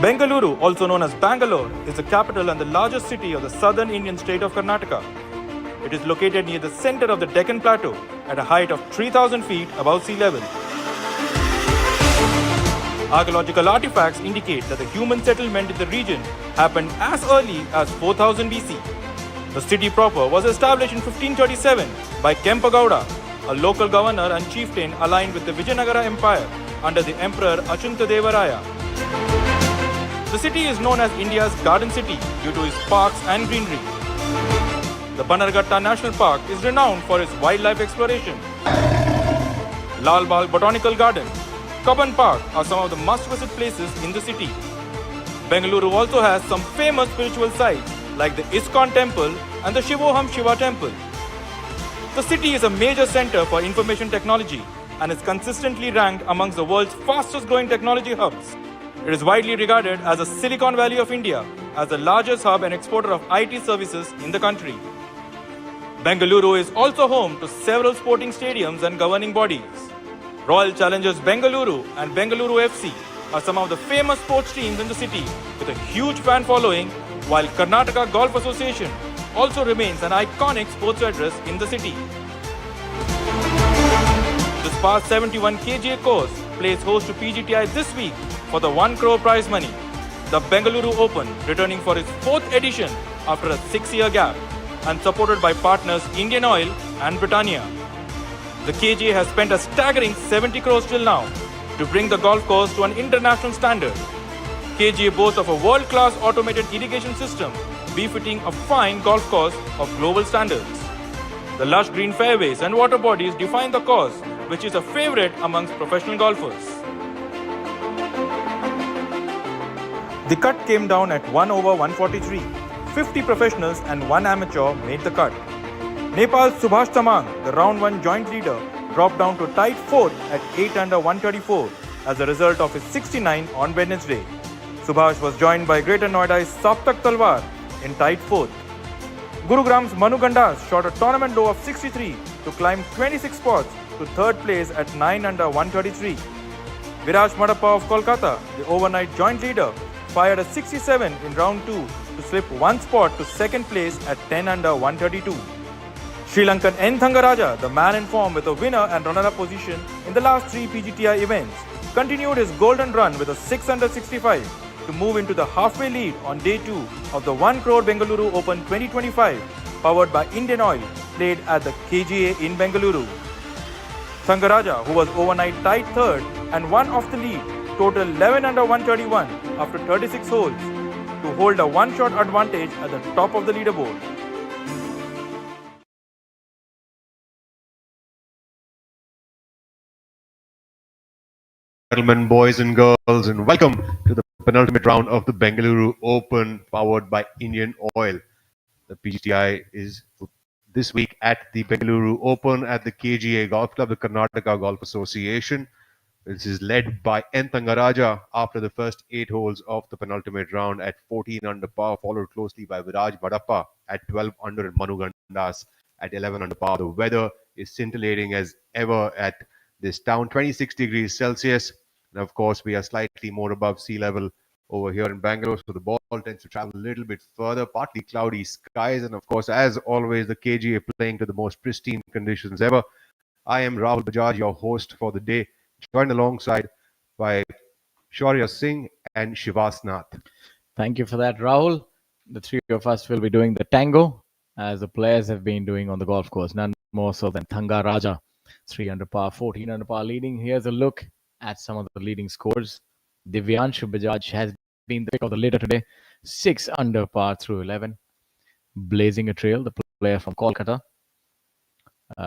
Bengaluru, also known as Bangalore, is the capital and the largest city of the southern Indian state of Karnataka. It is located near the center of the Deccan Plateau at a height of 3,000 feet above sea level. Archaeological artifacts indicate that the human settlement in the region happened as early as 4000 BC. The city proper was established in 1537 by Kempagowda, a local governor and chieftain aligned with the Vijayanagara Empire under the Emperor Achunta Raya. The city is known as India's Garden City due to its parks and greenery. The Bannerghatta National Park is renowned for its wildlife exploration. Lal Bagh Botanical Garden, Cubbon Park are some of the must-visit places in the city. Bengaluru also has some famous spiritual sites like the ISKCON Temple and the Shivoham Shiva Temple. The city is a major center for information technology and is consistently ranked amongst the world's fastest growing technology hubs. It is widely regarded as the Silicon Valley of India, as the largest hub and exporter of IT services in the country. Bengaluru is also home to several sporting stadiums and governing bodies. Royal Challengers Bengaluru and Bengaluru FC are some of the famous sports teams in the city with a huge fan following, while Karnataka Golf Association also remains an iconic sports address in the city. The Spa 71 KGA course plays host to PGTI this week for the 1 crore prize money. The Bengaluru Open returning for its 4th edition after a 6-year gap and supported by partners IndianOil and Britannia. The KGA has spent a staggering 70 crores till now to bring the golf course to an international standard. KGA boasts of a world-class automated irrigation system befitting a fine golf course of global standards. The lush green fairways and water bodies define the course, which is a favorite amongst professional golfers. The cut came down at 1 over 143. 50 professionals and 1 amateur made the cut. Nepal's Subhash Tamang, the round 1 joint leader, dropped down to tied 4th at 8 under 134 as a result of his 69 on Wednesday. Subhash was joined by Greater Noida's Saptak Talwar in tied 4th. Gurugram's Manu Gandas shot a tournament low of 63 to climb 26 spots to 3rd place at 9 under 133. Viraj Madappa of Kolkata, the overnight joint leader, fired a 67 in round 2 to slip 1 spot to 2nd place at 10 under 132. Sri Lankan N. Thangaraja, the man in form with a winner and runner-up position in the last 3 PGTI events, continued his golden run with a 6 under 65 to move into the halfway lead on day 2 of the 1 crore Bengaluru Open 2025 powered by IndianOil played at the KGA in Bengaluru. Thangaraja, who was overnight tied 3rd and one off the lead, total 11 under 131 after 36 holes to hold a one-shot advantage at the top of the leaderboard. Gentlemen, boys and girls, and welcome to the penultimate round of the Bengaluru Open powered by Indian Oil. The PGTI is this week at the Bengaluru Open at the KGA Golf Club, the Karnataka Golf Association. This is led by N. Thangaraja after the first 8 holes of the penultimate round at 14 under par, followed closely by Viraj Madappa at 12 under and Manu Gandas at 11 under par. The weather is scintillating as ever at this town, 26 degrees Celsius. And of course, we are slightly more above sea level over here in Bangalore, so the ball tends to travel a little bit further, partly cloudy skies. And of course, as always, the KGA playing to the most pristine conditions ever. I am Rahul Bajaj, your host for the day, joined alongside by Shaurya Singh and Shivas Nath. Thank you for that, Rahul. The 3 of us will be doing the tango, as the players have been doing on the golf course, none more so than Thangaraja. 3 under par, 14 under par leading. Here's a look at some of the leading scores. Divyanshu Bajaj has been the pick of the litter today. 6 under par through 11. Blazing a trail, the player from Kolkata.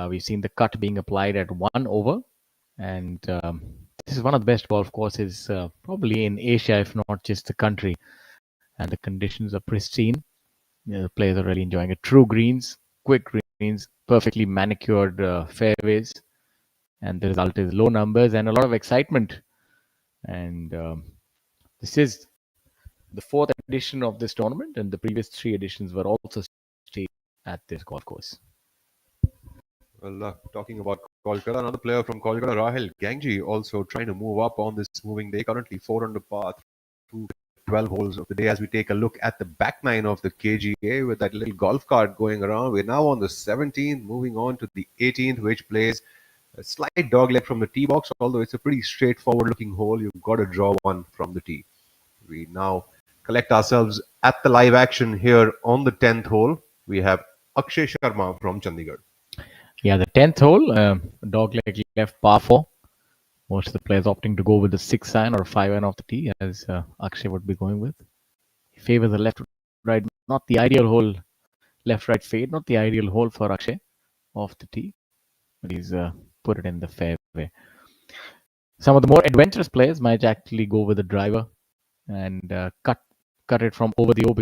We've seen the cut being applied at 1 over. And this is one of the best golf courses probably in Asia, if not just the country. And the conditions are pristine. The players are really enjoying it. True greens, quick greens, perfectly manicured fairways. And the result is low numbers and a lot of excitement. And this is the 4th edition of this tournament, and the previous 3 editions were also staged at this golf course. Well, talking about Kolkata, another player from Kolkata, Rahul Gangji, also trying to move up on this moving day. Currently 4 under par through 12 holes of the day as we take a look at the back nine of the KGA with that little golf cart going around. We're now on the 17th, moving on to the 18th, which plays a slight dogleg from the tee box, although it's a pretty straightforward looking hole. You've got to draw one from the tee. We now collect ourselves at the live action here on the 10th hole. We have Akshay Sharma from Chandigarh. Yeah, the 10th hole, dogleg left par 4. Most of the players opting to go with the 6-iron or 5-iron off the tee, as Akshay would be going with. He favors the left-right, not the ideal hole, left-right fade, not the ideal hole for Akshay off the tee, but he's put it in the fairway. Some of the more adventurous players might actually go with the driver and cut it from over the OB.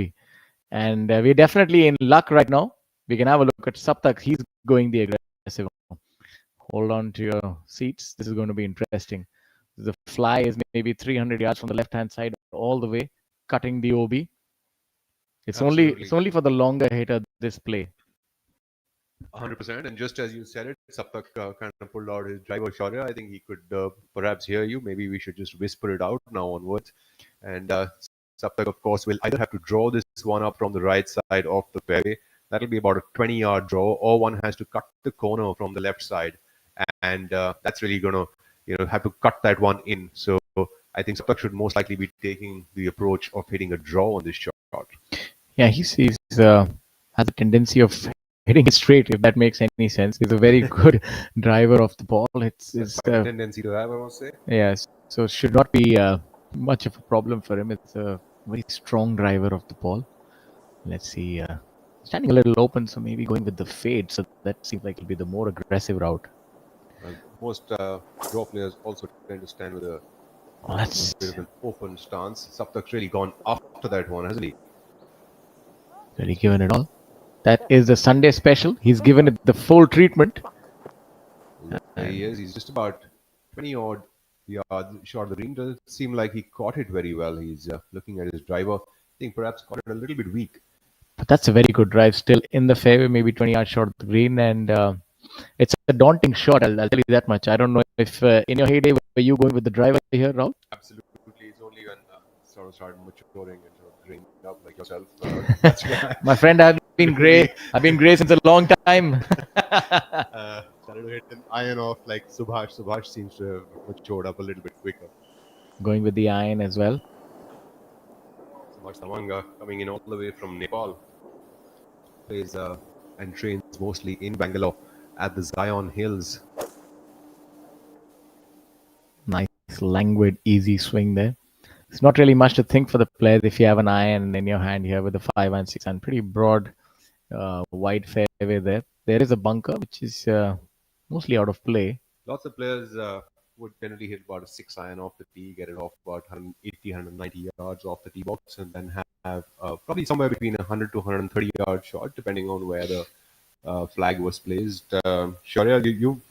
And we're definitely in luck right now. We can have a look at Saptak. He's going the aggressive. Hold on to your seats. This is going to be interesting. The fly is maybe 300 yards from the left-hand side all the way, cutting the OB. It's only for the longer hitter, this play. 100%. And just as you said it, Saptak kind of pulled out his driver Shaurya. I think he could perhaps hear you. Maybe we should just whisper it out now onwards. And Saptak, of course, will either have to draw this one up from the right side of the fairway. That'll be about a 20-yard draw, or one has to cut the corner from the left side. And that's really going to, have to cut that one in. So I think Saptak should most likely be taking the approach of hitting a draw on this shot. Yeah, he's has a tendency of hitting it straight, if that makes any sense. He's a very good driver of the ball. It's a tendency to have, I must say. Yes, so it should not be much of a problem for him. It's a very strong driver of the ball. Let's see. Standing a little open, so maybe going with the fade. So that seems like it'll be the more aggressive route. Most draw players also tend to stand with a bit of an open stance. Saptak's really gone after that one, hasn't he? Really given it all. That is the Sunday special. He's given it the full treatment. There he is. He's just about 20-odd yards short of the green. Doesn't seem like he caught it very well. He's looking at his driver. I think perhaps caught it a little bit weak. But that's a very good drive. Still in the fairway, maybe 20 yards short of the green. And it's a daunting shot, I'll tell you that much. I don't know if in your heyday, were you going with the driver here, Rahul? Absolutely. It's only when sort of started maturing and sort of graying up like yourself. My friend, I've been grey since a long time. Started to hit an iron off like Subhash. Subhash seems to have matured up a little bit quicker. Going with the iron as well. Subhash Tamanga coming in all the way from Nepal. Plays and trains mostly in Bangalore at the Zion Hills. Nice, languid, easy swing there. It's not really much to think for the players if you have an iron in your hand here with the 5 and 6 and pretty broad, wide fairway there. There is a bunker which is mostly out of play. Lots of players would generally hit about a 6-iron off the tee, get it off about 180, 190 yards off the tee box, and then have probably somewhere between 100 to 130 yard shot, depending on where the flag was placed. Shaurya, you've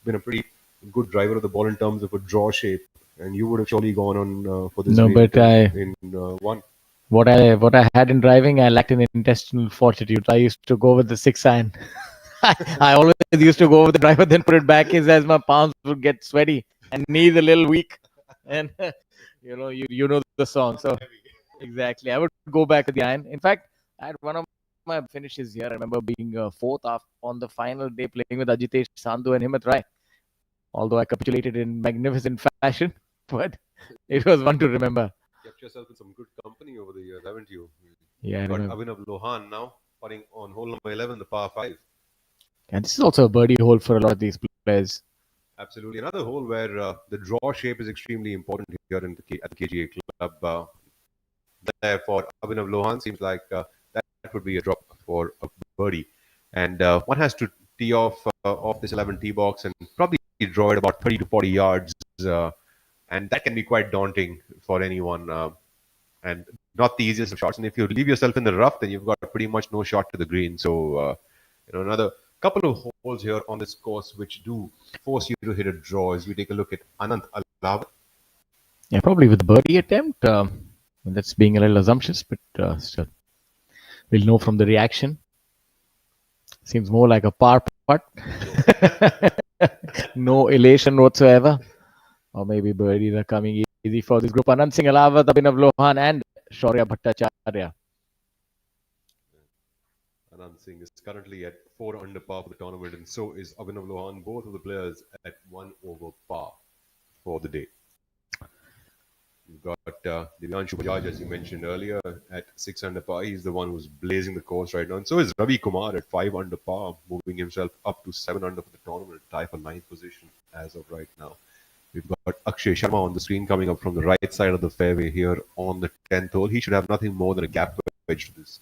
been a pretty good driver of the ball in terms of a draw shape, and you would have surely gone on for this. No, but in one. What I had in driving, I lacked in intestinal fortitude. I used to go with the 6-iron. I always used to go with the driver, then put it back as my palms would get sweaty and knees a little weak. And you know the song. So exactly, I would go back to the iron. In fact, I had one of my finishes here. I remember being fourth on the final day playing with Ajitesh Sandhu and Himmat Rai. Although I capitulated in magnificent fashion, but it was one to remember. Kept yourself in some good company over the years, haven't you? Yeah, you got Abhinav Lohan now putting on hole number 11, the par 5. And this is also a birdie hole for a lot of these players. Absolutely. Another hole where the draw shape is extremely important here at the KGA Club. Therefore, Abhinav Lohan seems like that would be a drop for a birdie. And one has to tee off this 11 tee box and probably draw it about 30 to 40 yards. And that can be quite daunting for anyone. And not the easiest of shots. And if you leave yourself in the rough, then you've got pretty much no shot to the green. So, another couple of holes here on this course which do force you to hit a draw as we take a look at Anant Alav. Yeah, probably with the birdie attempt. That's being a little assumptuous, but still. We'll know from the reaction. Seems more like a par putt. No elation whatsoever. Or maybe birdies are coming easy for this group. Anand Singh Alawat, Abhinav Lohan and Shaurya Bhattacharya. Anand Singh is currently at 4 under par for the tournament, and so is Abhinav Lohan, both of the players at 1 over par for the day. You've got Divyanshu Bajaj, as you mentioned earlier, at 6 under par. He's the one who's blazing the course right now. And so is Ravi Kumar at 5 under par, moving himself up to 7 under for the tournament, tie for 9th position as of right now. We've got Akshay Sharma on the screen coming up from the right side of the fairway here on the 10th hole. He should have nothing more than a gap wedge to this.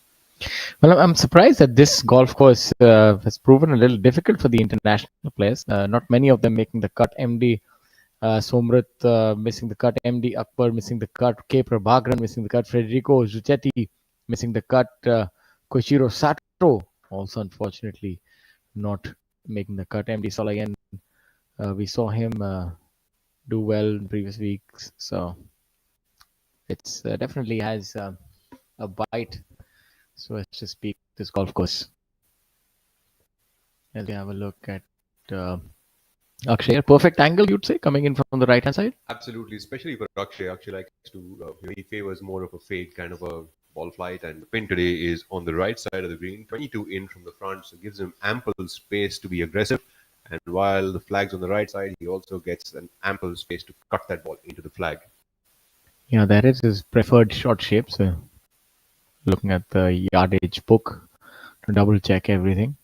Well, I'm surprised that this golf course has proven a little difficult for the international players. Not many of them making the cut. MD Somrat missing the cut. MD Akbar missing the cut. K. Prabhakaran missing the cut. Federico Zucchetti missing the cut. Koichiro Sato also unfortunately not making the cut. MD Solayan, we saw him do well in previous weeks. So it's definitely has a bite, so as to speak, this golf course. Let's have a look at Akshay. Perfect angle, you'd say, coming in from the right hand side. Absolutely, especially for Akshay. Akshay likes to, he favors more of a fade kind of a ball flight, and the pin today is on the right side of the green, 22 in from the front, so it gives him ample space to be aggressive. And while the flag's on the right side, he also gets an ample space to cut that ball into the flag. Yeah, that is his preferred shot shape. So looking at the yardage book to double check everything.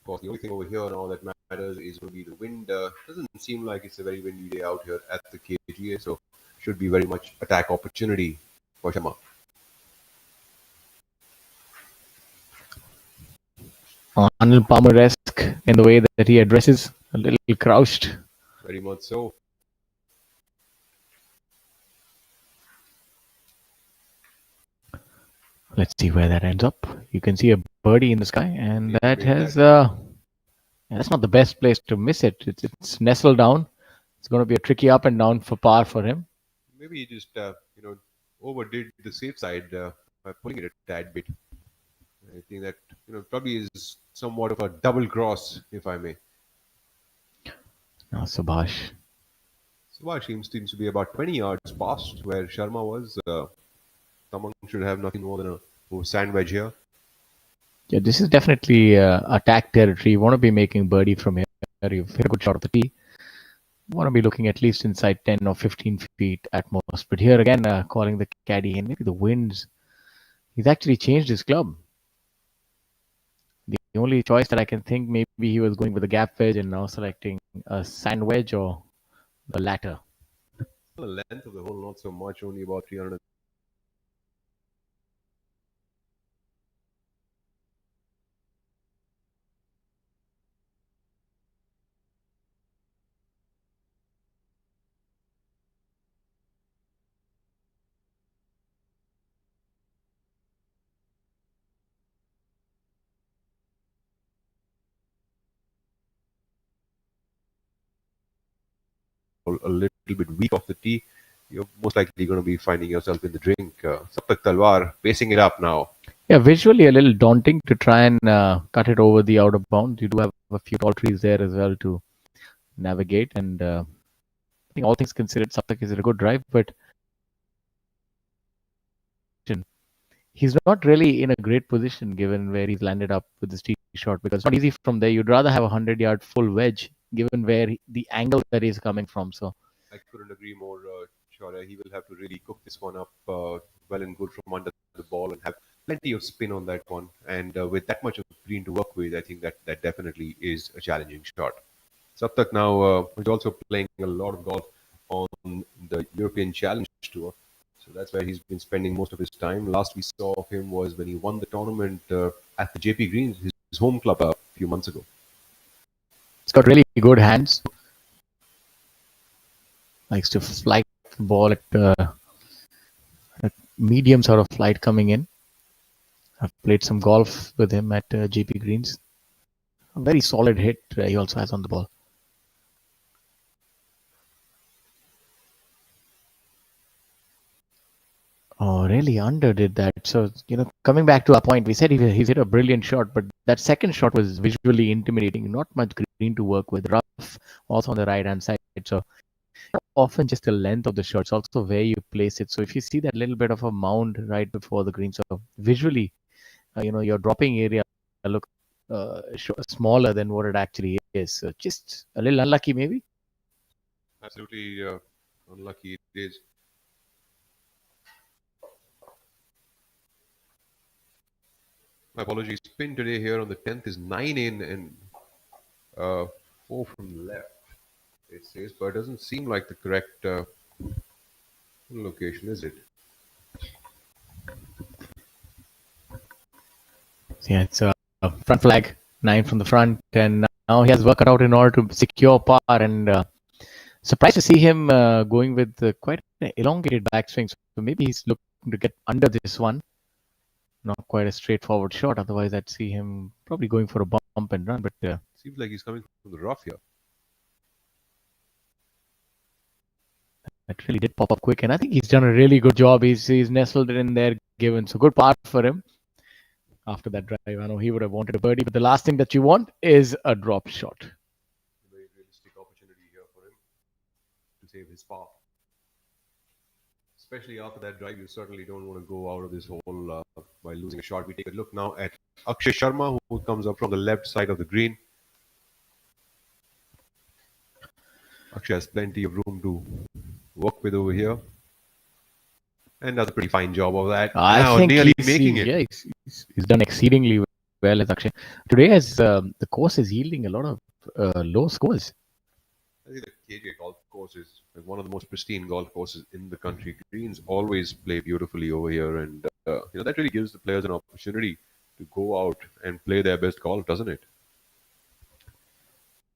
Of course, the only thing over here now that matters is going to be the wind. Doesn't seem like it's a very windy day out here at the KGA, so should be very much attack opportunity for Sharma. Anil Palmer-esque in the way that he addresses, a little crouched. Very much so. Let's see where that ends up. You can see a birdie in the sky, and that has that's not the best place to miss it. It's nestled down. It's going to be a tricky up and down for par for him. Maybe he just overdid the safe side by pulling it a tad bit. I think that probably is somewhat of a double cross, if I may. Now Subhash seems to be about 20 yards past where Sharma was. Tamang should have nothing more than a sand wedge here. Yeah, this is definitely attack territory. You want to be making birdie from here. You've hit a good shot of the tee. You want to be looking at least inside 10 or 15 feet at most. But here again, calling the caddy in. Maybe the winds. He's actually changed his club. The only choice that I can think, maybe he was going with a gap wedge and now selecting a sand wedge or the latter. The length of the hole, not so much, only about 300. A little bit weak off the tee, you're most likely going to be finding yourself in the drink. Saptak Talwar pacing it up now. Yeah, visually a little daunting to try and cut it over the outer bound. You do have a few tall trees there as well to navigate, and I think all things considered, Saptak is a good drive, but he's not really in a great position given where he's landed up with this tee shot, because it's not easy from there. You'd rather have a 100-yard full wedge given where the angle that he's coming from. So I couldn't agree more, Shaurya. He will have to really cook this one up well and good from under the ball and have plenty of spin on that one. And with that much of green to work with, I think that definitely is a challenging shot. Saptak now is also playing a lot of golf on the European Challenge Tour. So that's where he's been spending most of his time. Last we saw of him was when he won the tournament at the JP Greens, his home club, a few months ago. It's got really good hands. Likes to flight the ball at medium sort of flight coming in. I've played some golf with him at JP Greens. A very solid hit he also has on the ball. Oh, really underdid that. So, coming back to our point, we said he's hit a brilliant shot, but that second shot was visually intimidating. Not much green to work with. Rough, also on the right-hand side. So, often just the length of the shot. It's also where you place it. So if you see that little bit of a mound right before the green, so visually, your dropping area look smaller than what it actually is. So just a little unlucky, maybe. Absolutely unlucky it is. My apologies. Spin today here on the 10th is 9 in and 4 from the left. It says, but it doesn't seem like the correct location, is it? So yeah, it's a front flag, 9 from the front, and now he has worked out in order to secure par. And surprised to see him going with quite an elongated backswing. So maybe he's looking to get under this one. Not quite a straightforward shot. Otherwise, I'd see him probably going for a bump and run. But Seems like he's coming from the rough here. that really did pop up quick, and I think he's done a really good job. He's nestled it in there, given. So good part for him. After that drive, I know he would have wanted a birdie, but the last thing that you want is a drop shot. Very realistic opportunity here for him to save his par. Especially after that drive, you certainly don't want to go out of this hole by losing a shot. We take a look now at Akshay Sharma, who comes up from the left side of the green. Akshay has plenty of room to work with over here. And does a pretty fine job of that. I think nearly he's, making it. Yeah, he's done exceedingly well as Akshay. Today, as the course is yielding a lot of low scores. I think the KJ golf course is one of the most pristine golf courses in the country. Greens always play beautifully over here, and that really gives the players an opportunity to go out and play their best golf, doesn't it?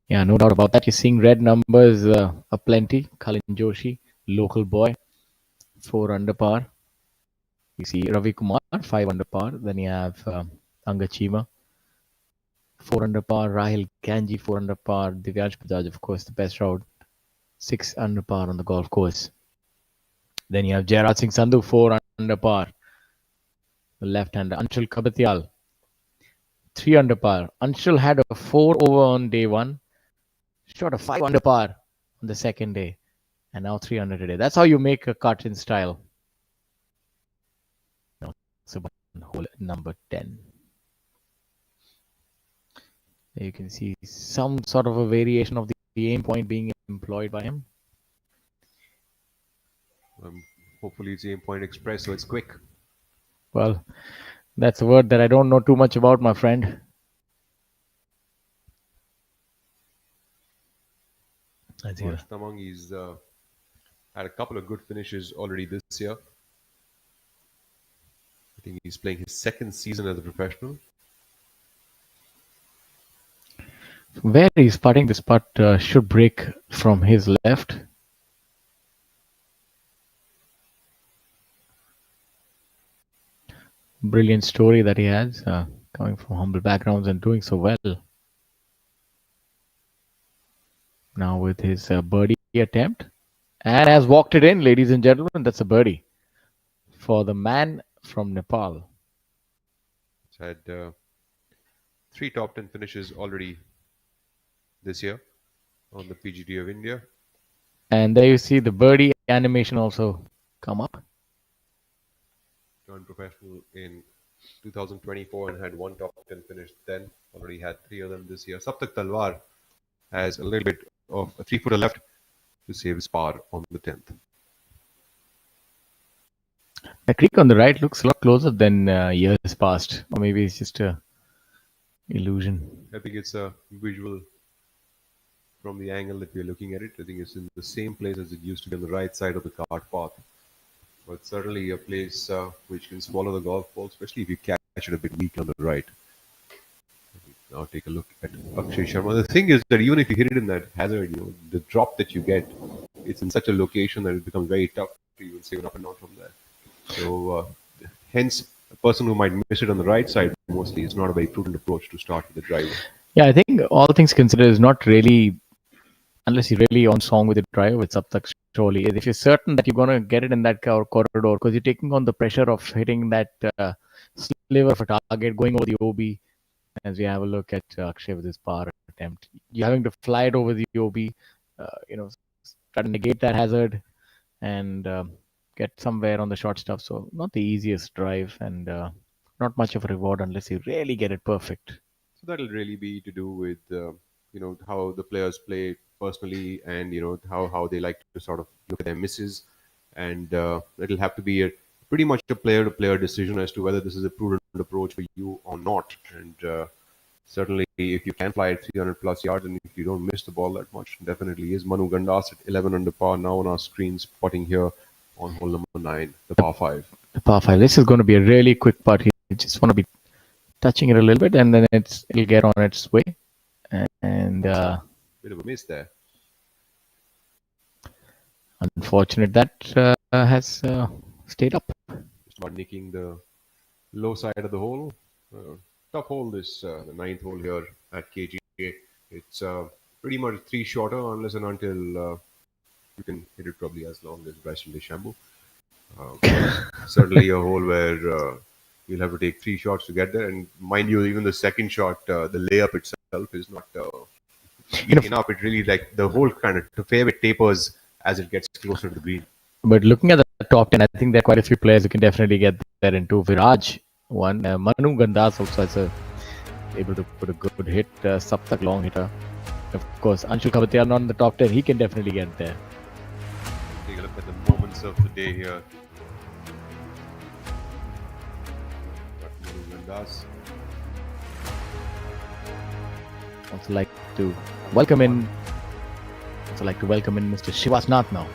Yeah, no doubt about that. You're seeing red numbers aplenty. Kalin Joshi, local boy, 4 under par. You see Ravi Kumar, 5 under par. Then you have Angad Chima, 4 under par. Rahil Ganji, 4 under par. Divyansh Bajaj, of course, the best route, 6 under par on the golf course. Then you have Jairaj Singh Sandhu, 4 under par. The left-hander. Anshul Kabatyal, 3 under par. Anshul had a 4 over on day 1. Shot a 5 under par on the second day. And now 3 under today. That's how you make a cut in style. So hole number 10. There you can see some sort of a variation of the aim point being employed by him. Hopefully it's aim point express, so it's quick. Well, that's a word that I don't know too much about, my friend. Tamang, he's had a couple of good finishes already this year. I think he's playing his second season as a professional. Where he's putting this putt should break from his left. Brilliant story that he has, coming from humble backgrounds and doing so well. Now with his birdie attempt, and has walked it in, ladies and gentlemen. That's a birdie for the man from Nepal. He's had 3 top 10 finishes already this year on the PGT of India. And there you see the birdie animation also come up. Joined professional in 2024 and had 1 top 10 finish then. Already had 3 of them this year. Saptak Talwar has a little bit of a 3-footer left to save his par on the 10th. The creek on the right looks a lot closer than years past, or maybe it's just a illusion. I think it's a visual from the angle that we're looking at it. I think it's in the same place as it used to be on the right side of the cart path. But certainly a place which can swallow the golf ball, especially if you catch it a bit weak on the right. Now take a look at Akshay Sharma. The thing is that even if you hit it in that hazard, the drop that you get, it's in such a location that it becomes very tough to even save it up and down from there. So hence, a person who might miss it on the right side mostly is not a very prudent approach to start with the driver. Yeah, I think all things considered is not really, unless you're really on song with the driver with Saptak, surely. If you're certain that you're going to get it in that corridor, because you're taking on the pressure of hitting that sliver of a target, going over the OB. As we have a look at Akshay with his par attempt, you're having to fly it over the OB, try to negate that hazard and get somewhere on the short stuff. So not the easiest drive and not much of a reward unless you really get it perfect. So that'll really be to do with how the players play personally, and how they like to sort of look at their misses, and it'll have to be pretty much a player-to-player decision as to whether this is a prudent approach for you or not. And certainly, if you can fly at 300 plus yards and if you don't miss the ball that much, definitely is. Manu Gandas at 11 under par now on our screen, spotting here on hole number 9, the par 5. The par 5. This is going to be a really quick putt. You just want to be touching it a little bit, and then it'll get on its way. And Bit of a miss there. Unfortunate that has stayed up. Just about nicking the low side of the hole. Tough hole, this the 9th hole here at KGA. It's pretty much 3 shorter unless and until you can hit it probably as long as Bryson DeChambeau. Certainly a hole where you'll have to take 3 shots to get there. And mind you, even the second shot, the layup itself is not easy enough. It really, like, the whole kind of fairway tapers as it gets closer to the green. But looking at the top 10, I think there are quite a few players who can definitely get there into Viraj. One, Manu Gandas also is able to put a good hit, Saptak long hitter. Of course, Anshul Khabatia not in the top 10. He can definitely get there. Take a look at the moments of the day here. Got Manu Gandas. Also like to welcome in Mr. Shivasnath now.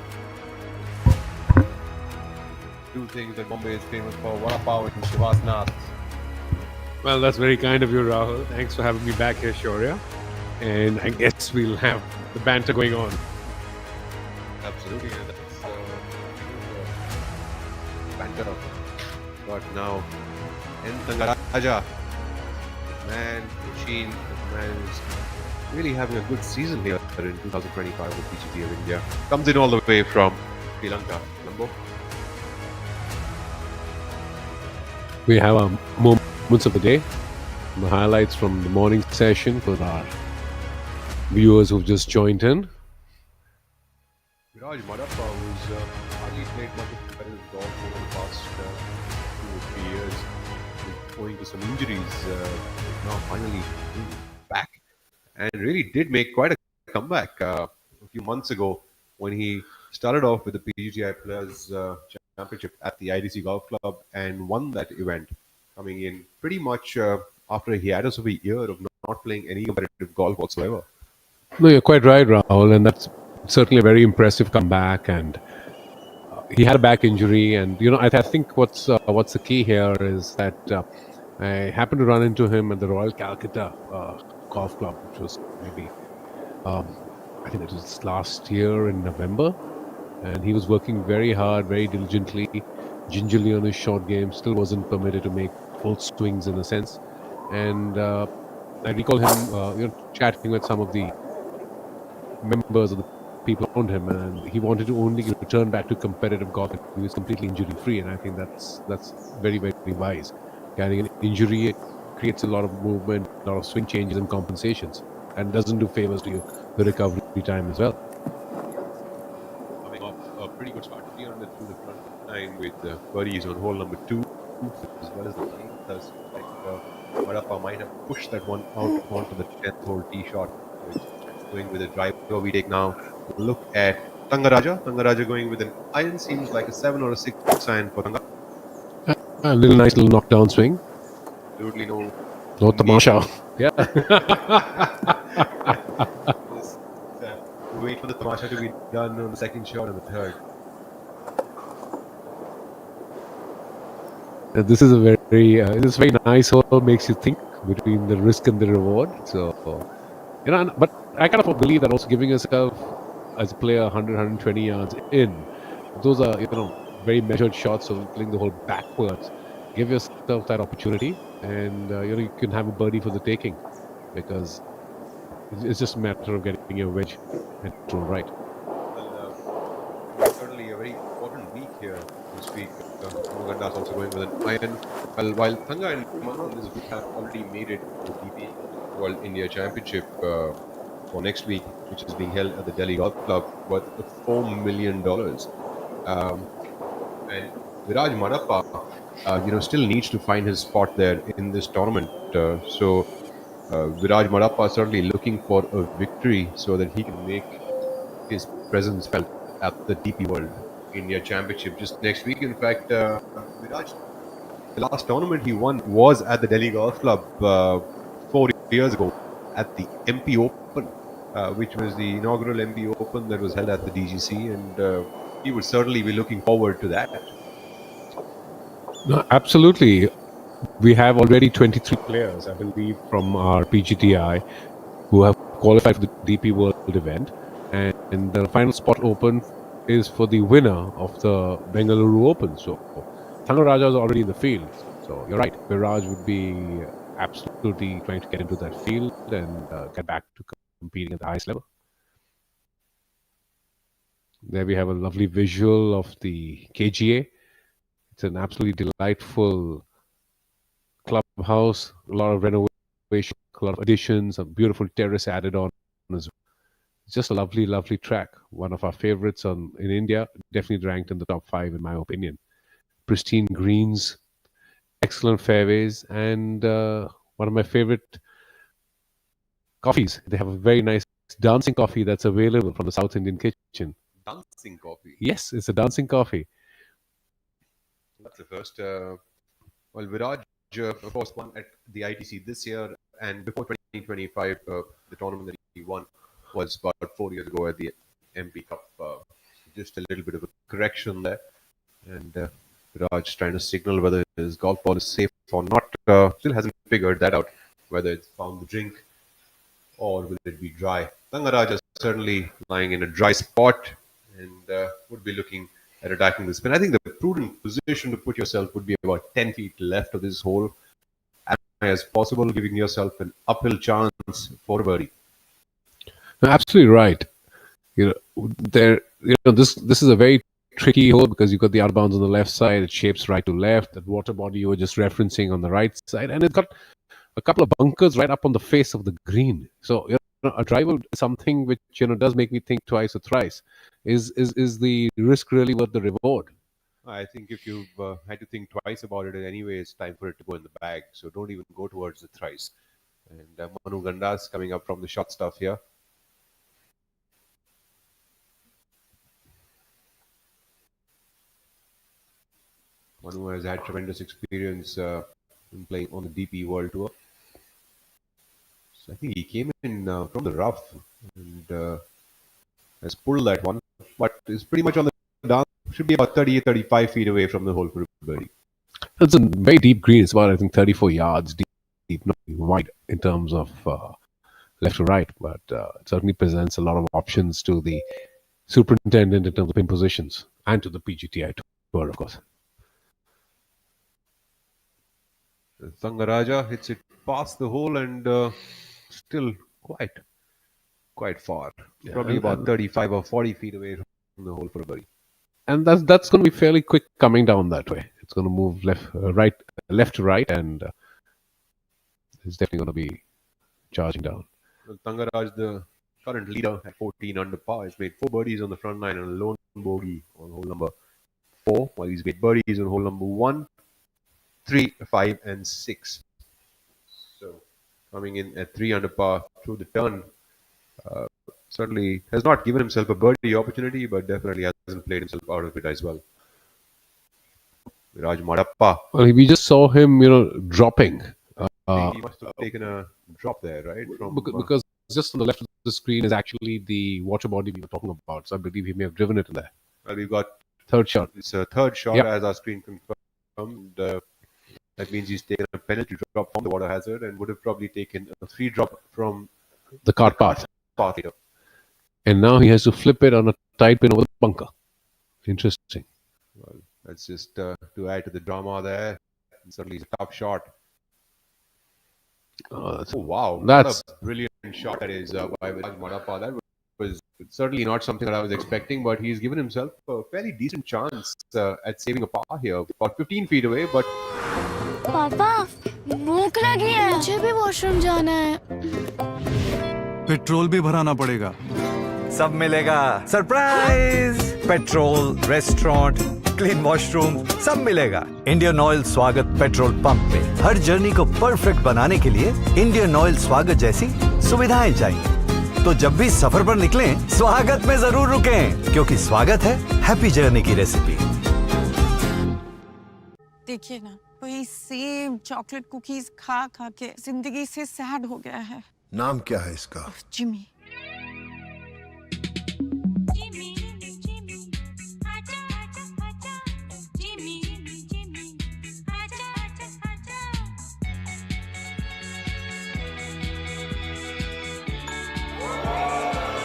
Two things that Bombay is famous for: Vada Pav and Shivasnath. Well, that's very kind of you, Rahul. Thanks for having me back here, Shaurya. And I guess we'll have the banter going on. Absolutely, yeah, that's banter. But now, N. Thangaraja, machine, man is really having a good season here in 2025 with PGP of India. Comes in all the way from Sri Lanka. Number. We have our moments of the day, the highlights from the morning session for our viewers who've just joined in. Viraj Madappa, who's hardly played much of competitive golf over the past 2 or 3 years, owing to some injuries, now finally back, and really did make quite a comeback a few months ago when he started off with the PGTI Players Championship at the IDC Golf Club and won that event, coming in pretty much after a hiatus of a year of not playing any competitive golf whatsoever. No, you're quite right, Rahul, and that's certainly a very impressive comeback. And he had a back injury, and I think what's the key here is that I happened to run into him at the Royal Calcutta Golf Club, which was maybe I think it was last year in November, and he was working very hard, very diligently, gingerly on his short game. Still wasn't permitted to make full swings in a sense, and I recall him chatting with some of the members of the people around him, and he wanted to only return back to competitive golf. He was completely injury free, and I think that's very, very wise. Carrying an injury creates a lot of movement, a lot of swing changes and compensations, and doesn't do favors to the recovery time as well. Coming off a pretty good start, 300 through the front nine with birdies on hole number 2, as well as the game. Thus, Madappa might have pushed that one out onto the 10th hole tee shot, which going with a driver. We take now a look at Thangaraja. Thangaraja going with an iron, seems like a 7 or a 6 iron for Thanga. A nice little knockdown swing. Absolutely no tamasha. Yeah. Wait for the tamasha to be done on the second shot and the third. This is a very nice hole. Makes you think between the risk and the reward. So, but I kind of believe that also giving yourself as a player 100, 120 yards in, those are very measured shots of playing the hole backwards. Give yourself that opportunity, and you can have a birdie for the taking, because it's just a matter of getting your wedge and to right. Well, certainly a very important week here this week. Gandas also going with an iron. Well, while Thanga and Manu this week have already made it to the BP World India Championship for next week, which is being held at the Delhi Golf Club, worth $4 million. And Viraj Madappa, still needs to find his spot there in this tournament. Viraj Madappa is certainly looking for a victory so that he can make his presence felt at the DP World India Championship just next week. In fact, Viraj, the last tournament he won was at the Delhi Golf Club 4 years ago at the MP Open, which was the inaugural MP Open that was held at the DGC, and he would certainly be looking forward to that. No, absolutely. We have already 23 players, I believe, from our PGTI who have qualified for the DP World event. And the final spot open is for the winner of the Bengaluru Open. So Thangaraja is already in the field. So you're right. Viraj would be absolutely trying to get into that field and get back to competing at the highest level. There we have a lovely visual of the KGA. It's an absolutely delightful clubhouse, a lot of renovation, a lot of additions, a beautiful terrace added on as well. It's just a lovely, lovely track. One of our favorites in India, definitely ranked in the top 5 in my opinion. Pristine greens, excellent fairways, and one of my favorite coffees. They have a very nice dancing coffee that's available from the South Indian kitchen. Dancing coffee? Yes, it's a dancing coffee. That's the first. Well, Viraj, of course, won at the ITC this year, and before 2025, the tournament that he won was about 4 years ago at the MP Cup. Just a little bit of a correction there, and Viraj trying to signal whether his golf ball is safe or not. Still hasn't figured that out, whether it's found the drink or will it be dry. Thangaraja is certainly lying in a dry spot and would be looking at attacking the spin. I think the prudent position to put yourself would be about 10 feet left of this hole, as high as possible, giving yourself an uphill chance for a birdie. No, absolutely right. This is a very tricky hole because you've got the out of bounds on the left side. It shapes right to left. That water body you were just referencing on the right side, and it's got a couple of bunkers right up on the face of the green. So a driver is something which does make me think twice or thrice. Is the risk really worth the reward? I think if you've had to think twice about it anyway, it's time for it to go in the bag. So don't even go towards the thrice. And Manu Gandas coming up from the short stuff here. Manu has had tremendous experience in playing on the DP World Tour. So I think he came in from the rough and has pulled that one, but is pretty much on the down. Should be about 35 feet away from the hole for birdie. It's a very deep green. It's about, I think, 34 yards deep, not wide in terms of left to right, but it certainly presents a lot of options to the superintendent in terms of pin positions and to the PGTI Tour, of course. Thangaraja hits it past the hole and still quite far. Yeah, Probably about 35 or 40 feet away from the hole for a birdie. And that's going to be fairly quick coming down that way. It's going to move left to right, and it's definitely going to be charging down. Well, Thangaraj, the current leader at 14 under par, has made 4 birdies on the front nine and a lone bogey on hole number 4, while he's made birdies on hole number 1, 3, 5, and 6. So coming in at 3 under par through the turn, certainly has not given himself a birdie opportunity, but definitely hasn't played himself out of it as well. Viraj Madappa. Well, we just saw him, dropping. He must have taken a drop there, right? Because just on the left of the screen is actually the water body we were talking about. So I believe he may have driven it in there. Well, we've got third shot. It's a third shot, yep, as our screen confirmed. That means he's taken a penalty drop from the water hazard and would have probably taken a 3 drop from the cart path. Here. And now he has to flip it on a tight pin over the bunker. Interesting. Well, that's just to add to the drama there. And certainly it's a tough shot. Oh, wow. That's a brilliant shot that is by Viraj Madappa. That was certainly not something that I was expecting, but he's given himself a fairly decent chance at saving a par here. About 15 feet away, but... पापा भूख लगी है मुझे भी washroom जाना है petrol भी भराना पड़ेगा। सब मिलेगा। Surprise! Petrol, restaurant, clean washroom, सब मिलेगा। इंडियन ऑयल स्वागत पेट्रोल पंप पे हर जर्नी को परफेक्ट बनाने के लिए इंडियन ऑयल स्वागत जैसी सुविधाएं चाहिए। तो जब भी सफर पर निकलें, स्वागत में जरूर रुकें, क्योंकि स्वागत है हैप्पी जर्नी की रेसिपी। देखिए ना, वही सेम चॉकलेट कुकीज खा खा के जिंदगी से सैड हो गया है। नाम क्या है इसका? जिमी।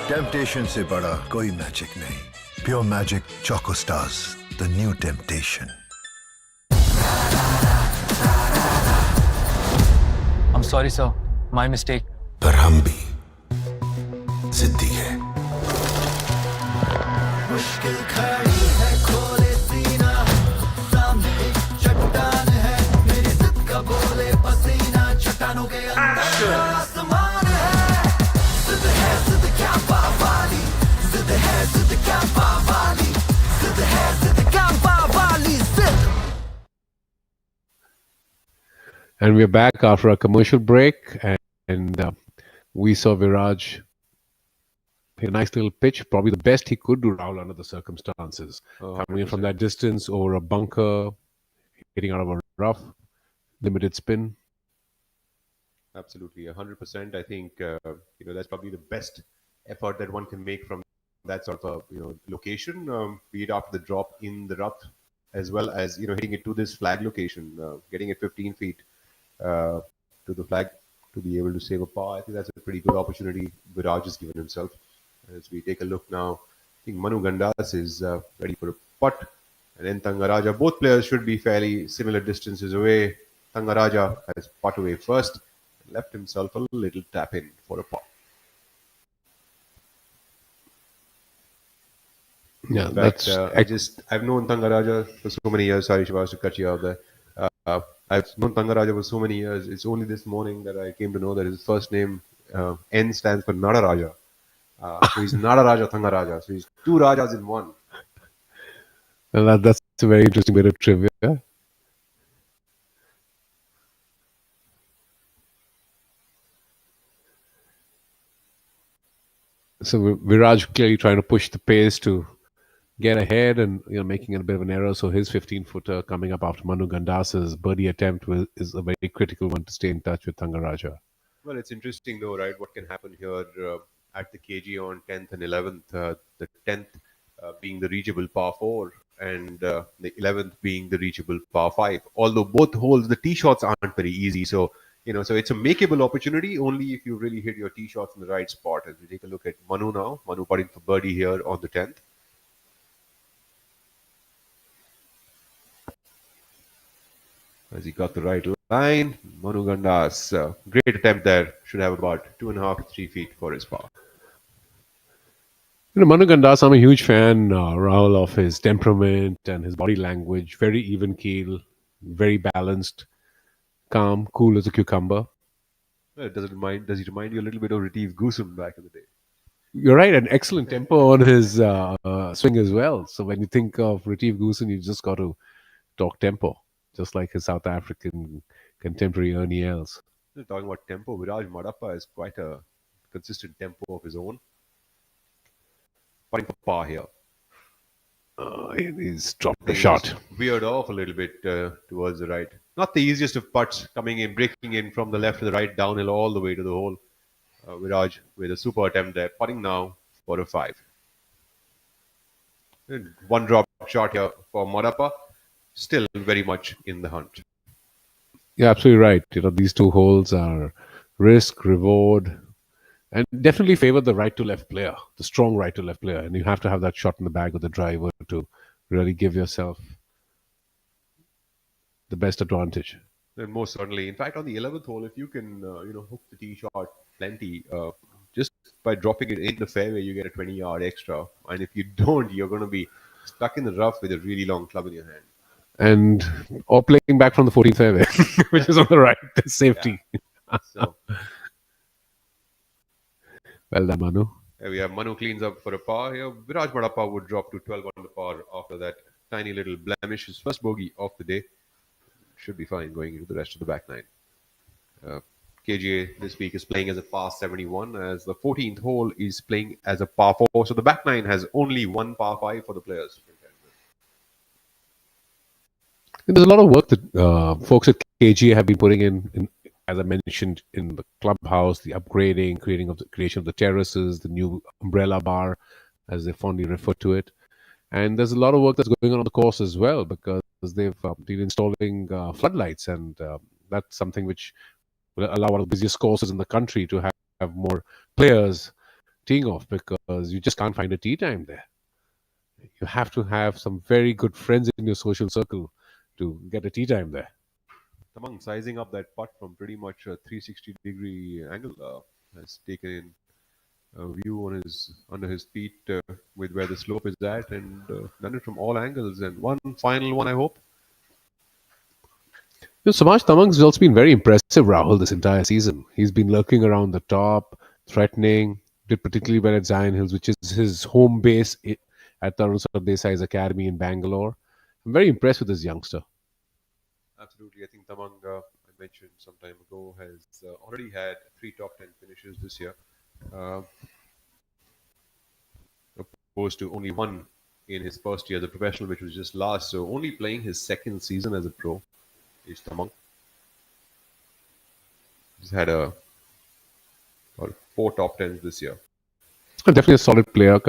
टेम्पटेशन से बड़ा कोई मैजिक नहीं। Pure magic choco stars, the new temptation. I'm sorry, sir. My mistake. पर हम भी जिद्दी है। मुश्किल खड़ी है, खोले सीना, सामने चट्टान है, मेरी जिद का बोले पसीना, चट्टानों के अंदर आसमान है। जिद है, जिद क्या पावाली, जिद है, जिद क्या पावाली, जिद है, जिद क्या पावाली, जिद। And we're back after a commercial break, and we saw Viraj hit a nice little pitch, probably the best he could do, Rahul, under the circumstances. Coming in from that distance over a bunker, hitting out of a rough, limited spin. Absolutely, 100%. I think that's probably the best effort that one can make from that sort of location, be it after the drop in the rough, as well as hitting it to this flag location, getting it 15 feet to the flag to be able to save a par. I think that's a pretty good opportunity Viraj has given himself. As we take a look now, I think Manu Gandas is ready for a putt, and then Thangaraja. Both players should be fairly similar distances away. Thangaraja has putt away first, left himself a little tap in for a putt. Yeah, In fact, I've known Thangaraja for so many years. Sorry, Shivash, to cut you off there. I've known Thangaraja for so many years. It's only this morning that I came to know that his first name N stands for Nadaraja. So he's Nadaraja Thangaraja. So he's two Rajas in one. Well, that's a very interesting bit of trivia. So Viraj clearly trying to push the pace to get ahead, and making a bit of an error. So his 15-footer coming up after Manu Gandas's birdie attempt is a very critical one to stay in touch with Thangaraja. Well, it's interesting though, right? What can happen here at the KG on 10th and 11th? The 10th being the reachable par 4, and the 11th being the reachable par 5. Although both holes, the tee shots aren't very easy. So so it's a makeable opportunity only if you really hit your tee shots in the right spot. As we take a look at Manu now, Manu putting for birdie here on the 10th. As he got the right line, Manu Gandas, great attempt there. Should have about 2.5 to 3 feet for his par. Manu Gandas, I'm a huge fan, Rahul, of his temperament and his body language. Very even keel, very balanced, calm, cool as a cucumber. Well, does he remind you a little bit of Retief Goosen back in the day? You're right, an excellent tempo on his swing as well. So when you think of Retief Goosen, you just got to talk tempo, just like his South African contemporary Ernie Els. Talking about tempo, Viraj Madappa has quite a consistent tempo of his own. Putting for par here. He's dropped the shot. Veered off a little bit towards the right. Not the easiest of putts, coming in, breaking in from the left to the right, downhill all the way to the hole. Viraj with a super attempt there, putting now for a 5. And one drop shot here for Madappa, still very much in the hunt. You're absolutely right. These two holes are risk, reward, and definitely favor the right to left player, the strong right to left player. And you have to have that shot in the bag with the driver to really give yourself the best advantage. And most certainly. In fact, on the 11th hole, if you can, hook the tee shot plenty, just by dropping it in the fairway, you get a 20-yard extra. And if you don't, you're going to be stuck in the rough with a really long club in your hand. Or playing back from the 14th fairway, which is on the right, safety. Yeah. So. Well done, Manu. We have Manu cleans up for a par here. Viraj Madappa would drop to 12 under par after that tiny little blemish. His first bogey of the day. Should be fine going into the rest of the back nine. KGA this week is playing as a par 71, as the 14th hole is playing as a par 4. So the back nine has only one par 5 for the players. And there's a lot of work that folks at KGA have been putting in, as I mentioned, in the clubhouse, the upgrading, creation of the terraces, the new umbrella bar, as they fondly refer to it. And there's a lot of work that's going on the course as well, because they've been installing floodlights, and that's something which will allow one of the busiest courses in the country to have more players teeing off, because you just can't find a tee time there. You have to have some very good friends in your social circle to get a tee time there. Tamang sizing up that putt from pretty much a 360-degree angle has taken in a view on under his feet with where the slope is at, and done it from all angles. And one final one, I hope. Samaj Tamang's also been very impressive, Rahul, this entire season. He's been lurking around the top, threatening, did particularly well at Zion Hills, which is his home base at Tarun Sardesai's academy in Bangalore. I'm very impressed with this youngster. Absolutely. I think Tamang, I mentioned some time ago, has already had 3 top 10 finishes this year, opposed to only 1 in his first year as a professional, which was just last. So only playing his second season as a pro is Tamang. He's had 4 top 10s this year. Definitely a solid player,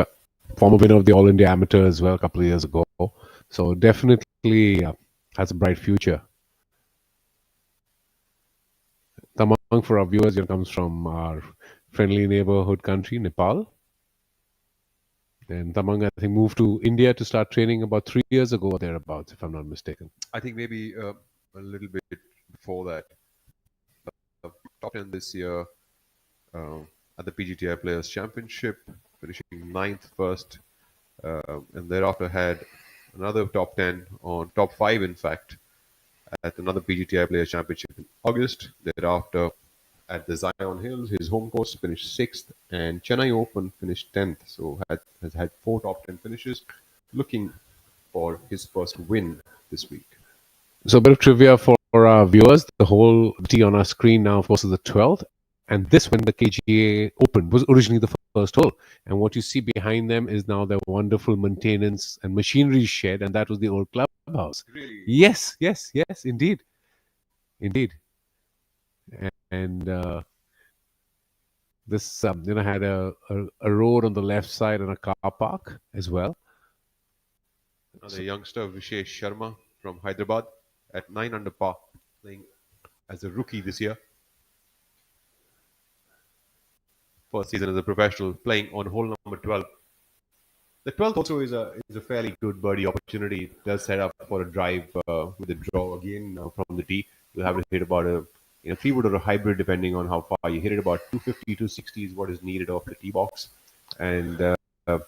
former winner of the All India Amateur as well a couple of years ago. So definitely has a bright future. Tamang, for our viewers, here comes from our friendly neighborhood country, Nepal. And Tamang, I think, moved to India to start training about 3 years ago or thereabouts, if I'm not mistaken. I think maybe a little bit before that. Top 10 this year at the PGTI Players Championship, finishing 9th first, and thereafter had another top 10 on top 5, in fact, at another PGTI Players Championship in August. Thereafter, at the Zion Hills, his home course, finished 6th, and Chennai Open finished 10th. So has had 4 top 10 finishes, looking for his first win this week. So a bit of trivia for our viewers. The whole tee on our screen now, of course, is the 12th. And this, when the KGA Open, was originally the first hole. And what you see behind them is now their wonderful maintenance and machinery shed. And that was the old clubhouse. Really? Yes, indeed. Indeed. And this had a road on the left side and a car park as well. Another youngster, Vishesh Sharma from Hyderabad, at 9 under par, playing as a rookie this year. First season as a professional, playing on hole number 12. The 12th also is a fairly good birdie opportunity. It does set up for a drive with a draw again from the tee. You'll have to hit about a 3-wood or a hybrid, depending on how far you hit it. About 250, 260 is what is needed off the tee box. And the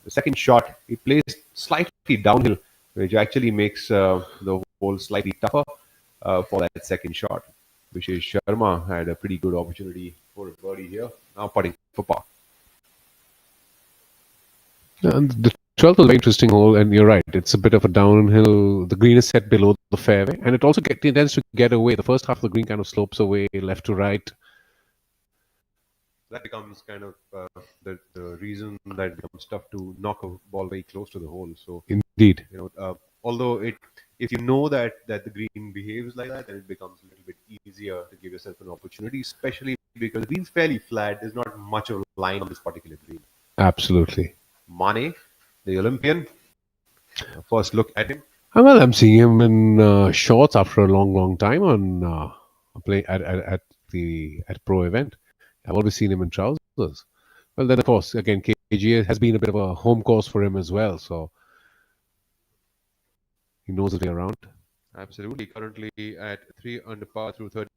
second shot, he plays slightly downhill, which actually makes the hole slightly tougher for that second shot. Vishesh Sharma had a pretty good opportunity for a birdie here. Now putting for par. And the 12th was a very interesting hole, and you're right. It's a bit of a downhill. The green is set below the fairway, and it also tends to get away. The first half of the green kind of slopes away left to right. That becomes kind of the reason that it becomes tough to knock a ball very close to the hole. So Indeed. Although if you know that the green behaves like that, then it becomes a little bit easier to give yourself an opportunity, especially because the green's fairly flat. There's not much of a line on this particular green. Absolutely. Mane, the Olympian, first look at him. Well, I'm seeing him in shorts after a long time on play at pro event. I've always seen him in trousers. Well, then of course, again, KGA has been a bit of a home course for him as well, so he knows his way around. Absolutely. Currently at 3 under par through 13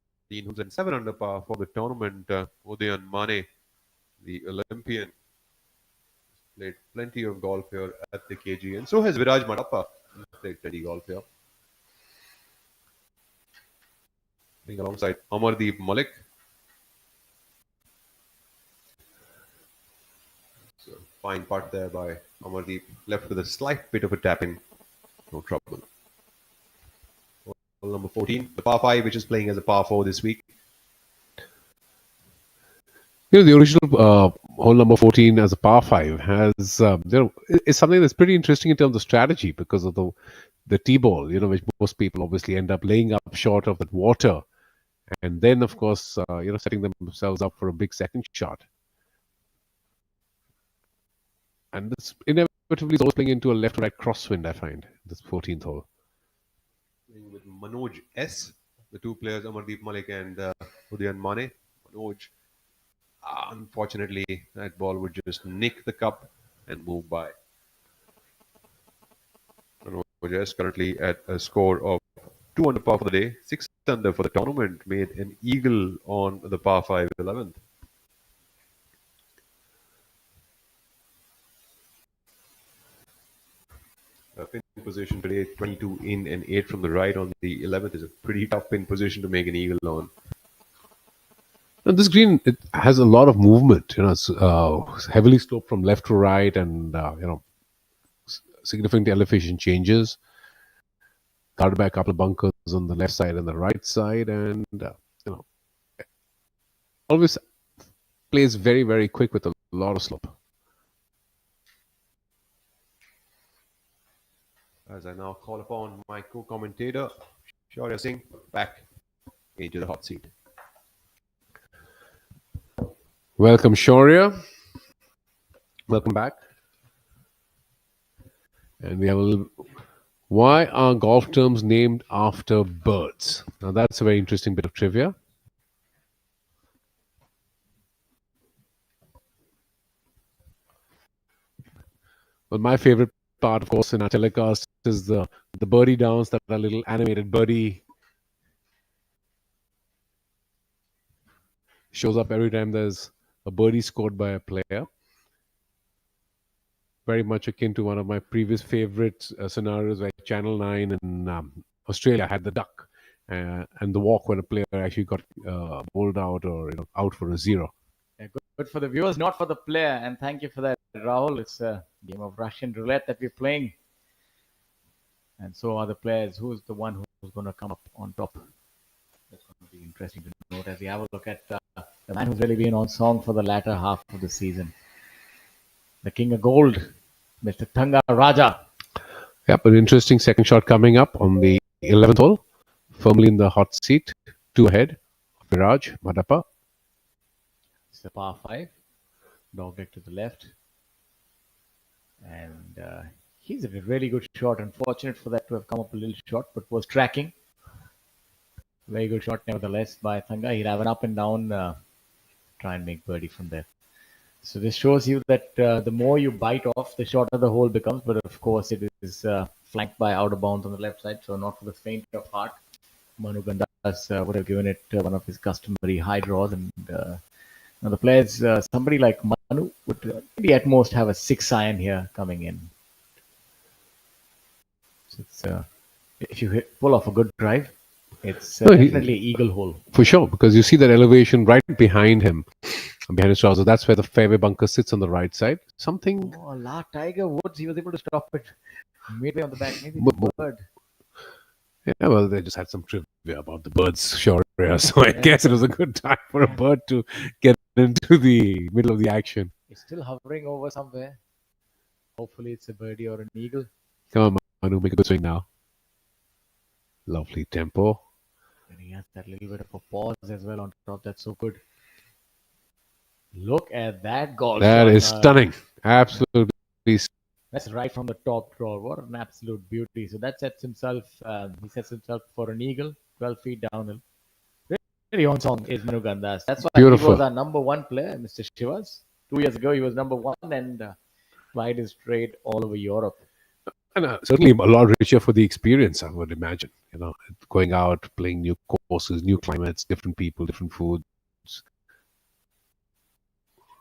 holes and 7 under par for the tournament. Udayan Mane, the Olympian, played plenty of golf here at the KGA, and so has Viraj Madappa. Played plenty golf here. Playing alongside Amardeep Malik. Fine putt there by Amardeep. Left with a slight bit of a tap in. No trouble. Hole number 14, the par 5, which is playing as a par 4 this week. The original hole number 14 as a par 5 has, is something that's pretty interesting in terms of strategy because of the tee ball, which most people obviously end up laying up short of that water. And then, of course, setting themselves up for a big second shot. And this inevitably is always playing into a left-right crosswind, I find, this 14th hole. Playing with Manoj S, the two players, Amardeep Malik and Udayan Mane. Manoj, unfortunately, that ball would just nick the cup and move by. Manoj S currently at a score of 2 under par for the day, 6 under for the tournament, made an eagle on the par 5 11th. Pin position today, 22 in and 8 from the right on the 11th is a pretty tough pin position to make an eagle on. And this green, it has a lot of movement. It's heavily sloped from left to right, and significant elevation changes. Guarded by a couple of bunkers on the left side and the right side, and always plays very, very quick with a lot of slope. As I now call upon my co-commentator, Shaurya Singh, back into the hot seat. Welcome, Shaurya. Welcome back. And we have a little... Why are golf terms named after birds? Now, that's a very interesting bit of trivia. Well, my favorite part, of course, in our telecast is the birdie downs, that little animated birdie shows up every time there's a birdie scored by a player. Very much akin to one of my previous favorite scenarios where Channel 9 in Australia had the duck and the walk when a player actually got bowled out or out for a zero. Yeah, good for the viewers, not for the player. And thank you for that, Rahul. It's a game of Russian roulette that we're playing. And so are the players. Who's the one who's going to come up on top? That's going to be interesting to note as we have a look at the man who's really been on song for the latter half of the season. The King of Gold, Mr. Thanga Raja. Yep, an interesting second shot coming up on the 11th hole. Firmly in the hot seat, 2 ahead of Viraj Madappa. It's a par 5. Dogleg to the left. And he's a really good shot. Unfortunate for that to have come up a little short, but was tracking. Very good shot nevertheless by Thanga. He'll have an up and down, try and make birdie from there. So this shows you that the more you bite off, the shorter the hole becomes. But of course, it is flanked by out of bounds on the left side, so not for the faint of heart. Manu Gandas would have given it one of his customary high draws. And now the players, somebody like Manu would maybe at most have a 6 iron here coming in. So it's, if you pull off a good drive, it's definitely eagle hole. For sure, because you see that elevation right behind him. Behind his trousers, that's where the fairway bunker sits on the right side. Something. Oh, La Tiger Woods, he was able to stop it midway on the back. Maybe But- the bird. Yeah, well, they just had some trivia about the birds, sure. So I guess it was a good time for a bird to get into the middle of the action. It's still hovering over somewhere. Hopefully, it's a birdie or an eagle. Come on, Manu, make a good swing now. Lovely tempo. And he has that little bit of a pause as well on top. That's so good. Look at that golf That shot. is stunning. Absolutely. That's right from the top draw. What an absolute beauty. So that sets himself, he sets himself for an eagle, 12 feet downhill. Really on song is Manu Gandas. That's why Beautiful. he was our number 1 player, Mr. Shivas. 2 years ago, he was number 1 and plied his trade all over Europe. And certainly a lot richer for the experience, I would imagine. Going out, playing new courses, new climates, different people, different foods.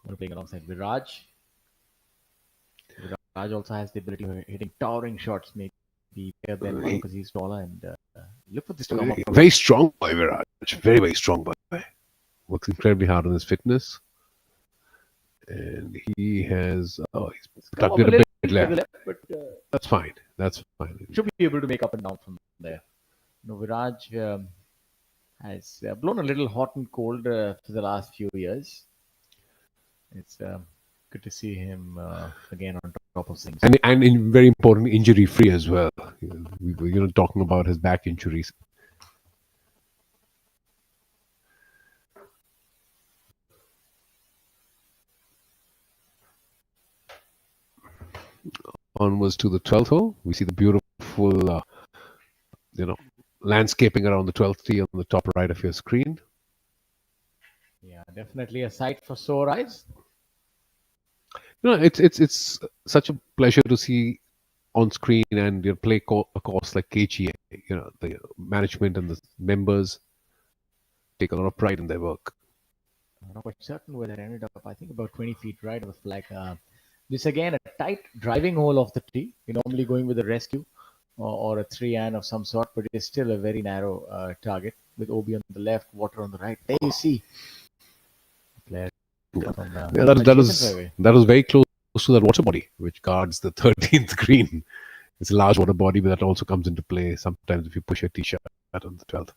We're playing alongside Viraj. Viraj also has the ability of hitting towering shots, maybe better than because he's taller. And look for this to come up. Very strong boy, Viraj. Very, very strong boy. Works incredibly hard on his fitness. And he has, he's Come tucked up it a bit to the left. left, but That's fine. That's fine. should be able to make up and down from there. Viraj has blown a little hot and cold for the last few years. It's good to see him again on top of things. And very important, injury free as well. We were talking about his back injuries. Onwards to the 12th hole, we see the beautiful, landscaping around the 12th tee on the top right of your screen. Yeah, definitely a sight for sore eyes. It's such a pleasure to see on screen and play a course like KGA. The management and the members take a lot of pride in their work. I'm not quite certain where that ended up. I think about 20 feet right of the flag. This again, a tight driving hole off the tee. You're normally going with a rescue or a 3-iron of some sort, but it's still a very narrow target with OB on the left, water on the right. There you see. Player from, that was very close to that water body, which guards the 13th green. It's a large water body, but that also comes into play sometimes if you push a tee shot on the 12th.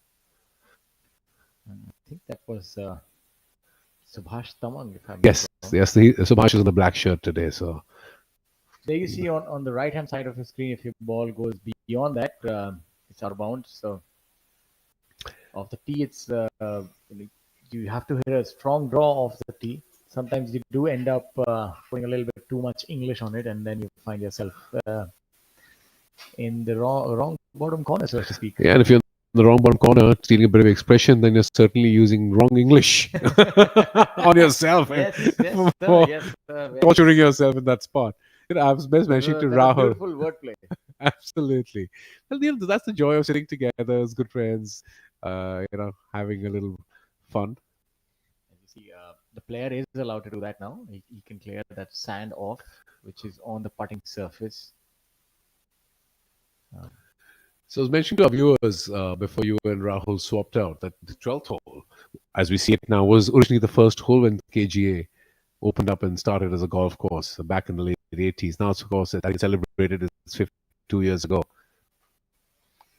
I think that was Subhash Tamang. Yes. Subhash is in the black shirt today. So there you see on the right-hand side of the screen, if your ball goes beyond that, it's out of bounds. So off the tee, it's you have to hit a strong draw off the tee. Sometimes you do end up putting a little bit too much English on it, and then you find yourself in the wrong bottom corner, so to speak. Yeah, and if you're in the wrong bottom corner, stealing a bit of expression, then you're certainly using wrong English on yourself. Torturing yourself in that spot. I was best mentioning to Rahul. Beautiful wordplay. Absolutely. Well, that's the joy of sitting together as good friends, having a little fun. You see, the player is allowed to do that now. He can clear that sand off, which is on the putting surface. So I was mentioning to our viewers before you and Rahul swapped out that the 12th hole, as we see it now, was originally the first hole when KGA opened up and started as a golf course back in the late 80s. Now it's a course that celebrated its 52 years ago.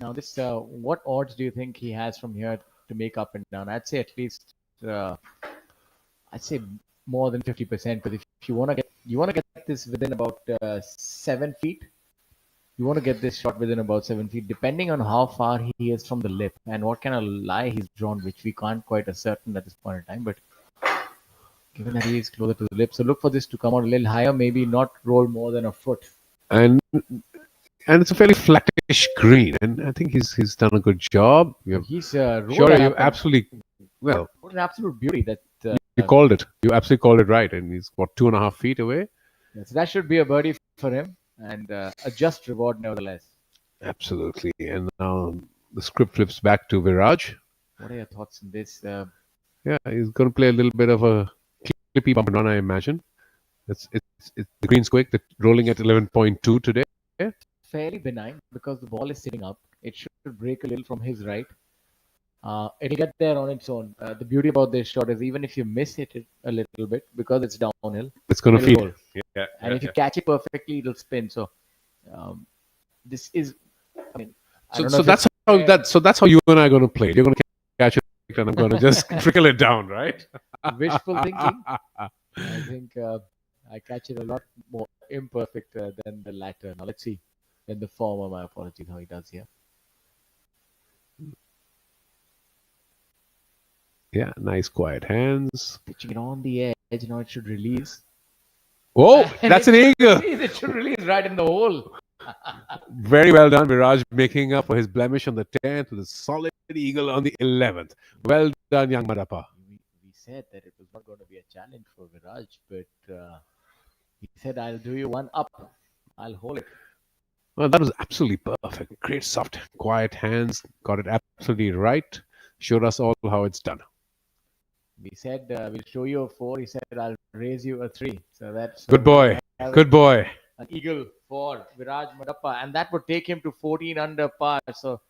Now this, what odds do you think he has from here to make up and down? I'd say at least, I'd say more than 50%. Because if you want to get this within about 7 feet. You want to get this shot within about 7 feet, depending on how far he is from the lip and what kind of lie he's drawn, which we can't quite ascertain at this point in time. But given that he is closer to the lip, so look for this to come out a little higher, maybe not roll more than a foot. And it's a fairly flattish green, and I think he's done a good job. He's sure, you absolutely well. What an absolute beauty that you called it. You absolutely called it right, and he's 2.5 feet away. So that should be a birdie for him. And a just reward, nevertheless. Absolutely. And now the script flips back to Viraj. What are your thoughts on this? Yeah, he's going to play a little bit of a clippy bump and run, I imagine. It's the green's quick. The rolling at 11.2 today. Fairly benign because the ball is sitting up. It should break a little from his right. It'll get there on its own. The beauty about this shot is even if you miss it a little bit, because it's downhill, it's going to feed. And if you catch it perfectly, it'll spin. So this is, I mean, so that's how you and I are going to play. You're going to catch it, and I'm going to just trickle it down, right? Wishful thinking. I think I catch it a lot more imperfect than the latter. Now let's see. Then the former, my apologies, how he does here. Yeah, nice quiet hands. Pitching it on the edge. Now it should release. Oh, that's an eagle. It should release right in the hole. Very well done, Viraj, making up for his blemish on the 10th with a solid eagle on the 11th. Well done, young Madappa. We said that it was not going to be a challenge for Viraj, but he said, I'll do you one up. I'll hold it. Well, that was absolutely perfect. Great, soft, quiet hands. Got it absolutely right. Showed us all how it's done. We said, we'll show you a 4. He said, I'll raise you a 3. So that's good boy. Good boy. An eagle for Viraj Madappa. And that would take him to 14 under par. So,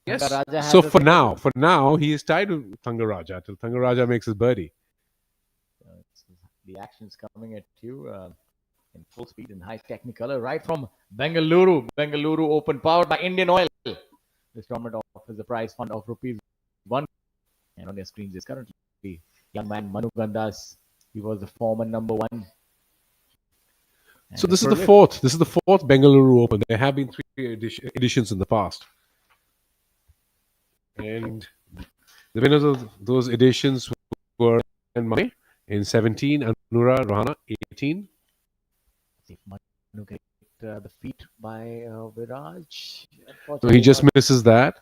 yes. So for now, he is tied to Thangaraja till Thangaraja makes his birdie. The action's coming at you in full speed and high technicolor, right from Bengaluru Open, powered by Indian Oil. This tournament offers a prize fund of rupees 1. And on your screens is currently young man Manu Gandas. He was the former number 1. So this is the fourth. This is the fourth Bengaluru Open. There have been 3 editions in the past, and the winners of those editions were Mane in 17, Anura Rohana 18. See if Manu get the feet by Viraj. So he just misses that,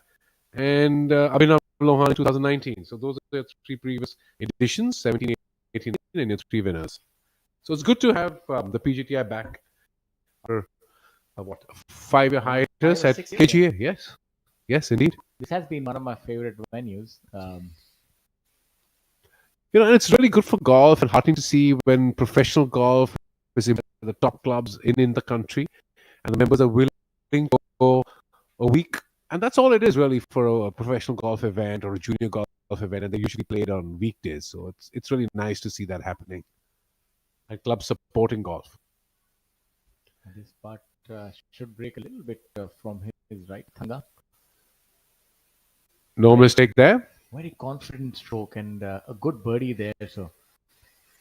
and Abhinav Lohan in 2019. So those are the 3 previous editions: 17, 18, and your 3 winners. So it's good to have the PGTI back after a 5-year hiatus at KGA. Yes, yes, indeed. This has been one of my favorite venues. And it's really good for golf and heartening to see when professional golf is in the top clubs in the country, and the members are willing to go a week. And that's all it is really for a professional golf event or a junior golf event, and they usually play it on weekdays. So it's really nice to see that happening. And clubs supporting golf. This part should break a little bit from his right, Thanga. No mistake there. Very confident stroke and a good birdie there. So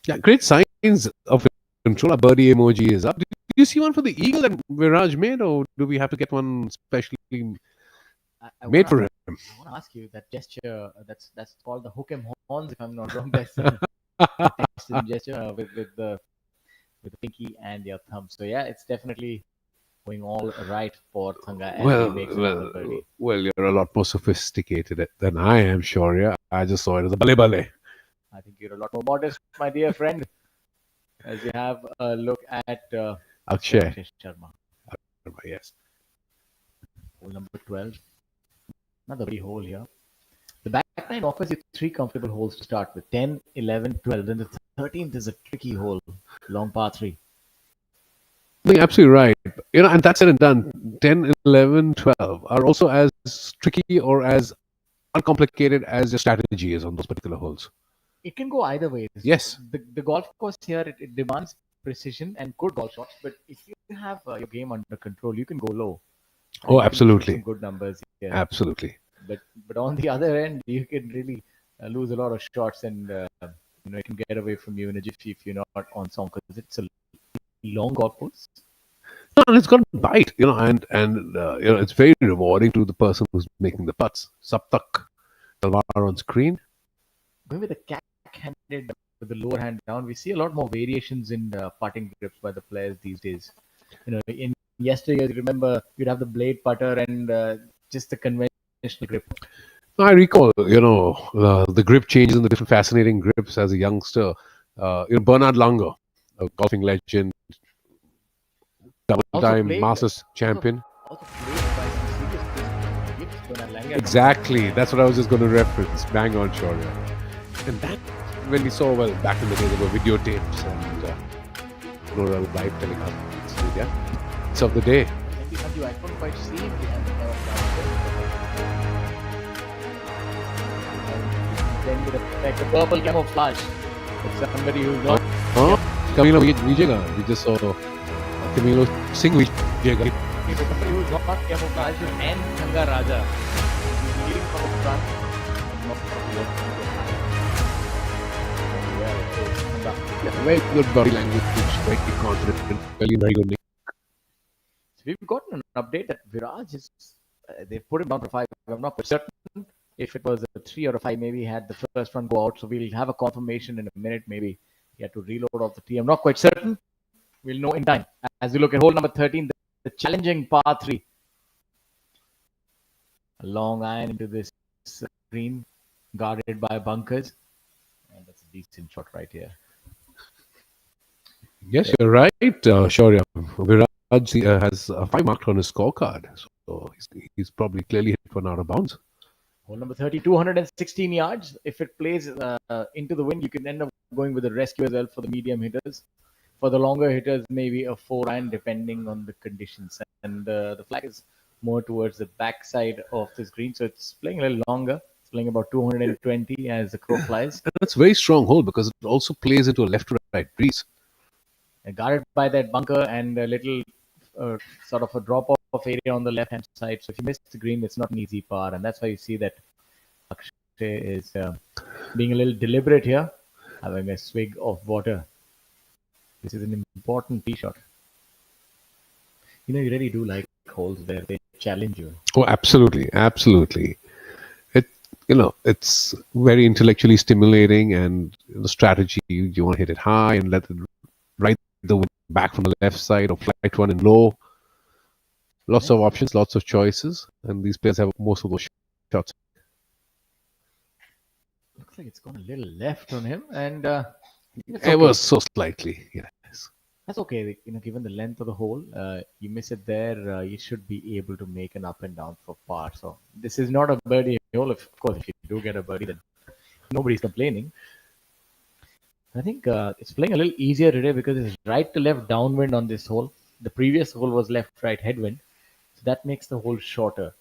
yeah, great signs of control. A birdie emoji is up. Did you see one for the eagle that Viraj made, or do we have to get one specially made for him? I want to ask you that gesture. That's called the hook 'em horns, if I'm not wrong. That's gesture with the pinky and your thumb. So yeah, it's definitely going all right for Thanga. Well, you're a lot more sophisticated than I am, sure. Yeah, I just saw it as a bale bale. I think you're a lot more modest, my dear friend, as you have a look at Akshay Sharma. Yes. Hole number 12. Another big hole here. The back nine offers you 3 comfortable holes to start with: 10, 11, 12. Then the 13th is a tricky hole, long par 3. No, you're absolutely right. And that's said and done. 10, 11, 12 are also as tricky or as uncomplicated as your strategy is on those particular holes. It can go either way. Yes. The golf course here, it demands precision and good golf shots. But if you have your game under control, you can go low. Oh, absolutely. Some good numbers here. Absolutely. But on the other end, you can really lose a lot of shots, and it can get away from you in a jiffy if you're not on song, because it's a long golf course. No, and it's got a bite, and it's very rewarding to the person who's making the putts. Saptak Talwar on screen. Going with the cack-handed with the lower hand down, we see a lot more variations in putting grips by the players these days. In yesteryear, you remember you'd have the blade putter and just the conventional grip. I recall, the grip changes and the different fascinating grips as a youngster. Bernard Langer, a golfing legend, double-time Masters champion. Also played by some serious grips, Bernard Langer. Exactly. That's what I was just going to reference. Bang on, sure. Yeah. And that, when we saw, back in the day, there were videotapes and live telecasts. Yeah. It's of the day. I couldn't quite see him behind then with the purple camouflage. It's somebody who's not. Camilo Vijega. We just saw Camilo Singh Vijega. He's somebody who's not camouflaged and Thanga Raja. He's leading from the front. Very good body language, very confident, very good. So we've gotten an update that Viraj is. They've put him down for 5. I'm not certain if it was a 3 or a 5. Maybe he had the first one go out. So we'll have a confirmation in a minute. Maybe he had to reload off the tee. I'm not quite certain. We'll know in time. As we look at hole number 13, the challenging par 3. A long iron into this green, guarded by bunkers. And that's a decent shot right here. Yes, you're right, Shaurya. Viraj has a 5 marked on his scorecard. So he's probably clearly hit one out of bounds. Hole number 30, 216 yards. If it plays into the wind, you can end up going with a rescue as well for the medium hitters. For the longer hitters, maybe a 4-iron depending on the conditions. And the flag is more towards the backside of this green, so it's playing a little longer. It's playing about 220 as the crow flies. And that's a very strong hole because it also plays into a left to right breeze. And guarded by that bunker and a little sort of a drop-off area on the left-hand side. So if you miss the green, it's not an easy par. And that's why you see that Akshay is being a little deliberate here, having a swig of water. This is an important tee shot. You really do like holes where they challenge you. Oh, absolutely, absolutely. It's very intellectually stimulating, and the strategy, you want to hit it high and let it ride the wind back from the left side or flight one in low. Lots of options, lots of choices, and these players have most of those shots. Looks like it's gone a little left on him, and Ever so slightly, yes. that's okay. Given the length of the hole, you miss it there, you should be able to make an up and down for par. So this is not a birdie hole. Of course, if you do get a birdie, then nobody's complaining. I think it's playing a little easier today because it's right to left downwind on this hole. The previous hole was left-right headwind, so that makes the hole shorter.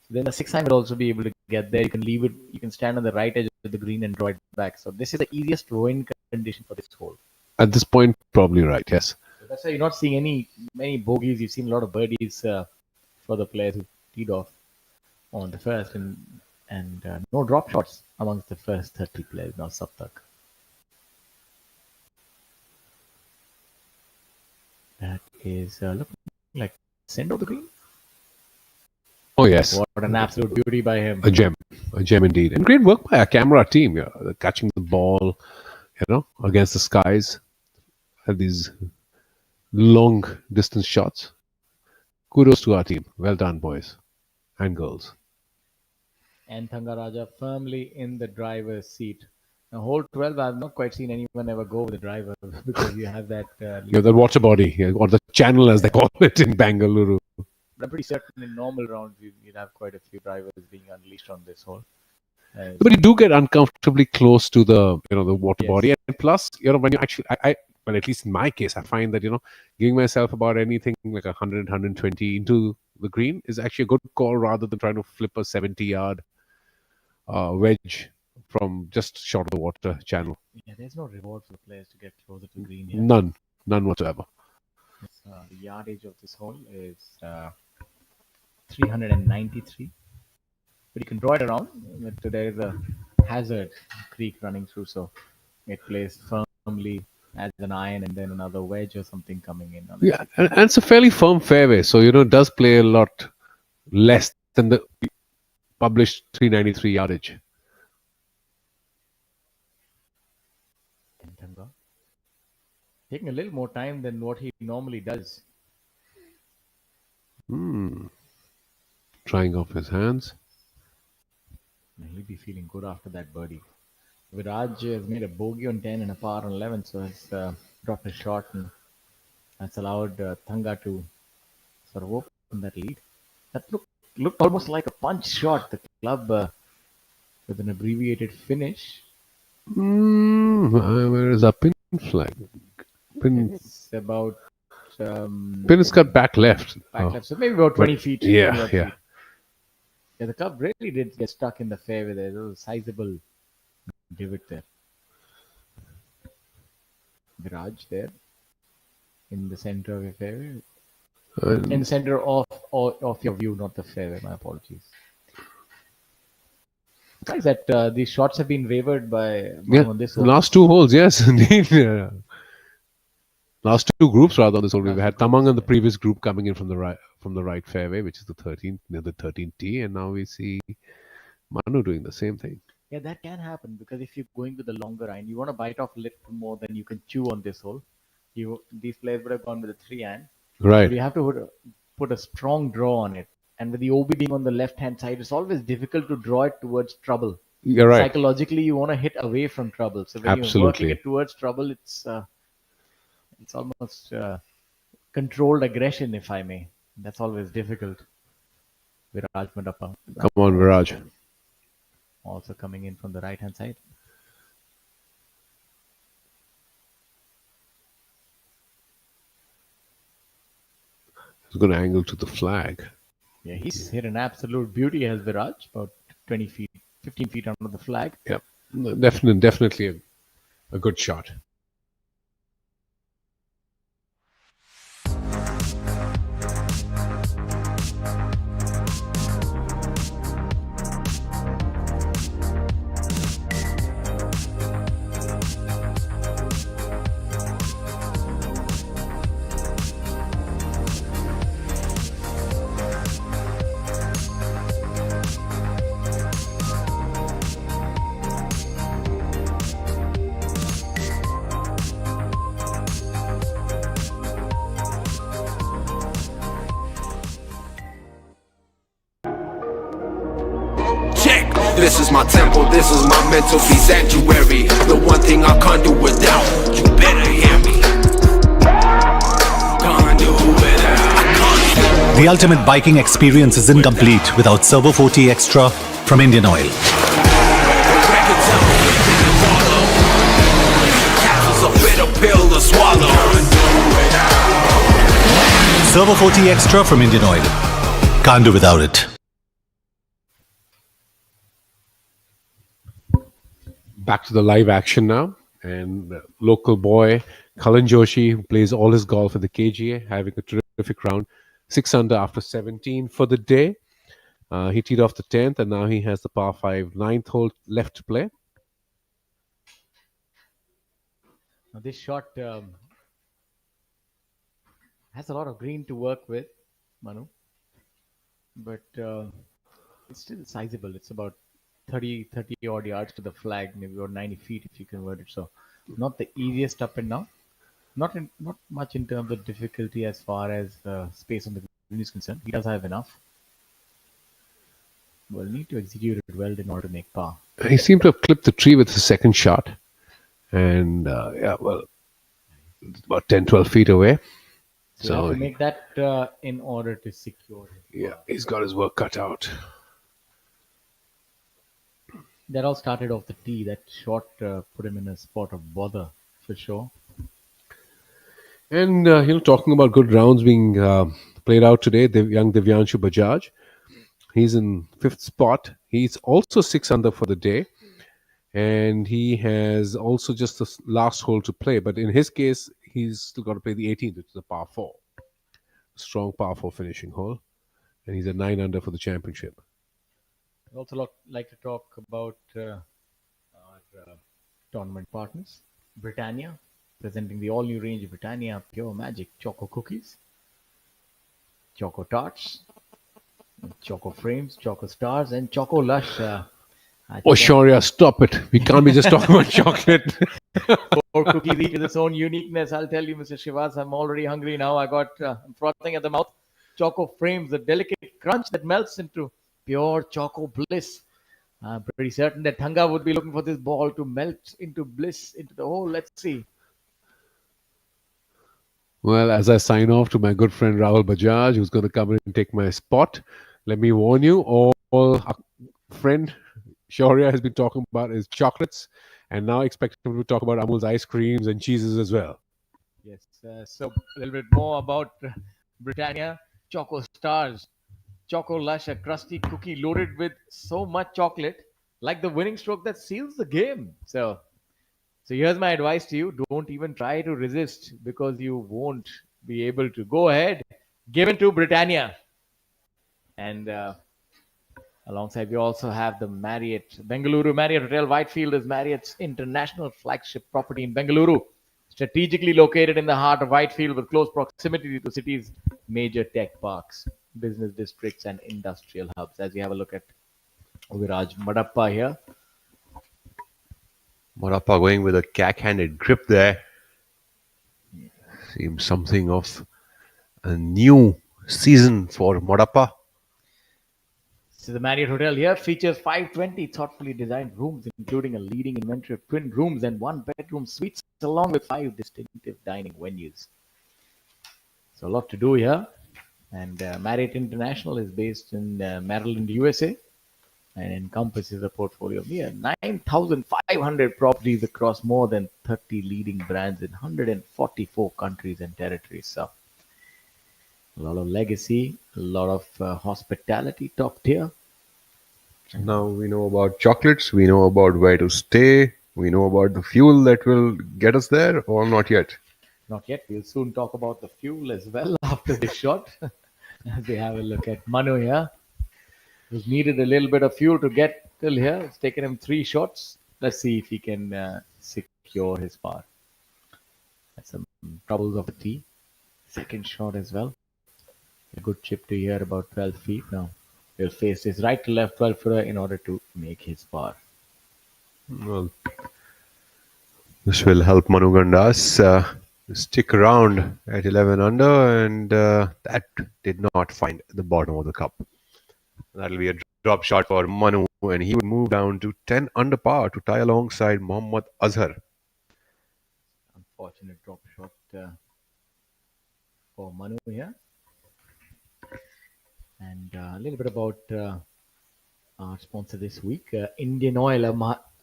So then the 6-iron will also be able to get there. You can leave it. You can stand on the right edge of the green and draw it back. So this is the easiest wind condition for this hole. At this point, probably right, yes. So that's why you're not seeing many bogeys. You've seen a lot of birdies for the players who teed off on the first, and no drop shots amongst the first 30 players. Now Saptak. That is looking like send of the green. Oh, yes. What an absolute beauty by him. A gem indeed. And great work by our camera team, catching the ball, against the skies. And these long distance shots. Kudos to our team. Well done, boys and girls. And Thangaraja firmly in the driver's seat. Now, hole 12, I've not quite seen anyone ever go with the driver because you have that. The water body, or the channel as they call it in Bengaluru. But I'm pretty certain in normal rounds you'd have quite a few drivers being unleashed on this hole. But you do get uncomfortably close to the the water body, and plus when you actually, well, at least in my case, I find that giving myself about anything like 100, 120 into the green is actually a good call rather than trying to flip a 70-yard wedge from just short of the water channel. Yeah, there's no reward for the players to get closer to the green here. None whatsoever. The yardage of this hole is 393. But you can draw it around. But there is a hazard creek running through, so it plays firmly as an iron and then another wedge or something coming in. Yeah, and it's a fairly firm fairway, so it does play a lot less than the published 393 yardage. Taking a little more time than what he normally does. Trying off his hands. He'll be feeling good after that birdie. Viraj has made a bogey on 10 and a par on 11, so has dropped a shot, and that's allowed Thanga to sort of open that lead. That looked almost like a punch shot. The club with an abbreviated finish. Where is that pin flag? It's about pin is cut back left. left, so maybe about 20 feet. Yeah, 20 yeah. feet. Yeah, the club really did get stuck in the fairway there. There was a sizable divot there. Viraj there in the center of your fairway. In the center of your view, not the fairway. My apologies. Besides that, these shots have been favored by on this hole. Last two holes, yes, indeed. Last two groups rather on this hole. We had Tamang and the previous group coming in from the right fairway, which is the 13th near the 13th tee, and now we see Manu doing the same thing. Yeah, that can happen because if you're going with the longer iron, you want to bite off a little more than you can chew on this hole. These players would have gone with a 3-iron. Right. But you have to put a strong draw on it. And with the OB being on the left-hand side, it's always difficult to draw it towards trouble. You're right. Psychologically, you want to hit away from trouble. So when Absolutely. you're working it towards trouble, it's almost controlled aggression, if I may. That's always difficult. Viraj Mandapa. Come on, Viraj. Also coming in from the right-hand side. He's going to angle to the flag. Yeah, he's hit an absolute beauty as Viraj, about 20 feet 15 feet under the flag. Yeah, definitely a good shot. Check. This is my temple, this is my mental peace sanctuary. The one thing I can't do without. You better hear me. Can't do without. The ultimate biking experience is incomplete without Servo 40 Extra from Indian Oil. Records up, follow. Castle's a bitter pill to swallow. Servo 40 Extra from Indian Oil. Can't do without it. Back to the live action now, and local boy Kalan Joshi, who plays all his golf at the KGA, having a terrific round, 6 under after 17 for the day. He teed off the 10th, and now he has the par 5 9th hole left to play. Now this shot has a lot of green to work with, Manu, but it's still sizable. It's about 30 odd yards to the flag, maybe about 90 feet if you convert it. So not the easiest up and down. Not much in terms of difficulty as far as space on the green is concerned. He does have enough. We'll need to execute it well in order to make par. He seemed to have clipped the tree with his second shot, and it's about 10-12 feet away. So you have to make that in order to secure it. Yeah, he's got his work cut out. That all started off the tee. That shot put him in a spot of bother for sure. And talking about good rounds being played out today, the young Divyanshu Bajaj, he's in 5th spot. He's also 6 under for the day, and he has also just the last hole to play. But in his case, he's still got to play the 18th, which is a par 4, strong par 4 finishing hole, and he's at 9 under for the championship. I'd also like to talk about our tournament partners. Britannia, presenting the all-new range of Britannia Pure Magic Choco Cookies, Choco Tarts, Choco Frames, Choco Stars, and Choco Lush. Shaurya, stop it. We can't be just talking about chocolate. 4 cookies each with its own uniqueness. I'll tell you, Mr. Shivas, I'm already hungry now. I'm frothing at the mouth. Choco Frames, the delicate crunch that melts into pure choco bliss. I'm pretty certain that Thanga would be looking for this ball to melt into bliss, into the hole. Let's see. Well, as I sign off to my good friend Rahul Bajaj, who's going to come in and take my spot, let me warn you, all our friend Shaurya has been talking about his chocolates, and now expect him to talk about Amul's ice creams and cheeses as well. Yes, so a little bit more about Britannia Choco Stars. Choco Lush, a crusty cookie loaded with so much chocolate, like the winning stroke that seals the game. So here's my advice to you. Don't even try to resist, because you won't be able to. Go ahead, give it to Britannia. And alongside, we also have the Bengaluru Marriott Hotel. Whitefield is Marriott's international flagship property in Bengaluru, strategically located in the heart of Whitefield with close proximity to the city's major tech parks, business districts, and industrial hubs. As we have a look at Viraj Madappa here. Morappa going with a cack-handed grip there. Seems something of a new season for Morappa. So the Marriott Hotel here features 520 thoughtfully designed rooms, including a leading inventory of twin rooms and 1-bedroom suites, along with 5 distinctive dining venues. So a lot to do here. And Marriott International is based in Maryland, USA, and encompasses a portfolio of near 9,500 properties across more than 30 leading brands in 144 countries and territories. So a lot of legacy, a lot of hospitality, top tier. Now we know about chocolates, we know about where to stay, we know about the fuel that will get us there, or not yet? Not yet. We'll soon talk about the fuel as well after this shot. As we have a look at Manu here, who's needed a little bit of fuel to get till here. It's taken him 3 shots. Let's see if he can secure his par. That's some troubles of the tee. Second shot as well. A good chip to here, about 12 feet now. He'll face his right to left 12 footer in order to make his par. Well, this will help Manu Gandas stick around at 11 under, and that did not find the bottom of the cup. That'll be a drop shot for Manu, and he would move down to 10 under par to tie alongside Mohammad Azhar. Unfortunate drop shot for Manu here. And a little bit about our sponsor this week, Indian Oil, a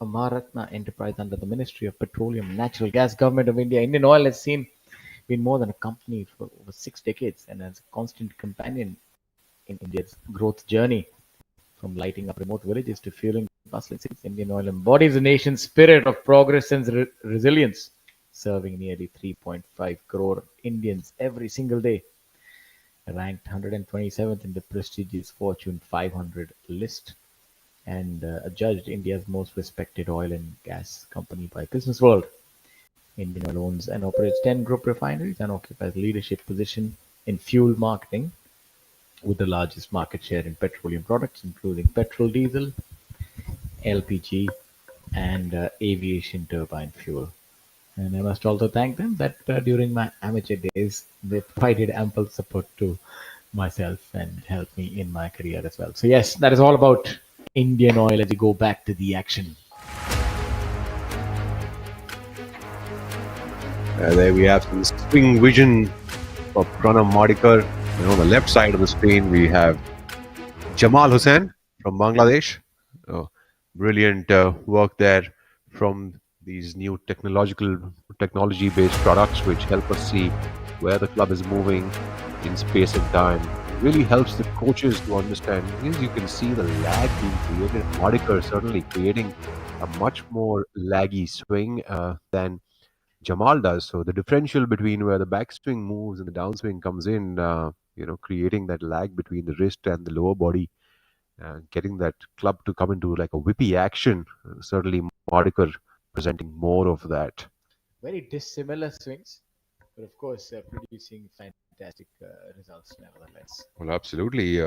Maharatna enterprise under the Ministry of Petroleum and Natural Gas, Government of India. Indian Oil has been more than a company for over 6 decades and as a constant companion in India's growth journey. From lighting up remote villages to fueling bustling cities, Indian Oil embodies the nation's spirit of progress and resilience, serving nearly 3.5 crore Indians every single day. Ranked 127th in the prestigious Fortune 500 list and adjudged India's most respected oil and gas company by Business World. Indian Oil owns and operates 10 group refineries and occupies leadership position in fuel marketing, with the largest market share in petroleum products, including petrol, diesel, LPG, and aviation turbine fuel. And I must also thank them that during my amateur days, they provided ample support to myself and helped me in my career as well. So yes, that is all about Indian Oil as we go back to the action. There we have some swing vision of Pranam Madikar. And on the left side of the screen, we have Jamal Hussain from Bangladesh. Brilliant work there from these new technology-based products, which help us see where the club is moving in space and time. It really helps the coaches to understand. As you can see, the lag being created. Madikar certainly creating a much more laggy swing than Jamal does. So the differential between where the backswing moves and the downswing comes in, creating that lag between the wrist and the lower body, getting that club to come into like a whippy action. Certainly, Madikar presenting more of that. Very dissimilar swings, but of course producing fantastic results nevertheless. Well, absolutely.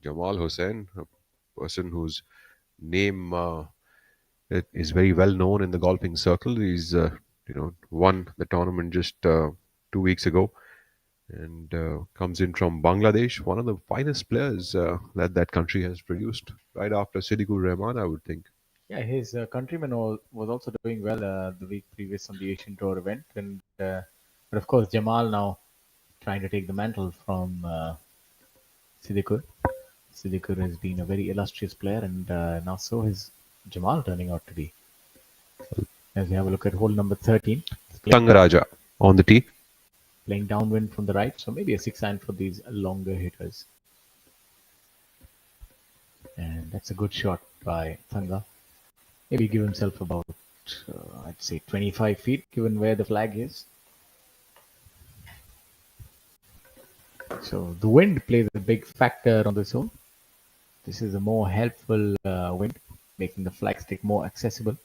Jamal Hussain, a person whose name is very well known in the golfing circle. He's won the tournament just 2 weeks ago, and comes in from Bangladesh, one of the finest players that country has produced, right after Siddiqur Rahman, I would think. Yeah, his countryman was also doing well the week previous on the Asian Tour event, and but of course Jamal now trying to take the mantle from Siddiqur. Siddiqur has been a very illustrious player, and now so is Jamal turning out to be. As we have a look at hole number 13, Tangaraja on the tee. Playing downwind from the right, so maybe a 6-iron for these longer hitters. And that's a good shot by Thanga. Maybe give himself about, I'd say 25 feet, given where the flag is. So the wind plays a big factor on this hole. This is a more helpful wind, making the flag stick more accessible.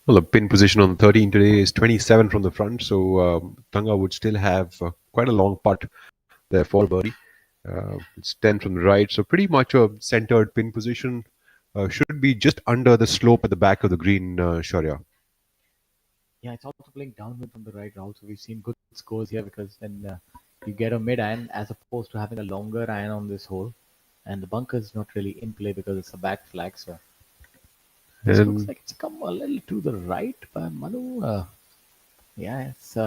Well, the pin position on 13 today is 27 from the front, so Tanga would still have quite a long putt there for birdie. It's 10 from the right, so pretty much a centered pin position. Should be just under the slope at the back of the green, Shaurya. Yeah, it's also playing downwind from the right, Rahul. So we've seen good scores here because then you get a mid-iron as opposed to having a longer iron on this hole. And the bunker is not really in play because it's a back flag. So this looks like it's come a little to the right by Manu. Yeah, it's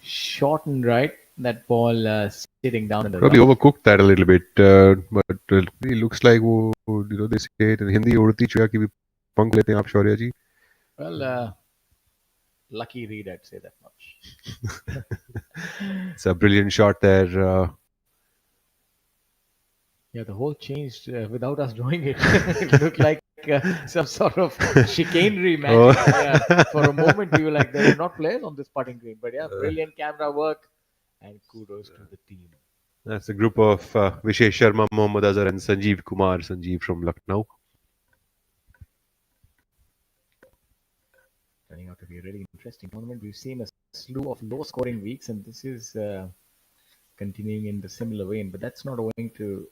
short and right. That ball sitting down in the probably overcooked that a little bit, but it looks like they say it in Hindi, उड़ती चुया की भी पंख लेते हैं आप शौर्य जी. Well, lucky read, I'd say that much. It's a brilliant shot there. Yeah, the whole changed without us doing it. It looked like some sort of chicanery match. Yeah, for a moment we were like, there are not players on this putting green. But yeah, brilliant camera work and kudos to the team. That's a group of Vishesh Sharma, Mohammad Azhar, and Sanjeev Kumar. Sanjeev from Lucknow. Turning out to be a really interesting tournament. We've seen a slew of low-scoring weeks, and this is continuing in the similar vein. But that's not owing to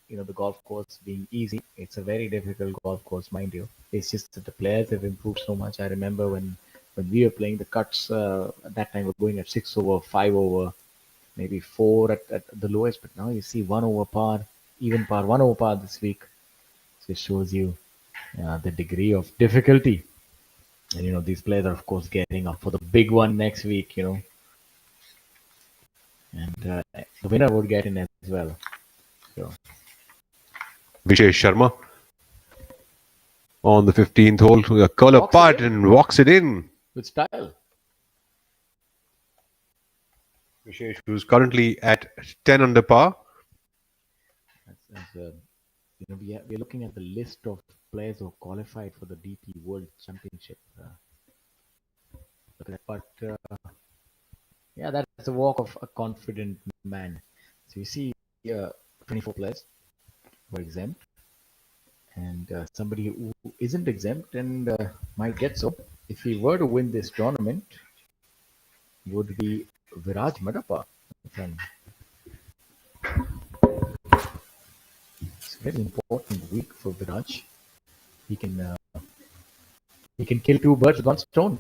the golf course being easy. It's a very difficult golf course, mind you. It's just that the players have improved so much. I remember when we were playing the cuts at that time, we're going at 6 over, 5 over, maybe 4 at the lowest. But now you see 1 over par, even par, 1 over par this week. So it shows you the degree of difficulty. And these players are of course getting up for the big one next week. And the winner would get in as well. So. Vishesh Sharma on the 15th hole to a curler putt and walks it in. With style. Vishesh, who's currently at 10 under par. We're looking at the list of players who have qualified for the DP World Championship. Look at that, but yeah, that's a walk of a confident man. So you see 24 players were exempt, and somebody who isn't exempt and might get so if he were to win this tournament would be Viraj Madappa. It's a very important week for Viraj. He can kill two birds with one stone.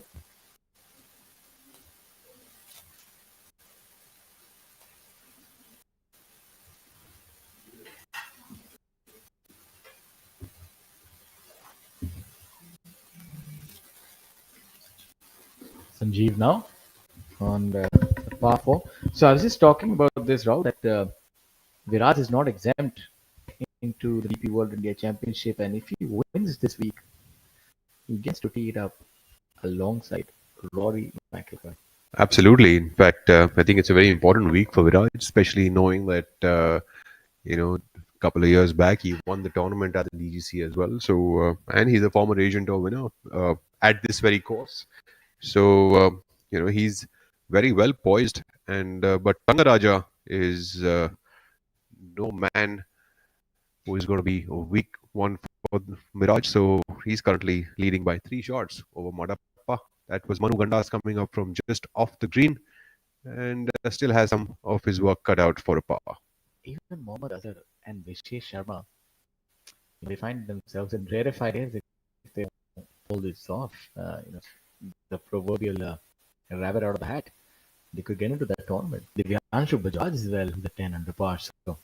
Sanjeev now on the par 4. So I was just talking about this, Rahul, that Viraj is not exempt into the DP World India Championship, and if he wins this week, he gets to tee it up alongside Rory McIlroy. Absolutely. In fact, I think it's a very important week for Viraj, especially knowing that a couple of years back he won the tournament at the DGC as well. So and he's a former Asian Tour winner at this very course. So he's very well poised, and but Thangaraja is no man who is going to be a weak one for Miraj. So he's currently leading by 3 shots over Madappa. That was Manu Gandas coming up from just off the green, and still has some of his work cut out for a par. Even Mohammad Azhar and Vishesh Sharma, they find themselves in rarefied areas if they pull this off. The proverbial rabbit out of the hat. They could get into that tournament. Divyanshu Bajaj as well, the 10 under par. So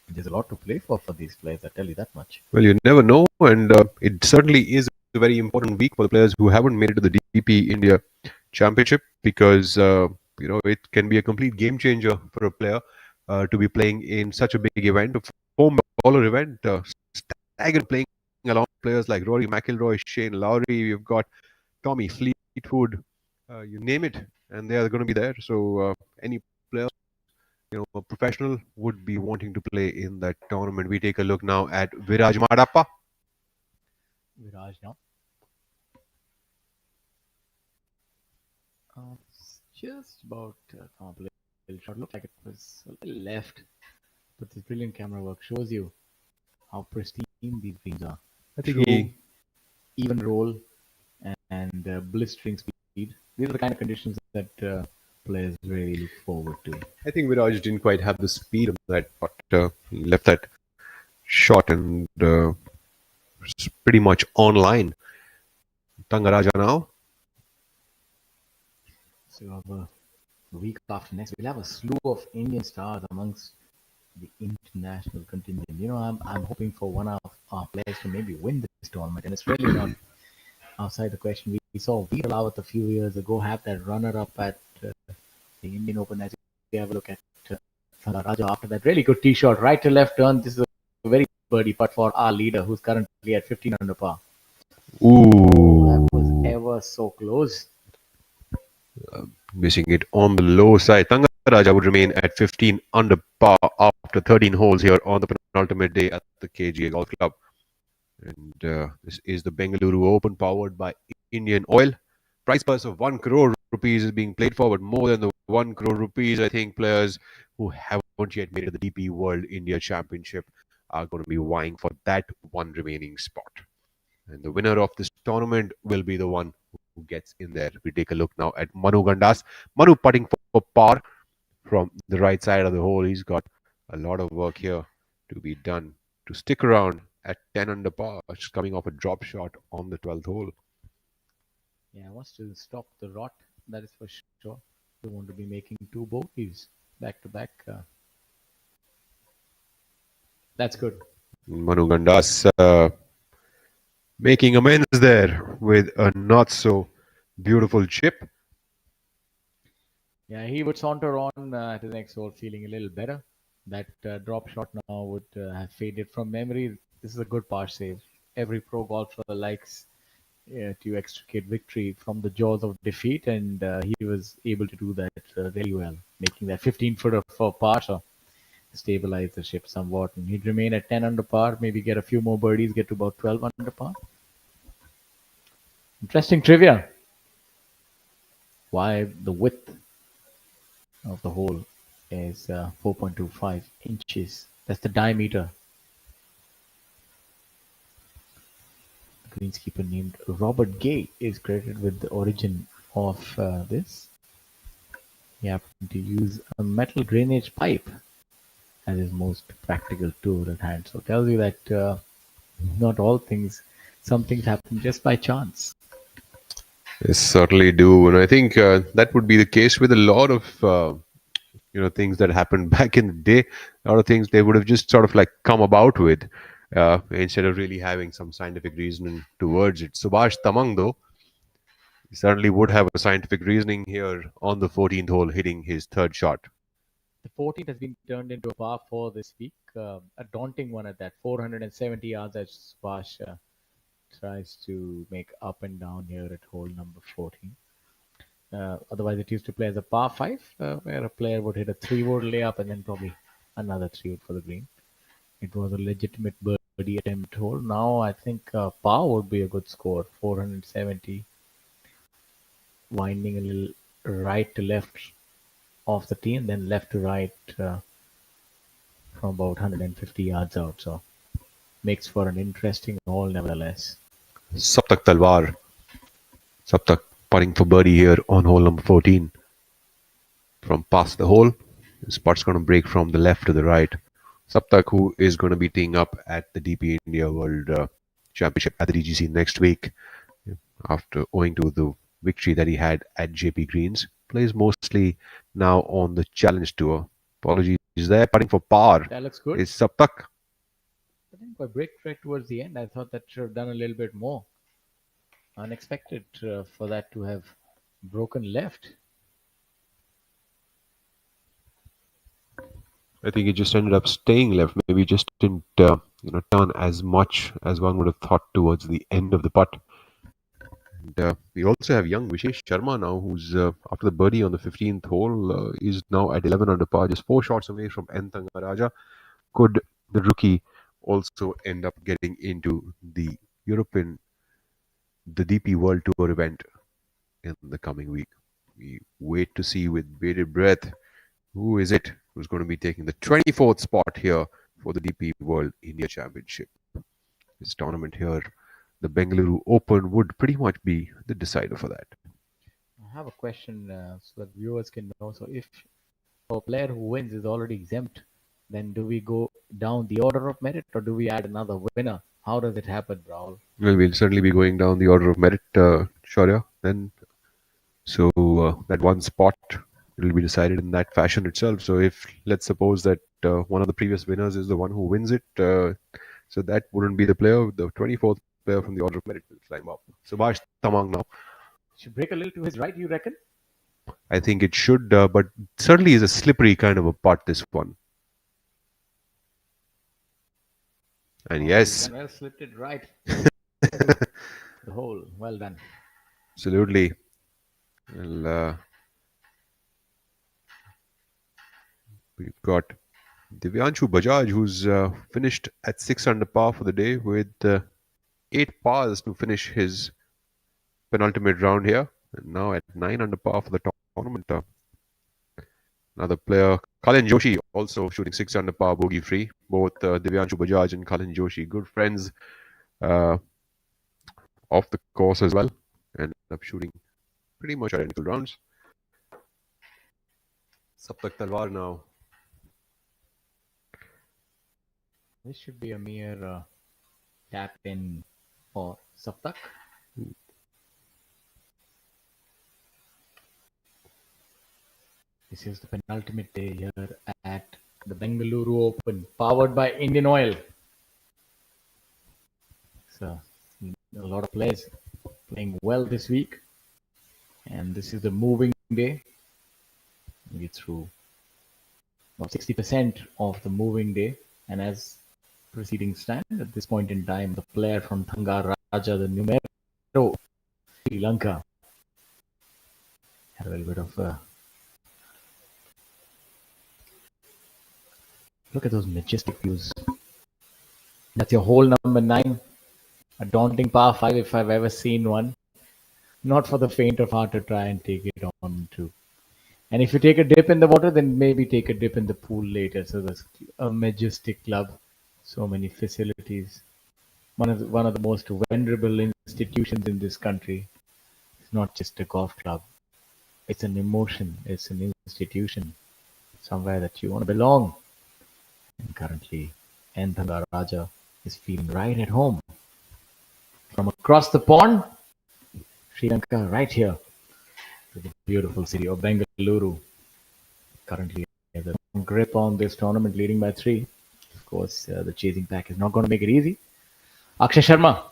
there's a lot to play for these players, I tell you that much. Well, you never know, and it certainly is a very important week for the players who haven't made it to the DP India Championship, because it can be a complete game changer for a player to be playing in such a big event, a four-baller event, staggered playing along players like Rory McIlroy, Shane Lowry. You've got Tommy Fleetwood, you name it, and they are going to be there. So any player, a professional, would be wanting to play in that tournament. We take a look now at Viraj Madappa. Viraj now. Just about complete shot. Looked like it was a little left, but this brilliant camera work shows you how pristine these greens are. I think even roll and blistering speed. These are the kind of conditions that players really look forward to. I think Viraj didn't quite have the speed of that, but he left that shot and it's pretty much online. Thangaraja now. So the week after next, we'll have a slew of Indian stars amongst the international contingent. I'm hoping for one of our players to maybe win this tournament, and it's really not outside the question. We saw Veer Rawat a few years ago have that runner-up at the Indian Open. As we have a look at Thangaraja after that really good tee shot, right to left turn. This is a very birdie putt for our leader, who's currently at 15 under par. Ooh, that was ever so close. Missing it on the low side. Thangaraja would remain at 15 under par after after 13 holes here on the penultimate day at the KGA Golf Club. And this is the Bengaluru Open powered by Indian Oil. Prize purse of 1 crore rupees is being played forward. More than the 1 crore rupees, I think players who haven't yet made it to the DP World India Championship are going to be vying for that one remaining spot. And the winner of this tournament will be the one who gets in there. We take a look now at Manu Gandas. Manu putting for par from the right side of the hole. He's got a lot of work here to be done to stick around at 10 under par. Just coming off a drop shot on the 12th hole. Yeah, wants to stop the rot, that is for sure. Don't want to be making 2 bogeys back to back. That's good. Manu Gandas making amends there with a not so beautiful chip. Yeah, he would saunter on to the next hole feeling a little better. That drop shot now would have faded from memory. This is a good par save. Every pro golfer likes to extricate victory from the jaws of defeat, and he was able to do that really well, making that 15-footer for par, so stabilize the ship somewhat. And he'd remain at 10 under par, maybe get a few more birdies, get to about 12 under par. Interesting trivia. Why the width of the hole is 4.25 inches. That's the diameter. The greenskeeper named Robert Gay is credited with the origin of this. He happened to use a metal drainage pipe as his most practical tool at hand. So it tells you that not all things, some things happen just by chance. They certainly do, and I think that would be the case with a lot of things that happened back in the day. A lot of things they would have just sort of like come about with instead of really having some scientific reasoning towards it. Subhash Tamang, though, he certainly would have a scientific reasoning here on the 14th hole, hitting his 3rd shot. The 14th has been turned into a par 4 this week. A daunting one at that. 470 yards as Subhash tries to make up and down here at hole number 14. Otherwise, it used to play as a par 5, where a player would hit a 3-wood layup and then probably another 3-wood for the green. It was a legitimate birdie attempt hole. Now, I think par would be a good score. 470, winding a little right to left off the tee and then left to right from about 150 yards out. So, makes for an interesting hole nevertheless. Saptak Talwar. Saptak putting for birdie here on hole number 14. From past the hole, his putt's going to break from the left to the right. Saptak, who is going to be teeing up at the DP India World Championship at the DGC next week, after owing to the victory that he had at JP Greens, plays mostly now on the Challenge Tour. Apologies there, putting for par. That looks good. Is Saptak. I think by break right towards the end, I thought that should have done a little bit more. Unexpected for that to have broken left. I think he just ended up staying left. Maybe just didn't turn as much as one would have thought towards the end of the putt. And we also have young Vishesh Sharma now, who's after the birdie on the 15th hole is now at 11 under par, just 4 shots away from N. Thangaraja. Could the rookie also end up getting into the DP World Tour event in the coming week? We wait to see with bated breath who is it who's going to be taking the 24th spot here for the DP World India Championship. This tournament here, the Bengaluru Open, would pretty much be the decider for that. I have a question so that viewers can know. So if a player who wins is already exempt, then do we go down the order of merit or do we add another winner? How does it happen, Rahul? Well, we'll certainly be going down the order of merit, Shaurya. Then, so that one spot will be decided in that fashion itself. So if, let's suppose that one of the previous winners is the one who wins it, so that wouldn't be the player. The 24th player from the order of merit will climb up. Subhash Tamang now. Should break a little to his right, you reckon? I think it should, but certainly is a slippery kind of a putt, this one. And yes. Well, slipped it right. The hole. Well done. Absolutely. Well, we've got Divyanshu Bajaj, who's finished at 6 under par for the day with 8 pars to finish his penultimate round here. And now at 9 under par for the tournament. Another player, Kalin Joshi, also shooting 6 under par, bogey free. Both Divyanshu Bajaj and Kalin Joshi, good friends off the course as well. Ended up shooting pretty much identical rounds. Saptak Talwar now. This should be a mere tap in for Saptak. This is the penultimate day here at the Bengaluru Open, powered by IndianOil. So, a lot of players playing well this week. And this is the moving day. We through about 60% of the moving day. And as proceedings stand, at this point in time, the player from Thanga Raja, the numero, Sri Lanka, had a little bit of look at those majestic views. That's your hole number 9. A daunting par 5 if I've ever seen one. Not for the faint of heart to try and take it on to. And if you take a dip in the water, then maybe take a dip in the pool later. So that's a majestic club. So many facilities. One of the most venerable institutions in this country. It's not just a golf club. It's an emotion. It's an institution. Somewhere that you want to belong. And currently, N. Thanga Raja is feeling right at home. From across the pond, Sri Lanka, right here, to the beautiful city of Bengaluru. Currently, has a strong grip on this tournament, leading by 3. Of course, the chasing pack is not going to make it easy. Akshay Sharma.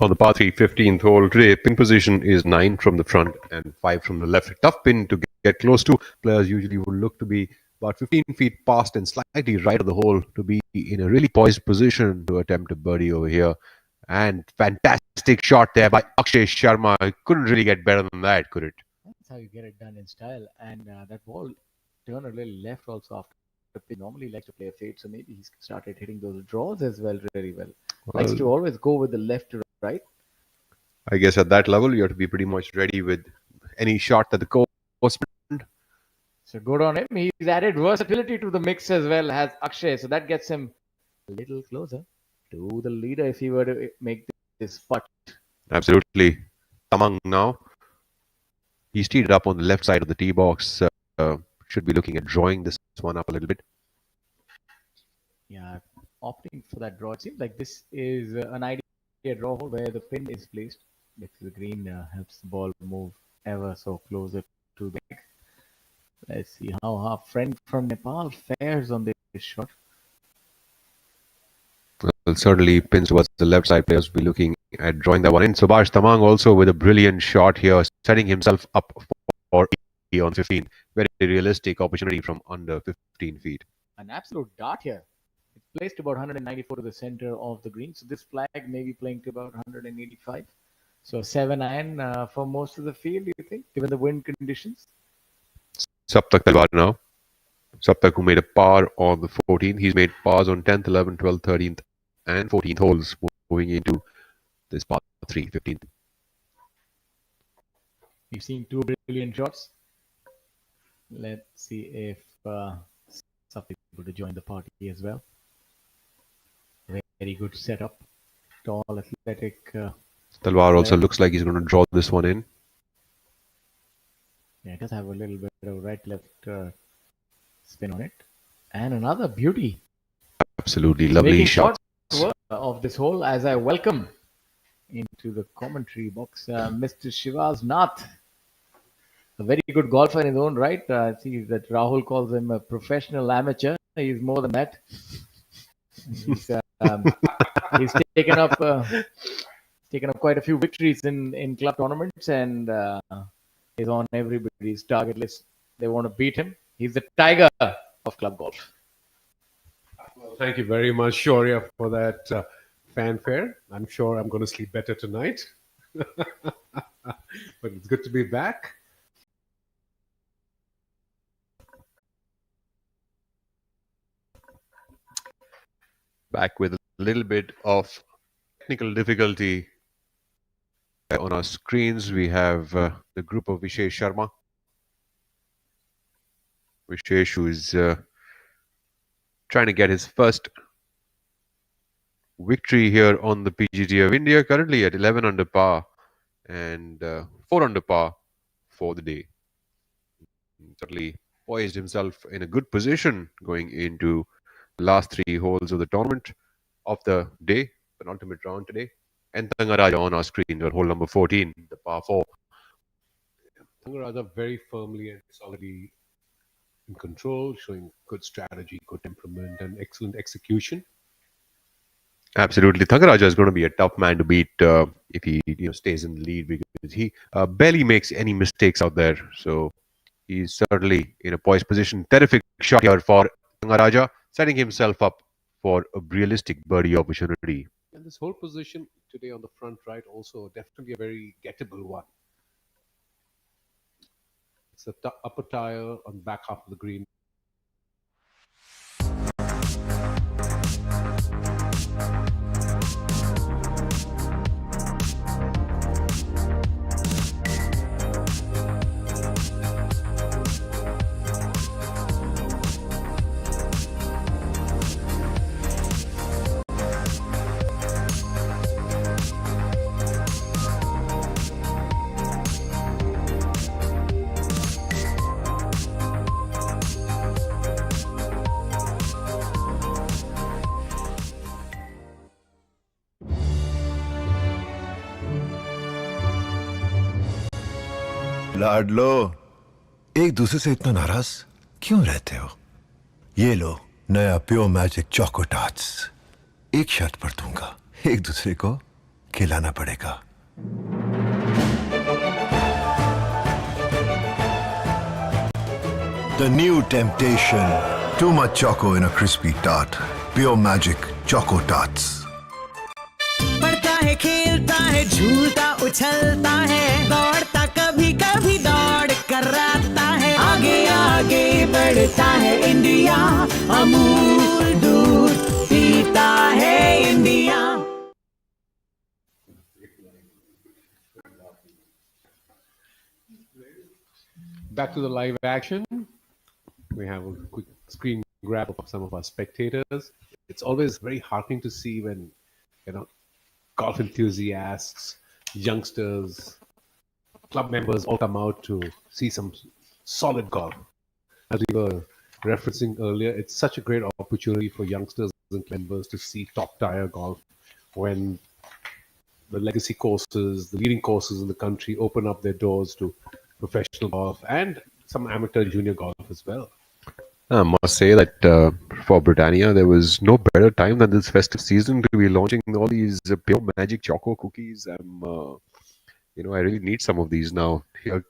On the par 3 15th hole today, pin position is 9 from the front and 5 from the left. Tough pin to get close to. Players usually would look to be about 15 feet past and slightly right of the hole to be in a really poised position to attempt a birdie over here. And fantastic shot there by Akshay Sharma. Couldn't really get better than that, could it? That's how you get it done in style. And that ball turned a little left also after. He normally likes to play a fade, so maybe he's started hitting those draws as well very well. Likes to always go with the left to right. I guess at that level, you have to be pretty much ready with any shot that the course. So good on him. He's added versatility to the mix as well as Akshay. So that gets him a little closer to the leader if he were to make this putt. Absolutely. Tamang now. He's teed it up on the left side of the tee box. Should be looking at drawing this one up a little bit. Yeah, opting for that draw. It seems like this is an ideal draw hole where the pin is placed. Because the green helps the ball move ever so closer to the back. Let's see how our friend from Nepal fares on this shot. Well, certainly pins towards the left side. Players will be looking at drawing that one in. Subhash Tamang also with a brilliant shot here, setting himself up for on 15. Very realistic opportunity from under 15 feet. An absolute dart here. It's placed about 194 to the center of the green. So this flag may be playing to about 185. So 7 iron for most of the field, do you think, given the wind conditions? Saptak Talwar now. Saptak, who made a par on the 14th. He's made pars on 10th, 11th, 12th, 13th and 14th holes moving into this par 3, 15th. We've seen 2 brilliant shots. Let's see if Saptak is able to join the party as well. Very good setup. Tall, athletic. Talwar also looks like he's going to draw this one in. Yeah, it does have a little bit of right-left spin on it. And another beauty. Absolutely lovely Making shot. Of this hole as I welcome into the commentary box Mr. Shivas Nath. A very good golfer in his own right. I see that Rahul calls him a professional amateur. He's more than that. He's taken up quite a few victories in club tournaments and is on everybody's target list. They want to beat him. He's the tiger of club golf. Well, thank you very much, Shaurya, for that fanfare. I'm sure I'm going to sleep better tonight. But it's good to be back. Back with a little bit of technical difficulty. On our screens, we have the group of Vishesh Sharma. Vishesh, who is trying to get his first victory here on the PGT of India, currently at 11 under par and 4 under par for the day. Certainly poised himself in a good position going into the last 3 holes of the tournament of the day, penultimate round today. And Thangaraja on our screen, hole number 14, the par 4. Thangaraja very firmly and solidly in control, showing good strategy, good temperament, and excellent execution. Absolutely, Thangaraja is going to be a tough man to beat if he stays in the lead, because he barely makes any mistakes out there. So he's certainly in a poised position. Terrific shot here for Thangaraja, setting himself up for a realistic birdie opportunity. And this whole position today on the front right also definitely a very gettable one. It's the upper tire on the back half of the green. लाडलो, एक दूसरे से इतना नाराज क्यों रहते हो? ये लो नया प्योर मैजिक चोको टाट्स। एक शर्त पर दूंगा, एक दूसरे को खिलाना पड़ेगा। The new temptation. Too much choco in a crispy tart. Pure magic choco tarts. पढ़ता है, खेलता है, झूलता उछलता है, दौड़ता कभी कभी दौड़ कराता है, आगे आगे बढ़ता है इंडिया, अमूल दूध पीता है India. Back to the live action. We have a quick screen grab of some of our spectators. It's always very heartening to see when, golf enthusiasts, youngsters, club members all come out to see some solid golf. As we were referencing earlier, it's such a great opportunity for youngsters and members to see top-tier golf when the legacy courses, the leading courses in the country open up their doors to professional golf and some amateur junior golf as well. I must say that for Britannia, there was no better time than this festive season to be launching all these pure magic choco cookies. I really need some of these now.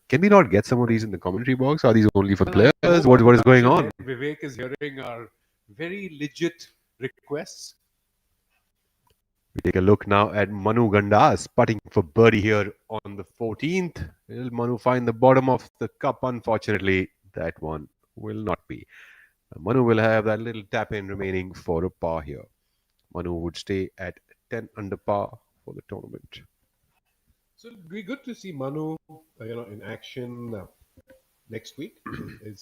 Can we not get some of these in the commentary box? Are these only for players? What is going on? Vivek is hearing our very legit requests. We take a look now at Manu Gandas putting for birdie here on the 14th. Will Manu find the bottom of the cup? Unfortunately, that one will not be. Manu will have that little tap in remaining for a par here. Manu would stay at 10 under par for the tournament. So it'll be good to see Manu, in action next week.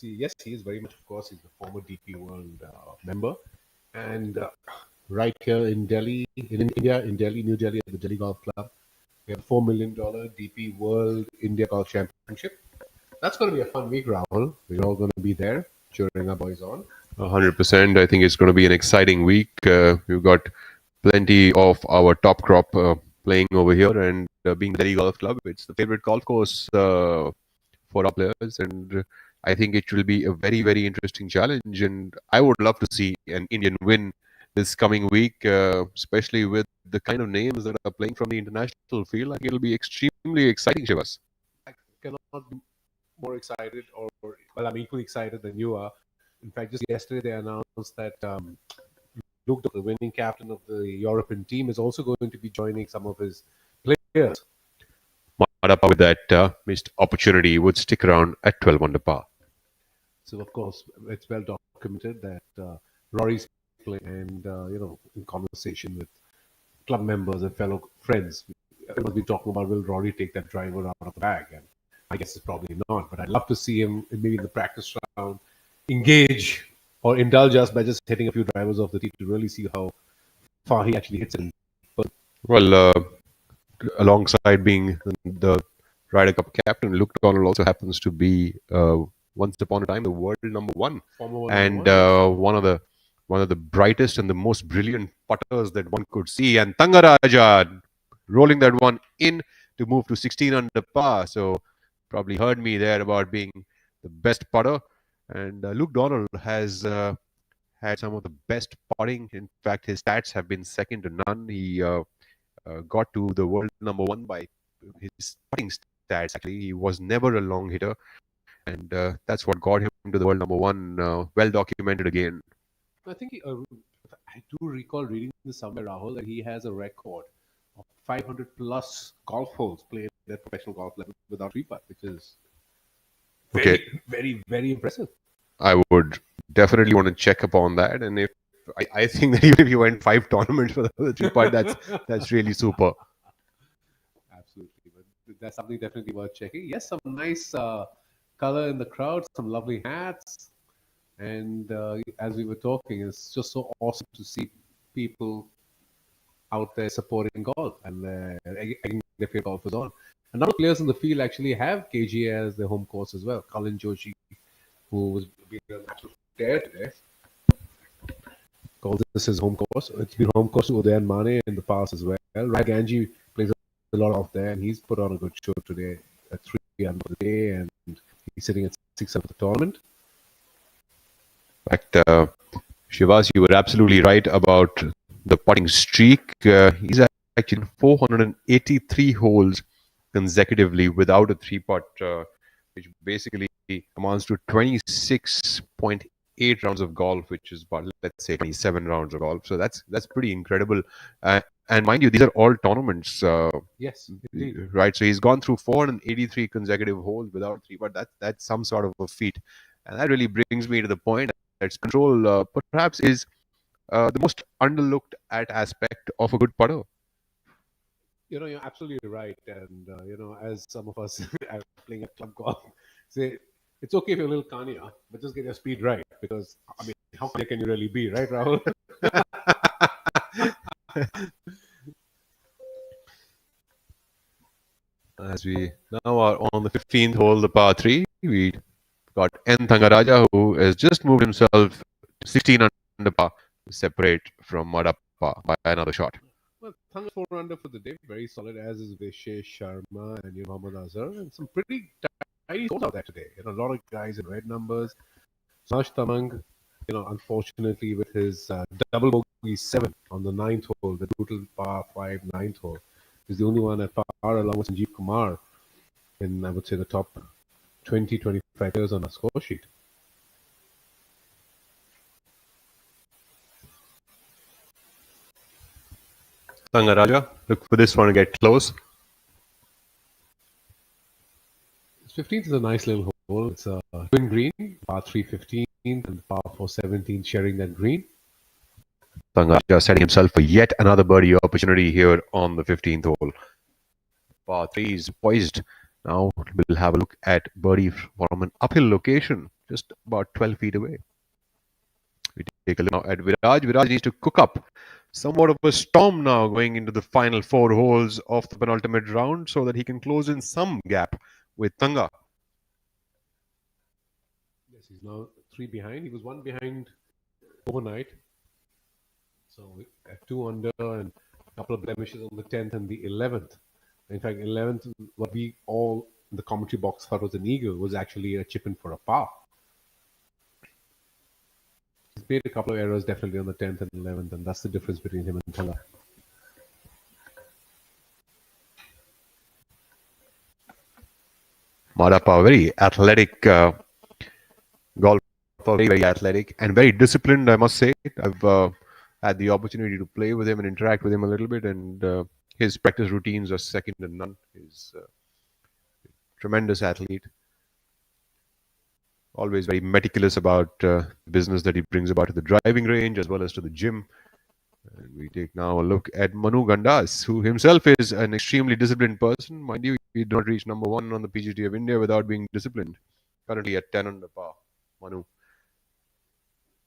Yes, he is very much, of course, he's the former DP World member, and right here in Delhi, in India, in Delhi, New Delhi, at the Delhi Golf Club, we have a $4 million DP World India Golf Championship. That's going to be a fun week, Rahul. We're all going to be there cheering our boys on. 100%. I think it's going to be an exciting week. We've got plenty of our top crop playing over here, and being the Delhi Golf Club, it's the favorite golf course for our players, and I think it will be a very, very interesting challenge, and I would love to see an Indian win this coming week, especially with the kind of names that are playing from the international field. Like, it'll be extremely exciting, Shivas. I cannot be more excited, I'm equally excited than you are. In fact, just yesterday they announced that Luke, the winning captain of the European team, is also going to be joining some of his players. Madapa with that missed opportunity would stick around at 12 under par. So, of course, it's well documented that Rory's play, and in conversation with club members and fellow friends, everyone's been talking about, will Rory take that driver out of the bag? And I guess it's probably not, but I'd love to see him maybe in the practice round engage or indulge us by just hitting a few drivers off the tee to really see how far he actually hits it. Well, alongside being the Ryder Cup captain, Luke Donald also happens to be once upon a time the world number one, Former world and number one of the brightest and the most brilliant putters that one could see. And Thangaraja rolling that one in to move to 16 under par. So probably heard me there about being the best putter. And Luke Donald has had some of the best putting. In fact, his stats have been second to none. He got to the world number one by his putting stats. Actually, he was never a long hitter, and that's what got him to the world number one. Well documented again. I think I do recall reading this somewhere, Rahul, that he has a record of 500 plus golf holes played at professional golf level without reputt, which is very, very, very impressive. I would definitely want to check upon that, and if I think that even if you went 5 tournaments for the 3 putt, that's really super. Absolutely, but that's something definitely worth checking. Yes, some nice color in the crowd, some lovely hats, and as we were talking, it's just so awesome to see people out there supporting golf and egging their favorite golfers on. A number of players in the field actually have KGA as their home course as well. Colin Joshi, who was being an absolute dare today, calls this his home course. It's been home course to Udayan Mane in the past as well. Rai Ganji plays a lot off there, and he's put on a good show today at 3 under the day, and he's sitting at 6 of the tournament. In fact, Shivas, you were absolutely right about the putting streak. He's actually 483 holes consecutively without a 3-putt, which basically amounts to 26.8 rounds of golf, which is about, let's say, 27 rounds of golf. So that's pretty incredible. And mind you, these are all tournaments. Yes, indeed. Right. So he's gone through 483 consecutive holes without 3-putt. That's some sort of a feat. And that really brings me to the point that control perhaps is the most underlooked at aspect of a good putter. You're absolutely right. And, as some of us are playing at club golf, say, it's okay if you're a little Kanya, but just get your speed right. Because, I mean, how Kanya can you really be, right, Rahul? As we now are on the 15th hole, the par 3, we got N. Thangaraja, who has just moved himself 16 under par, separate from Madappa by another shot. Well, Thanga 4 under for the day, very solid, as is Vishesh Sharma and Muhammad Azhar, and some pretty tidy scores out there today. A lot of guys in red numbers. Sash Tamang, unfortunately with his double bogey 7 on the 9th hole, the brutal par 5 9th hole, is the only one at par along with Sanjeev Kumar in, I would say, the top 20-25 players on our score sheet. Thangaraja, look for this one to get close. This 15th is a nice little hole. It's a twin green, par 3 15th and par 4 17th sharing that green. Thangaraja setting himself for yet another birdie opportunity here on the 15th hole. Par 3 is poised. Now we'll have a look at birdie from an uphill location, just about 12 feet away. We take a look now at Viraj. Viraj needs to cook up somewhat of a storm now going into the final 4 holes of the penultimate round so that he can close in some gap with Thanga. Yes, he's now 3 behind. He was 1 behind overnight. So at 2 under and a couple of blemishes on the 10th and the 11th. In fact, 11th, what we all in the commentary box thought was an eagle, was actually a chip in for a par. He's made a couple of errors definitely on the 10th and 11th, and that's the difference between him and Thanga. Madappa, very athletic golfer, very, very athletic and very disciplined, I must say. I've had the opportunity to play with him and interact with him a little bit, and his practice routines are second to none. He's a tremendous athlete. always very meticulous about business that he brings about to the driving range as well as to the gym. And we take now a look at Manu Gandas, who himself is an extremely disciplined person. Mind you, he did not reach number one on the PGT of India without being disciplined. Currently at 10 under par. Manu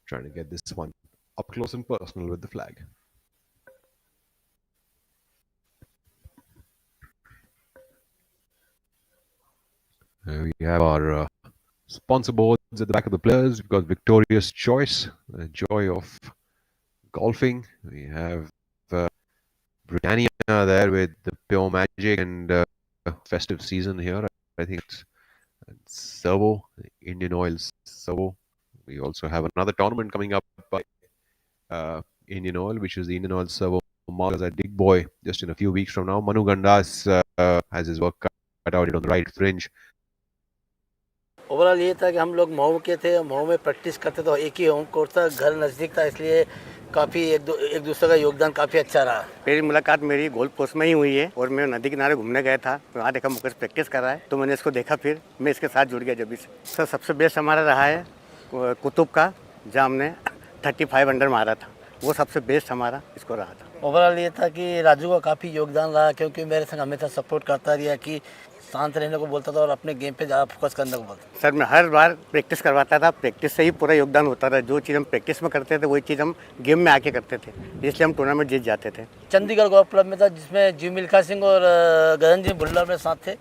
trying to get this one up close and personal with the flag. We have our sponsor boards at the back of the players. We've got Victorious Choice, the joy of golfing. We have Britannia there with the Pure Magic and festive season here. I think it's Servo, Indian Oil Servo. We also have another tournament coming up by Indian Oil, which is the Indian Oil Servo Masters at Dig Boy just in a few weeks from now. Manu Gandas has his work cut out on the right fringe. Overall ये था कि हम लोग मऊ के थे, मऊ में practice करते तो एक ही होम कोर्स था, घर नज़दीक था, इसलिए काफ़ी एक दूसरे का योगदान काफ़ी अच्छा रहा। पहली मुलाकात मेरी गोल्फ कोर्स में ही हुई है और मैं नदी किनारे घूमने गया था, वहाँ देखा मुकेश प्रैक्टिस कर रहा है तो मैंने इसको देखा, फिर मैं इसके साथ जुड़ गया जब से। सर सबसे बेस्ट हमारा रहा है कुतुब का, जहाँ हमने 35 अंडर मारा था, वो सबसे बेस्ट हमारा इसको रहा था। ओवरऑल ये था कि राजू का काफ़ी योगदान रहा, क्योंकि मेरे संग हमेशा सपोर्ट करता रहा कि शांत रहने को बोलता था और अपने गेम पे ज़्यादा फोकस करने को बोलता। सर मैं हर बार प्रैक्टिस करवाता था, प्रैक्टिस से ही पूरा योगदान होता था। जो चीज़ हम प्रैक्टिस में करते थे वही चीज़ हम गेम में आके करते थे, इसलिए हम टूर्नामेंट जीत जाते थे। चंडीगढ़ गोल्फ क्लब में था, जिसमें जी मिल्खा सिंह और गगन जी बुल्लर में साथ थे,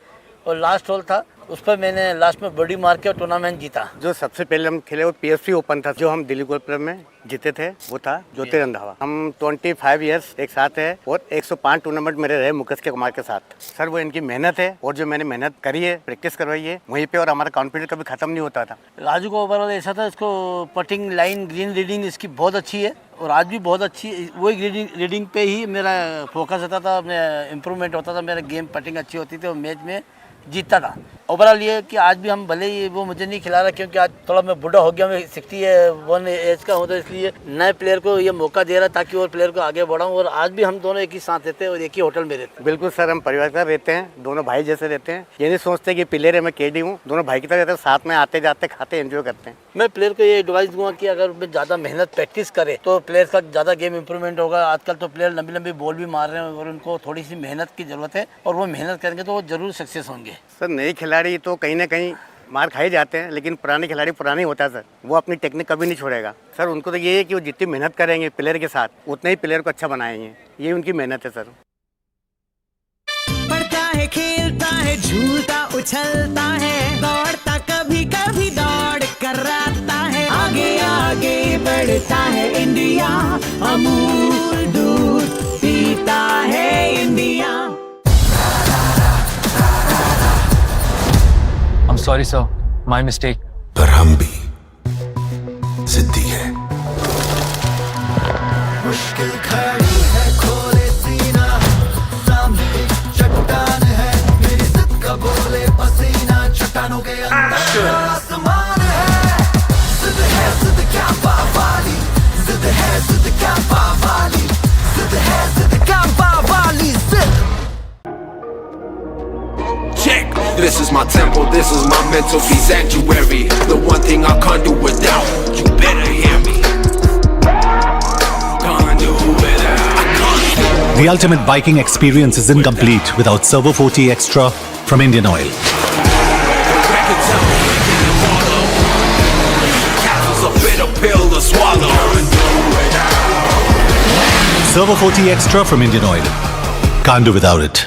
और लास्ट होल था, उस पर मैंने लास्ट में बॉडी मार के और टूर्नामेंट जीता। जो सबसे पहले हम खेले वो PFC ओपन था, जो हम दिल्ली गोल्फ क्लब में जीते थे, वो था ज्योति रंधावा। हम 25 इयर्स एक साथ है और 105 टूर्नामेंट मेरे रहे मुकेश के कुमार के साथ। सर वो इनकी मेहनत है और जो मैंने मेहनत करी है, प्रैक्टिस करवाई है वहीं पे, और हमारा कॉन्फिडेंस कभी खत्म नहीं होता था। राजू को ओवरऑल ऐसा था, इसको पटिंग लाइन ग्रीन रीडिंग इसकी बहुत अच्छी है और आज भी बहुत अच्छी, वही रीडिंग पे ही मेरा फोकस रहता था, इम्प्रूवमेंट होता था, मेरा गेम पटिंग अच्छी होती थी और मैच में जीतता था। ओवरऑल ये कि आज भी हम भले ही वो मुझे नहीं खिला रहा, क्योंकि आज थोड़ा मैं बूढ़ा हो गया, मैं 61 एज का हूँ, तो इसलिए नए प्लेयर को ये मौका दे रहा ताकि और प्लेयर को आगे बढ़ाऊँ। और आज भी हम दोनों एक ही साथ रहते हैं और एक ही होटल में रहते हैं। बिल्कुल सर, हम परिवार का रहते हैं, दोनों भाई जैसे रहते हैं। ये नहीं सोचते कि प्लेयर है मैं केडी हूँ, दोनों भाई की तरह रहते हैं, साथ में आते जाते खाते एंजॉय करते हैं। मैं प्लेयर को ये एडवाइस दूंगा कि अगर मैं ज़्यादा मेहनत प्रैक्टिस करे तो प्लेयर का ज़्यादा गेम इंप्रूवमेंट होगा। आजकल तो प्लेयर लंबी लंबी बॉल भी मार रहे हैं और उनको थोड़ी सी मेहनत की ज़रूरत है, और वो मेहनत करेंगे तो वो जरूर सक्सेस होंगे। सर नए खिलाड़ी तो कहीं ना कहीं मार खाए जाते हैं, लेकिन पुराने खिलाड़ी पुराने होता है सर, वो अपनी टेक्निक कभी नहीं छोड़ेगा। सर उनको तो ये है कि वो जितनी मेहनत करेंगे प्लेयर के साथ, उतना ही प्लेयर को अच्छा बनाएंगे, ये उनकी मेहनत है सर। पढ़ता है, खेलता है, झूलता उछलता है, दौड़ता कभी कभी दौड़ कराता है, आगे आगे बढ़ता है इंडिया, अमूल दूध पीता है India. I'm sorry, sir. My mistake. पर हम भी जिद्दी है। मुश्किल खड़ी है, खोले सीना, सामने चट्टान है, मेरी जिद का बोले पसीना, चट्टानों के अंदर आसमान है। जिद क्या पावाली, जिद क्या पावाली, जिद क्या पावाली, जिद। Check. This is my temple, this is my mental peace sanctuary. The one thing I can't do without. You better hear me. Can't do without. I can't do. The ultimate biking experience is incomplete without Servo 40 Extra from Indian Oil. Castle's a bitter pill to swallow. Servo 40 Extra from Indian Oil. Can't do without it.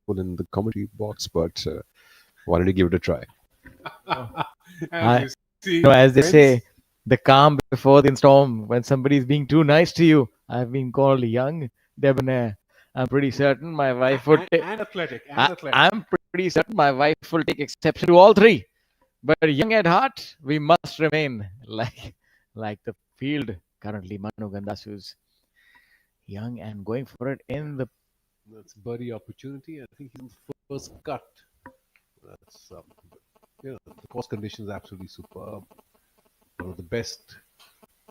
In the commentary box, but wanted to give it a try. As they say, the calm before the storm. When somebody is being too nice to you, I've been called young, debonair. I'm pretty certain my wife would. And athletic. I'm pretty certain my wife will take exception to all three. But young at heart, we must remain. like the field currently. Manu Gandas, who's young and going for it in the. That's birdie opportunity. I think he's in first cut. That's the course conditions are absolutely superb. One of the best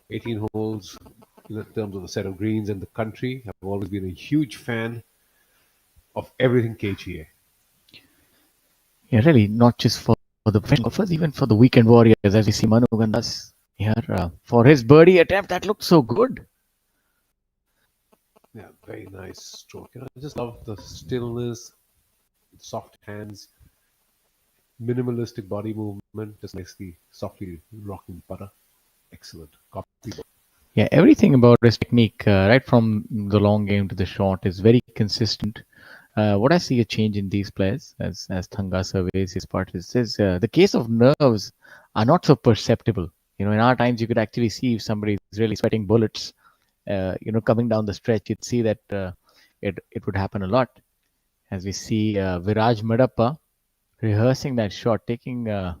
18 holes in terms of the set of greens in the country. I've always been a huge fan of everything KGA. Yeah, really, not just for the professional golfers, even for the weekend warriors, as we see Manu Gandas here for his birdie attempt. That looked so good. Yeah, very nice stroke. I just love the stillness, soft hands, minimalistic body movement, just nicely, softly rocking putter. Excellent. Copy. Yeah, everything about his technique, right from the long game to the short, is very consistent. What I see a change in these players as Thanga surveys his part is the case of nerves are not so perceptible. In our times, you could actually see if somebody is really sweating bullets, coming down the stretch. You'd see that it would happen a lot. As we see Viraj Madappa rehearsing that shot, taking a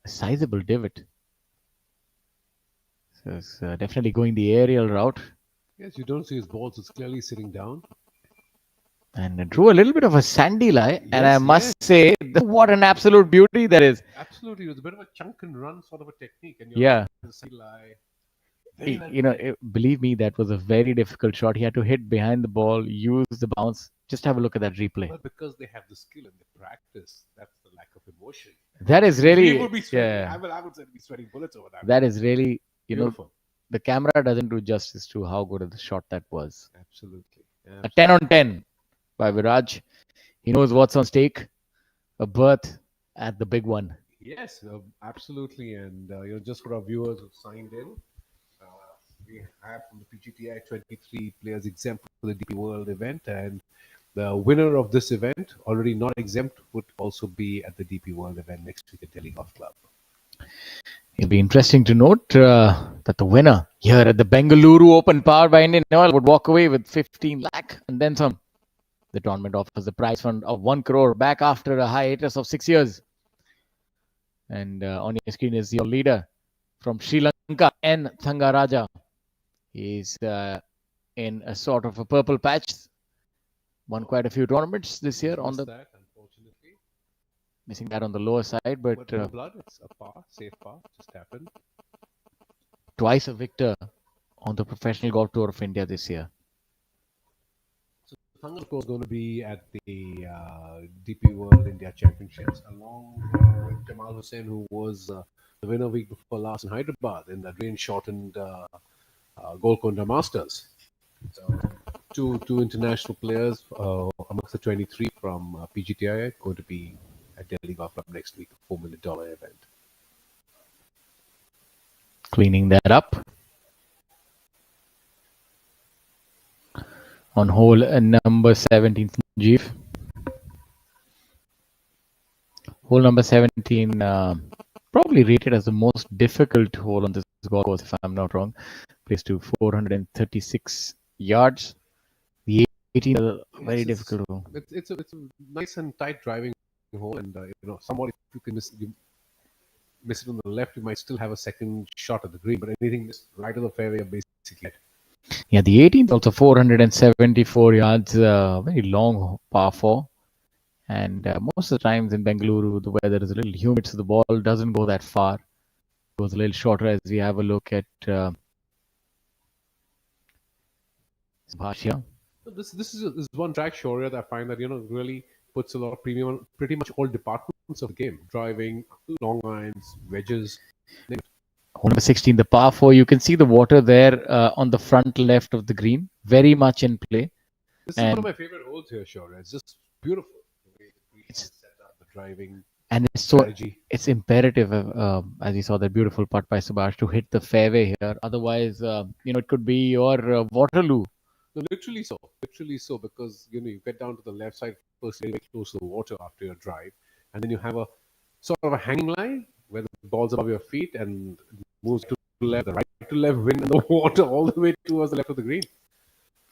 sizable divot. So it's definitely going the aerial route. Yes, you don't see his balls. It's clearly sitting down. And drew a little bit of a sandy lie. Yes, and I must say, what an absolute beauty that is. Absolutely. It was a bit of a chunk and run sort of a technique. And yeah. Sandy lie. Believe me, that was a very difficult shot. He had to hit behind the ball, use the bounce. Just have a look at that replay. But because they have the skill and the practice, that's the lack of emotion. That is really... We would be sweating. I would say be sweating bullets over that. That is really... Beautiful. The camera doesn't do justice to how good of the shot that was. Absolutely. A 10 on 10 by Viraj. He knows what's on stake. A berth at the big one. Yes, absolutely. And just for our viewers who signed in, we have from the PGTI 23 players exempt for the DP World event, and the winner of this event, already not exempt, would also be at the DP World event next week at Delhi Golf Club. It'll be interesting to note that the winner here at the Bengaluru Open, powered by IndianOil, would walk away with 15 lakh and then some. The tournament offers the prize fund of 1 crore back after a hiatus of 6 years. And on your screen is your leader from Sri Lanka, N. Thangaraja. He's in a sort of a purple patch. Won quite a few tournaments this year on the... unfortunately. Missing that on the lower side, but no blood, it's a par, safe par, just happened. Twice a victor on the Professional Golf Tour of India this year. So Thanga, of course, going to be at the DP World India Championships, along with Jamal Hussain, who was the winner week before last in Hyderabad in the rain-shortened Golconda Masters. So two international players amongst the 23 from PGTI going to be at Delhi Golf Club next week, a $4 million event. Cleaning that up. On hole number 17, Jeev. Hole number 17, probably rated as the most difficult hole on this golf course, if I'm not wrong. Placed to 436 yards. The 18, very difficult hole. It's a nice and tight driving hole, and somewhat if you can miss it on the left, you might still have a second shot at the green, but anything missed right of the fairway, basically. Yeah, the 18th also 474 yards, very long par 4. And most of the times in Bengaluru, the weather is a little humid, so the ball doesn't go that far. It goes a little shorter as we have a look at Bhatia. This is one track, Shaurya, that I find that really puts a lot of premium on pretty much all departments of the game: driving, long irons, wedges. Hole number 16, the par 4. You can see the water there on the front left of the green, very much in play. This is one of my favorite holes here, Shaurya. It's just beautiful. The way the green is set up, the driving. And it's imperative, as you saw that beautiful putt by Subhash, to hit the fairway here. Otherwise, it could be your Waterloo. No, literally so, because you get down to the left side first, very close to the water after your drive, and then you have a sort of a hanging line where the ball's above your feet and moves to the left, the right to left wind, and the water all the way towards the left of the green.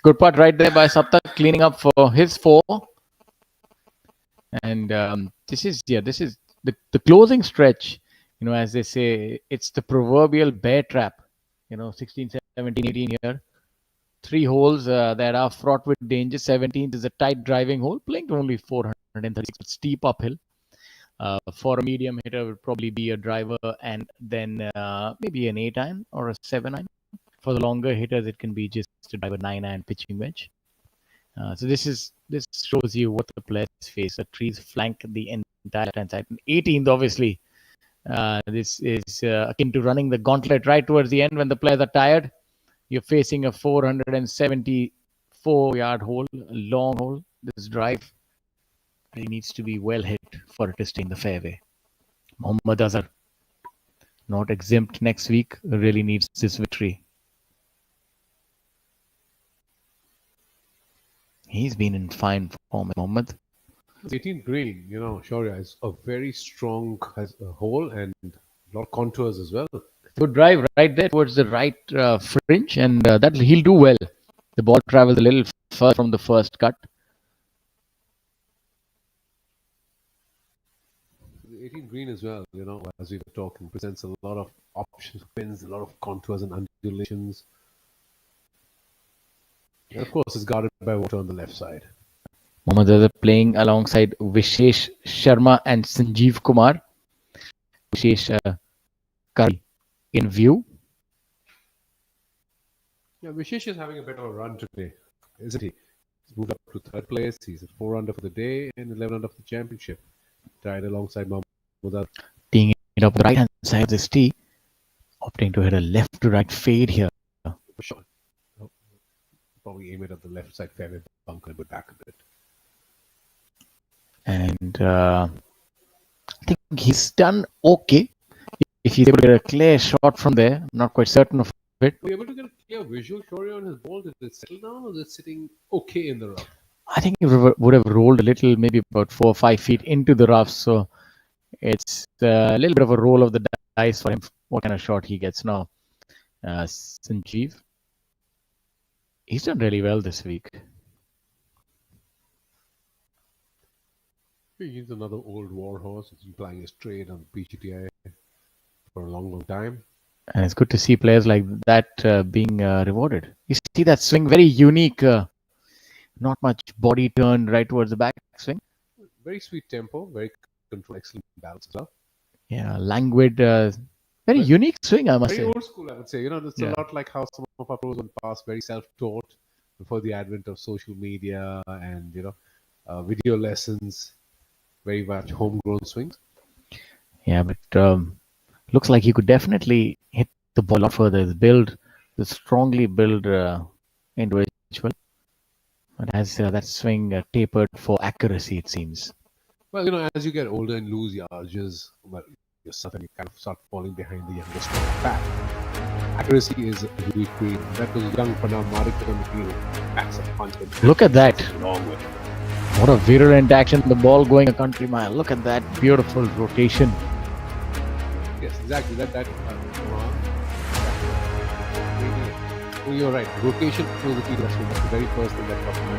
Good putt right there by Saptak, cleaning up for his 4. And this is the closing stretch As they say, it's the proverbial bear trap. 16, 17, 18 here. 3 holes that are fraught with danger. 17th is a tight driving hole, playing to only 436, but steep uphill. For a medium hitter, it would probably be a driver and then maybe an 8-iron or a 7-iron. For the longer hitters, it can be just a driver 9-iron pitching wedge. So this shows you what the players face. The trees flank the entire left-hand side. 18th, obviously, this is akin to running the gauntlet right towards the end when the players are tired. You're facing a 474-yard hole, a long hole. This drive really needs to be well hit for it to stay in the fairway. Mohammad Azhar, not exempt next week, really needs this victory. He's been in fine form, Mohammad. 18th green, Shaurya is a very strong hole and a lot of contours as well. Good drive right there towards the right fringe, and that he'll do well. The ball travels a little further from the first cut. The 18th green as well, as we were talking, presents a lot of options, pins, a lot of contours and undulations. And of course, it's guarded by water on the left side. Mohammad Azhar playing alongside Vishesh Sharma and Sanjeev Kumar. Vishesh currently in view. Yeah, Vishesh is having a bit of a run today, isn't he? He's moved up to third place. He's at 4 under for the day and 11 under for the championship. Tied alongside Mohammad Azhar. Teeing it up the right hand side of this tee, opting to hit a left to right fade here. For sure. Probably aim it at the left side fairway bunker and put back a bit. And I think he's done okay. If he's able to get a clear shot from there, I'm not quite certain of it. Were you able to get a clear visual, Shaurya, on his ball? Did it settle down or is it sitting okay in the rough? I think he would have rolled a little, maybe about 4 or 5 feet into the rough. So it's a little bit of a roll of the dice for him, what kind of shot he gets now. Sanjeev, he's done really well this week. He's another old war horse. He's been plying his trade on PGTI for a long, long time. And it's good to see players like that being rewarded. You see that swing, very unique. Not much body turn right towards the back swing. Very sweet tempo, very controlled, excellent balance as well. Yeah, languid, very unique swing, I must say. Very old school, I would say. It's a lot like how some of our pros in the past, very self-taught before the advent of social media and, video lessons. Very much homegrown swings. Yeah, but looks like he could definitely hit the ball a lot further. His build, the strongly built individual, but has that swing tapered for accuracy, it seems. Well, as you get older and lose yardages, yourself, and you kind of start falling behind the younger strong back. Accuracy is a weak green. That was young Pranam Madikar on the field. Backs up punch. Look at that. Long way. What a virulent action. The ball going a country mile. Look at that beautiful rotation. Yes, exactly. You're right. Rotation through the key. That's the very first thing that comes to my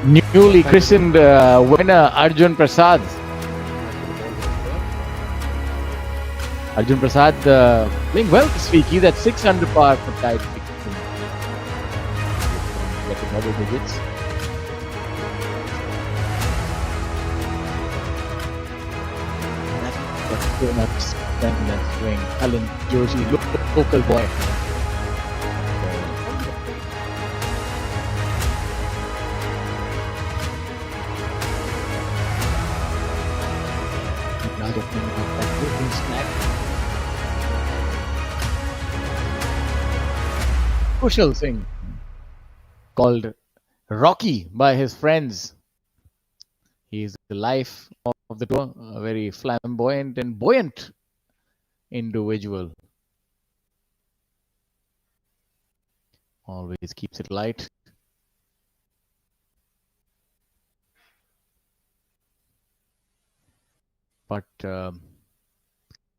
mind. Newly christened winner Arjun Prasad. Arjun Prasad playing well this week. He's at 6 under par for tied 16. Getting double digits. So much strength in that swing. Alan Joshi, local boy. Now opening up that open snap. Kushal Singh, called Rocky by his friends. He is the life of the tour, a very flamboyant and buoyant individual. Always keeps it light. But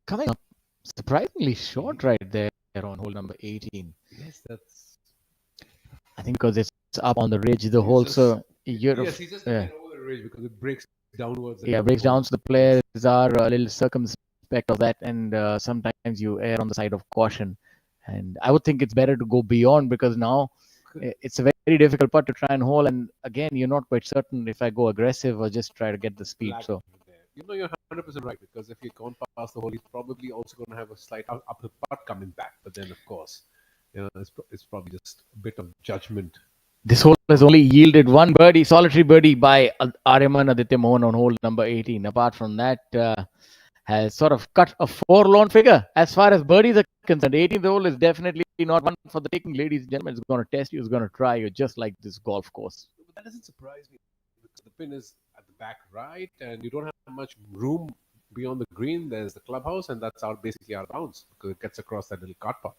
coming up surprisingly short right there on hole number 18. Yes, that's... I think because it's up on the ridge, the hole, so... Yes, he just over the ridge because it breaks downwards. Yeah, breaks down. So the players are a little circumspect of that, and sometimes you err on the side of caution. And I would think it's better to go beyond, because now it's a very difficult putt to try and hole. And again, you're not quite certain if I go aggressive or just try to get the speed. So You're 100% right, because if you can't pass the hole, he's probably also going to have a slight upper putt coming back. But then, of course, it's probably just a bit of judgment. this hole has only yielded one birdie, solitary birdie by Aryaman Aditya Mohan on hole number 18. Apart from that, has sort of cut a forlorn figure as far as birdies are concerned. 18th hole is definitely not one for the taking, ladies and gentlemen. It's going to test you. It's going to try you, just like this golf course. But that doesn't surprise me, because the pin is at the back right, and you don't have much room beyond the green. There's the clubhouse, and that's basically out of bounds, because it gets across that little cart path.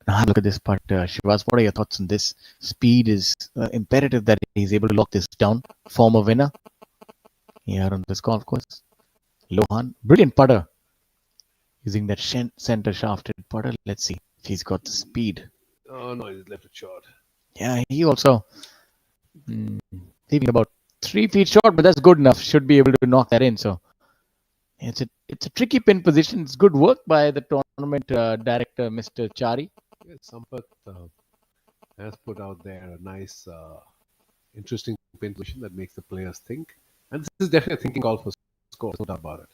Now look at this putt, Shivas. What are your thoughts on this? Speed is imperative that he's able to lock this down. Former winner here on this golf course. Lohan, brilliant putter. Using that center shafted putter. Let's see if he's got the speed. Oh no, he's left it short. Yeah, he also leaving about 3 feet short, but that's good enough. Should be able to knock that in. So it's a tricky pin position. It's good work by the tournament director, Mr. Chari. Yeah, Sampath has put out there a nice, interesting pin position that makes the players think. And this is definitely a thinking golf for score, no doubt about it.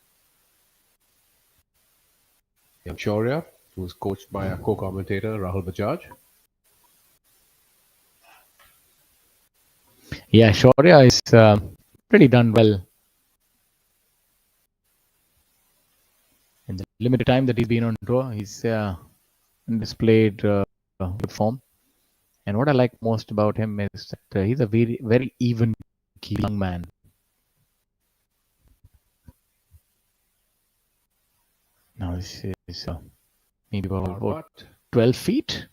Young Shaurya, who is coached by our co-commentator Rahul Bajaj. Yeah, Shaurya is pretty done well in the limited time that he's been on tour. He's displayed good form, and what I like most about him is that he's a very, very even young man. Now this is maybe about 12 feet.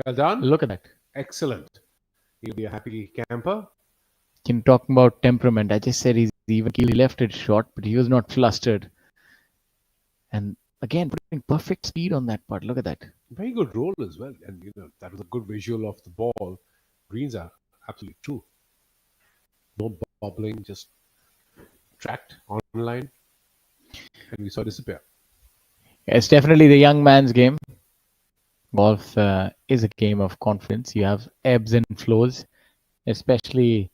Well done. Look at that. Excellent. He'll be a happy camper. Can talk about temperament. I just said he's even keel. He left it short, but he was not flustered. And again, putting perfect speed on that putt. Look at that. Very good roll as well. And that was a good visual of the ball. Greens are absolutely true. No bobbling, just tracked online. And we saw it disappear. It's definitely the young man's game. Golf is a game of confidence. You have ebbs and flows, especially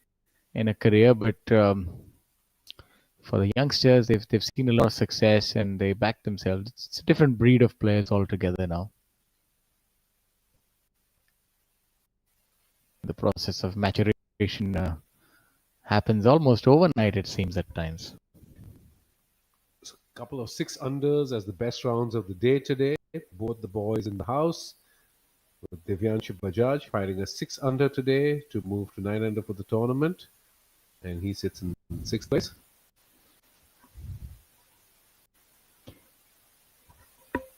in a career. But for the youngsters, they've seen a lot of success and they back themselves. It's a different breed of players altogether now. The process of maturation happens almost overnight, it seems, at times. Couple of 6 unders as the best rounds of the day today. Both the boys in the house, with Divyanshu Bajaj firing a 6 under today to move to 9 under for the tournament, and he sits in 6th place.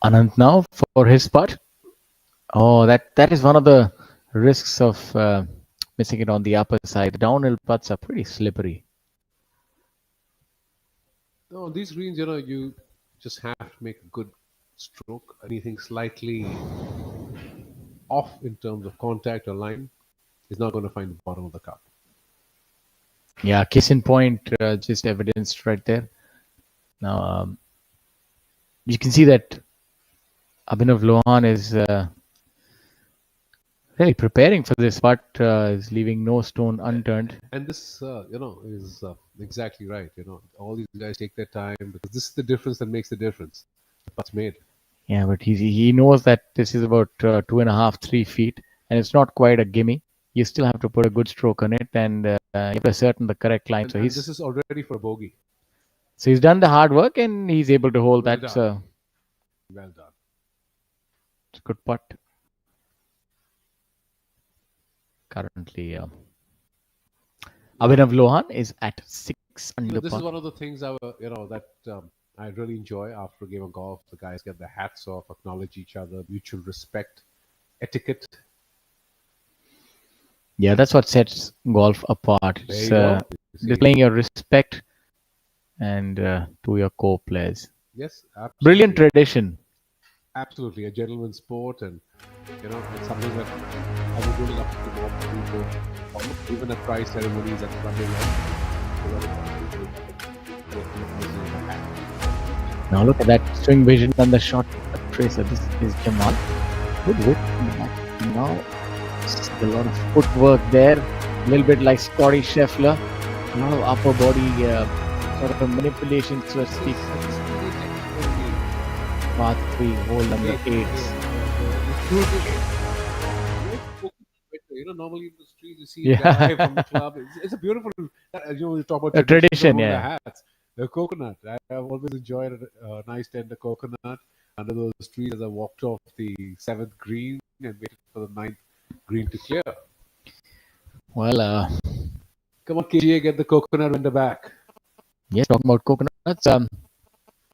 Anant now for his putt. Oh, that is one of the risks of missing it on the upper side. The downhill putts are pretty slippery. No, these greens, you just have to make a good stroke. Anything slightly off in terms of contact or line is not going to find the bottom of the cup. Yeah, case in point, just evidenced right there. Now, you can see that Abhinav Lohan is really preparing for this putt, is leaving no stone unturned. And this, is exactly right. All these guys take their time, because this is the difference that makes the difference. The putt's made. Yeah, but he knows that this is about 2.5, 3 feet, and it's not quite a gimme. You still have to put a good stroke on it, and you have to ascertain the correct line. And this is already for a bogey. So he's done the hard work, and he's able to hold that. Well done. It's a good putt. Currently, Abhinav Lohan is at 6 under. This is one of the things that I really enjoy after a game of golf. The guys get their hats off, acknowledge each other, mutual respect, etiquette. Yeah, that's what sets golf apart. It's displaying your respect and to your co-players. Yes, absolutely. Brilliant tradition. Absolutely, a gentleman's sport, and it's something that I would really love to walk through, even at prize ceremonies at Sunday night. Now look at that swing vision and the shot tracer. This is Jamal. Good hit. Now a lot of footwork there. A little bit like Scotty Scheffler. A lot of upper body sort of a manipulation, so to speak. Part 3, hole number 8. Normally in the streets you see Yeah. a guy from the club. It's a beautiful, you talk about A tradition, the yeah. hats, the coconut. I've always enjoyed a nice tender coconut under those trees as I walked off the 7th green and waited for the 9th green to clear. Well, Come on, KGA, get the coconut in the back. yes, talking about coconuts.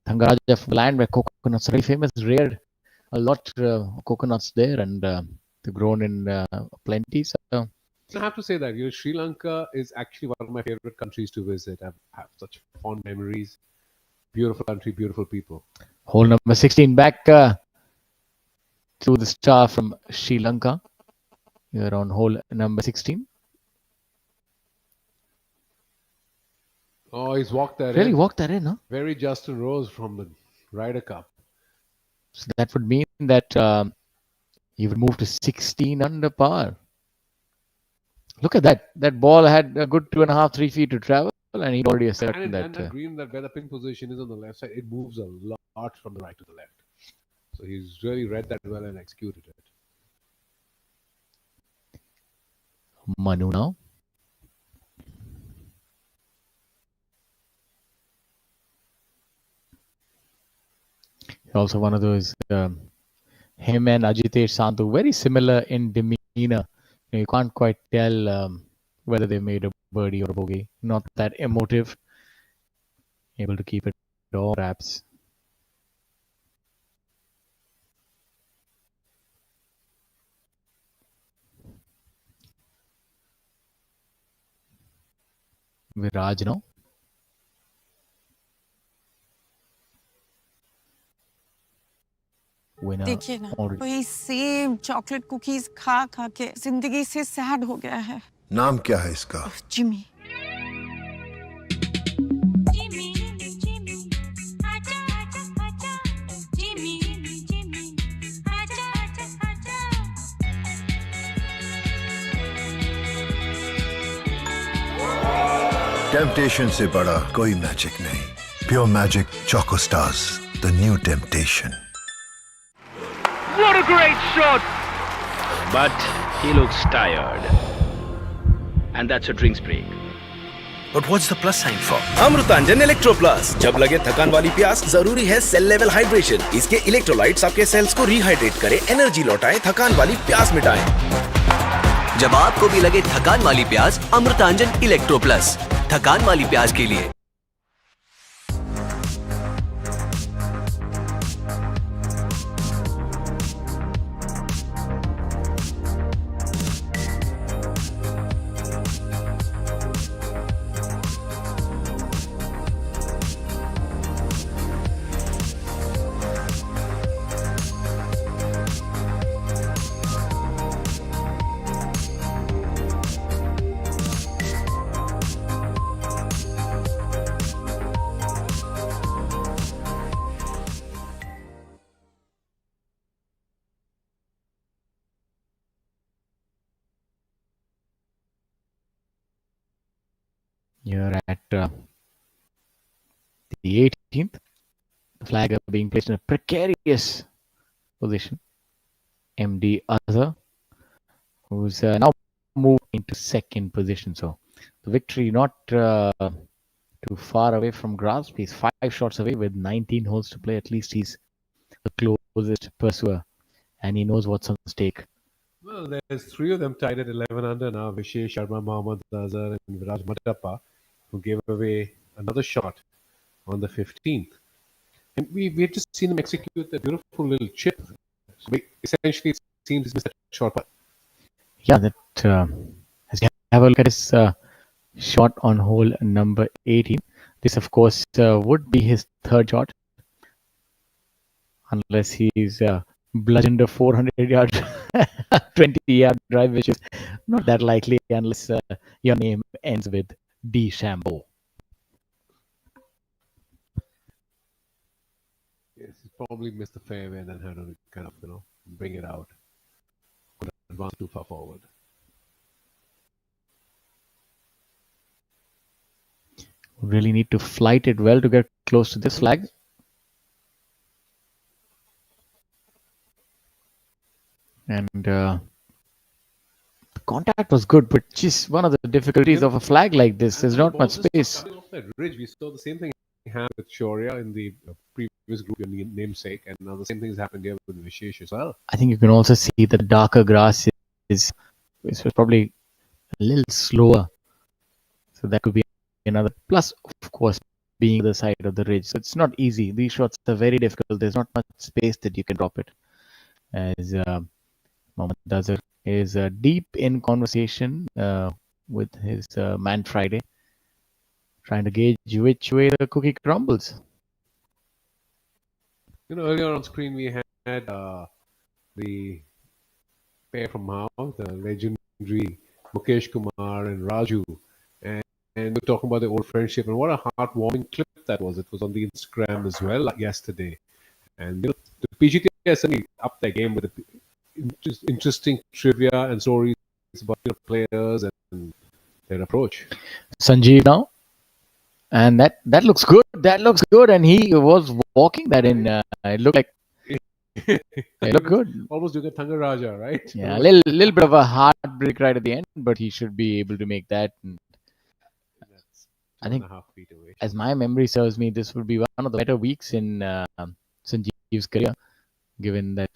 Thangaraja land where coconuts are very famous, reared a lot of coconuts there, and they've grown in plenty. So I have to say that Sri Lanka is actually one of my favorite countries to visit. I have such fond memories. Beautiful country, beautiful people. hole number 16 back to the star from Sri Lanka. You're on hole number 16. Oh, he's walked that Really in. walked that in, huh? Very Justin Rose from the Ryder Cup. So that would mean that he would move to 16 under par. Look at that. That ball had a good 2.5, 3 feet to travel, and he'd already ascertained And that. that green, that where the pin position is on the left side, it moves a lot from the right to the left. So he's really read that well and executed it. Manu now. Also one of those, him and Ajitesh Sandhu, very similar in demeanor. You can't quite tell whether they made a birdie or a bogey. Not that emotive. Able to keep it all wraps. Viraj now. Winner देखिए ना, already. कोई same chocolate cookies खा खा के जिंदगी से sad हो गया है। नाम क्या है इसका? जिमी। टेम्पटेशन से बड़ा कोई मैजिक नहीं. Pure Magic Choco Stars, the new temptation. What a great shot! But he looks tired. And that's a drinks break. But what's the plus sign for? Amrutanjan electro plus. जब लगे थकान वाली प्यास, जरूरी है सेल लेवल हाइड्रेशन. इसके electrolytes आपके sales को रिहाइड्रेट करें, एनर्जी लौटाएं, थकान वाली प्यास मिटाएं. जब आपको भी लगे थकान वाली प्यास, अमृतांजन इलेक्ट्रो प्लस. थकान वाली प्यास के लिए. You're at the 18th. The flag being placed in a precarious position. MD Azhar, who's now moved into second position. So the victory not too far away from grasp. He's 5 shots away with 19 holes to play. At least he's the closest pursuer, and he knows what's on stake. Well, there's 3 of them tied at 11 under now. Vishesh Sharma, Mohammad Azhar and Viraj Matappa, who gave away another shot on the 15th. And we had just seen him execute that beautiful little chip. So essentially, it seems he's missed that short putt. Yeah, that as you have a look at his shot on hole number 18. This, of course, would be his third shot, unless he's bludgeoned a 400-yard, 20-yard drive, which is not that likely unless your name ends with D. Shambo. probably missed the fairway and then had to kind of, bring it out. Couldn't advance too far forward. Really need to flight it well to get close to this flag. And the contact was good, but just one of the difficulties of a flag like this, there's not much space. Off that ridge, we saw the same thing happen with Shaurya in the previous group, your namesake, and now the same thing has happened here with Vishesh as well. I think you can also see that the darker grass is probably a little slower. So that could be another plus, of course, being the side of the ridge. So it's not easy. These shots are very difficult. There's not much space that you can drop it. As Mohammad Azhar is deep in conversation with his man Friday, trying to gauge which way the cookie crumbles. Earlier on screen we had the pair from Mao, the legendary Mukesh Kumar and Raju, and we're talking about the old friendship, and what a heartwarming clip that was. It was on the Instagram as well yesterday, and the PGT has certainly upped their game with interesting trivia and stories about players and their approach. Sanjeev now, and that looks good. That looks good, and he was walking that in. It looked like it looked good. Almost doing a Thanga Raja, right? Yeah, a little bit of a heartbreak right at the end, but he should be able to make that. And I think, 2.5 feet away. as my memory serves me, this would be one of the better weeks in Sanjeev's career, given that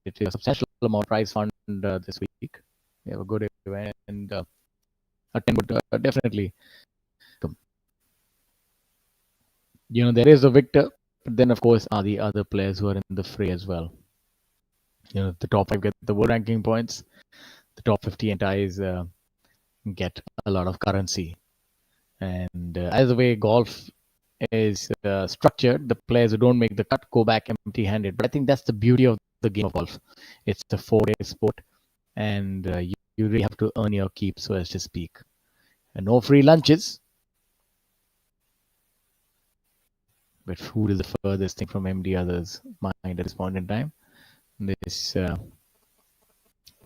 it is a substantial amount of prize fund this week. We have a good event, and a 10 would definitely. There is a victor, but then, of course, are the other players who are in the fray as well. The top 5 get the world ranking points. The top 50 ties get a lot of currency. And as the way golf is structured, the players who don't make the cut go back empty-handed. But I think that's the beauty of the game of golf. It's a 4-day sport, and you really have to earn your keep, so as to speak. And no free lunches. But food is the furthest thing from MD Others' mind at this point in time. This,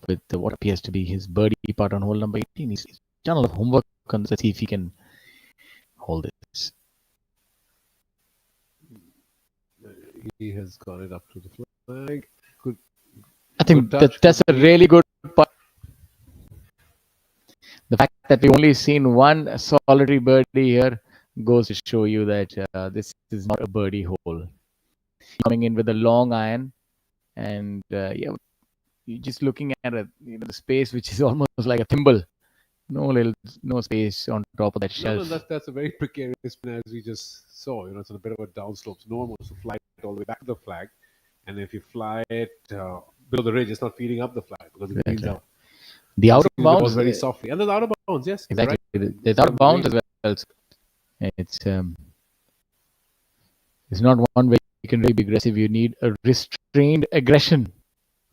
with what appears to be his birdie putt on hole number 18, he's done a lot of homework on this. Let's see if he can hold this. He has got it up to the flag. Good. I think that's a really good putt. The fact that we've only seen one solitary birdie here goes to show you that this is not a birdie hole. Coming in with a long iron, and you're just looking at the space, which is almost like a thimble. No space on top of that shelf. No, that's a very precarious spin, as we just saw. It's a bit of a downslope. So no one wants to fly it all the way back to the flag, and if you fly it below the ridge, it's not feeding up the flag because it feeds out. The out of bounds very softly, and there's out of bounds. Yes, exactly. Right. There's out of bounds as well. It's not one way you can really be aggressive. You need a restrained aggression,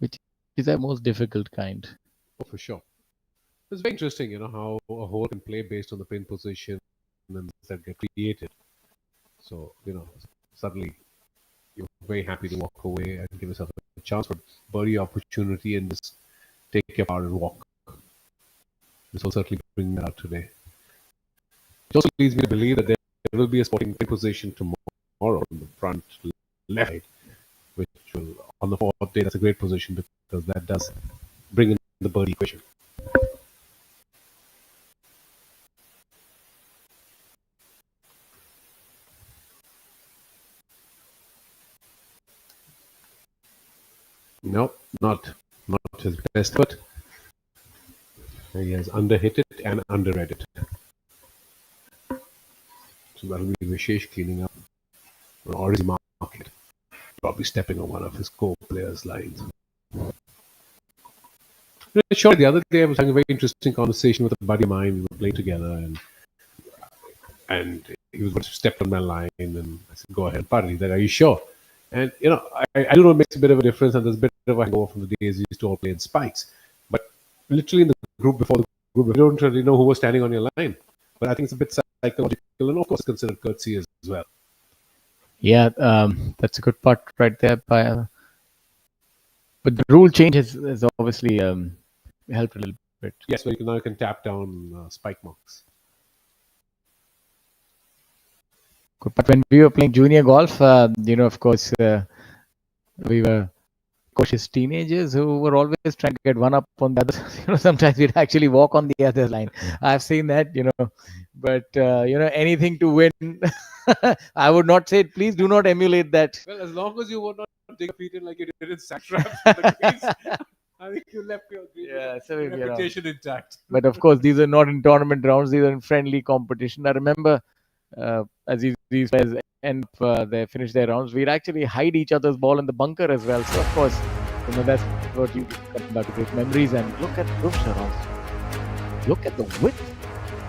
which is the most difficult kind. Oh, for sure. It's very interesting, how a hole can play based on the pin position and that get created. So, suddenly you're very happy to walk away and give yourself a chance for birdie opportunity and just take your par and walk. This will certainly bring that out today. It also leads me to believe that there will be a sporting pin position tomorrow in the front left side, which will, on the 4th day, that's a great position because that does bring in the birdie equation. No, not his best, but he has underhit it and underread it. So that'll be Vishesh cleaning up, or is he market? Probably stepping on one of his co-players' lines. Sure, the other day I was having a very interesting conversation with a buddy of mine. We were playing together, and he was stepped on my line, and I said, "Go ahead, buddy." He's like, "Are you sure?" And I don't know, it makes a bit of a difference, and there's a bit of a hangover from the days we used to all play in spikes. But literally in the group before the group, you don't really know who was standing on your line. But I think it's a bit psychological, and of course considered courtesy as well. Yeah, that's a good part right there. But the rule change has obviously helped a little bit. Yes, well, now you can tap down spike marks. But when we were playing junior golf, of course, we were cautious teenagers who were always trying to get one up on the other. Sometimes we'd actually walk on the other line. I've seen that, But anything to win, I would not say. Please do not emulate that. Well, as long as you were not dig feet in like you did in Satraps for the greens, I think you left your reputation intact. But of course, these are not in tournament rounds. These are in friendly competition. I remember as these players they finish their rounds, we'd actually hide each other's ball in the bunker as well. So of course, that's what you come back to great memories. And look at those rounds. Look at the width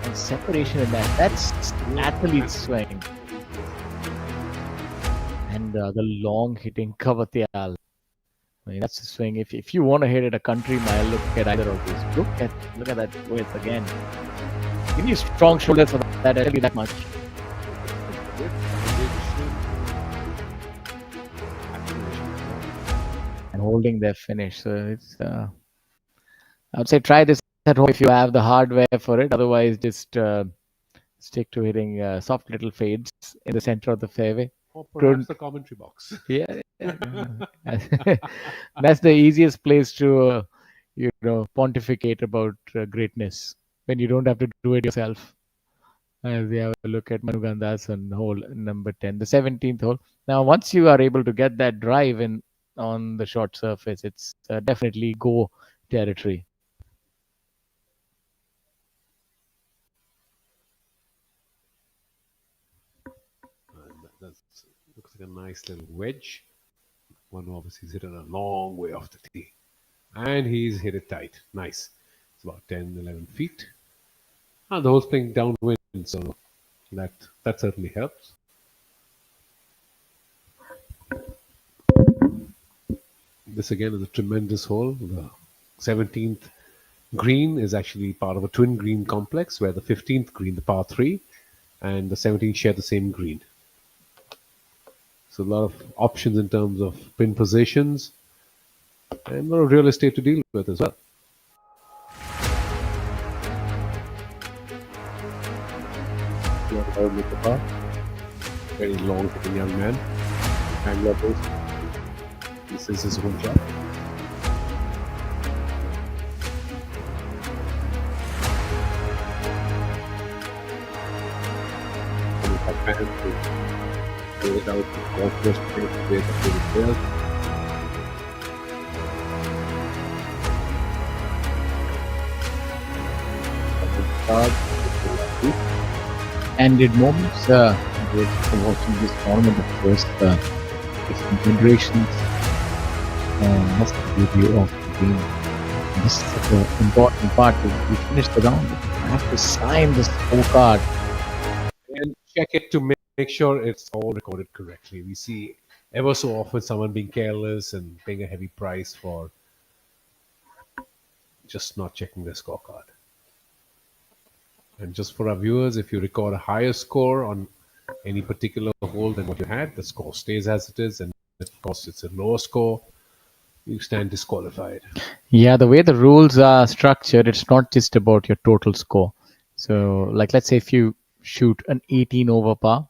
and separation in that. That's athlete swing. And the long hitting Kavatyal. I mean, that's the swing. If you want to hit at a country mile, look at either of these. Look at that width again. You need strong shoulders for that. I tell you that much. And holding their finish. So it's I would say try this at home if you have the hardware for it. Otherwise, just stick to hitting soft little fades in the center of the fairway. Or perhaps the commentary box. Yeah. That's the easiest place to pontificate about greatness when you don't have to do it yourself. As we have a look at Manu Gandhas on hole number 10, the 17th hole. Now, once you are able to get that drive in on the short surface, it's definitely go territory. That looks like a nice little wedge. One obviously is hit it a long way off the tee. And he's hit it tight. Nice. It's about 10, 11 feet. And the whole thing downwind, so that certainly helps. This again is a tremendous hole. The 17th green is actually part of a twin green complex where the 15th green, the par 3, and the 17th share the same green. So a lot of options in terms of pin positions and a lot of real estate to deal with as well. Very long hitting young man. Bangalore post. This is his one shot. Without first place with Candid moments with watching this tournament, of course, different generations. That's the beauty of the game. This is the important part. We finish the round. You have to sign the scorecard and check it to make sure it's all recorded correctly. We see ever so often someone being careless and paying a heavy price for just not checking their scorecard. And just for our viewers, if you record a higher score on any particular hole than what you had, the score stays as it is. And of course, it's a lower score, you stand disqualified. Yeah, the way the rules are structured, it's not just about your total score. So, like, let's say if you shoot an 18 over par,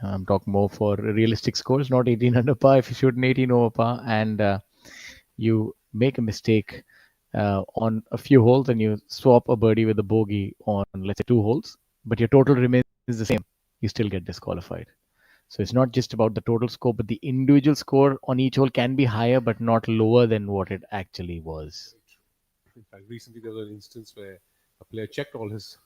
I'm talking more for realistic scores, not 18 under par. If you shoot an 18 over par and you make a mistake on a few holes and you swap a birdie with a bogey on, let's say, 2 holes, but your total remains the same, you still get disqualified. So it's not just about the total score, but the individual score on each hole can be higher, but not lower than what it actually was. In fact, recently there was an instance where a player checked all his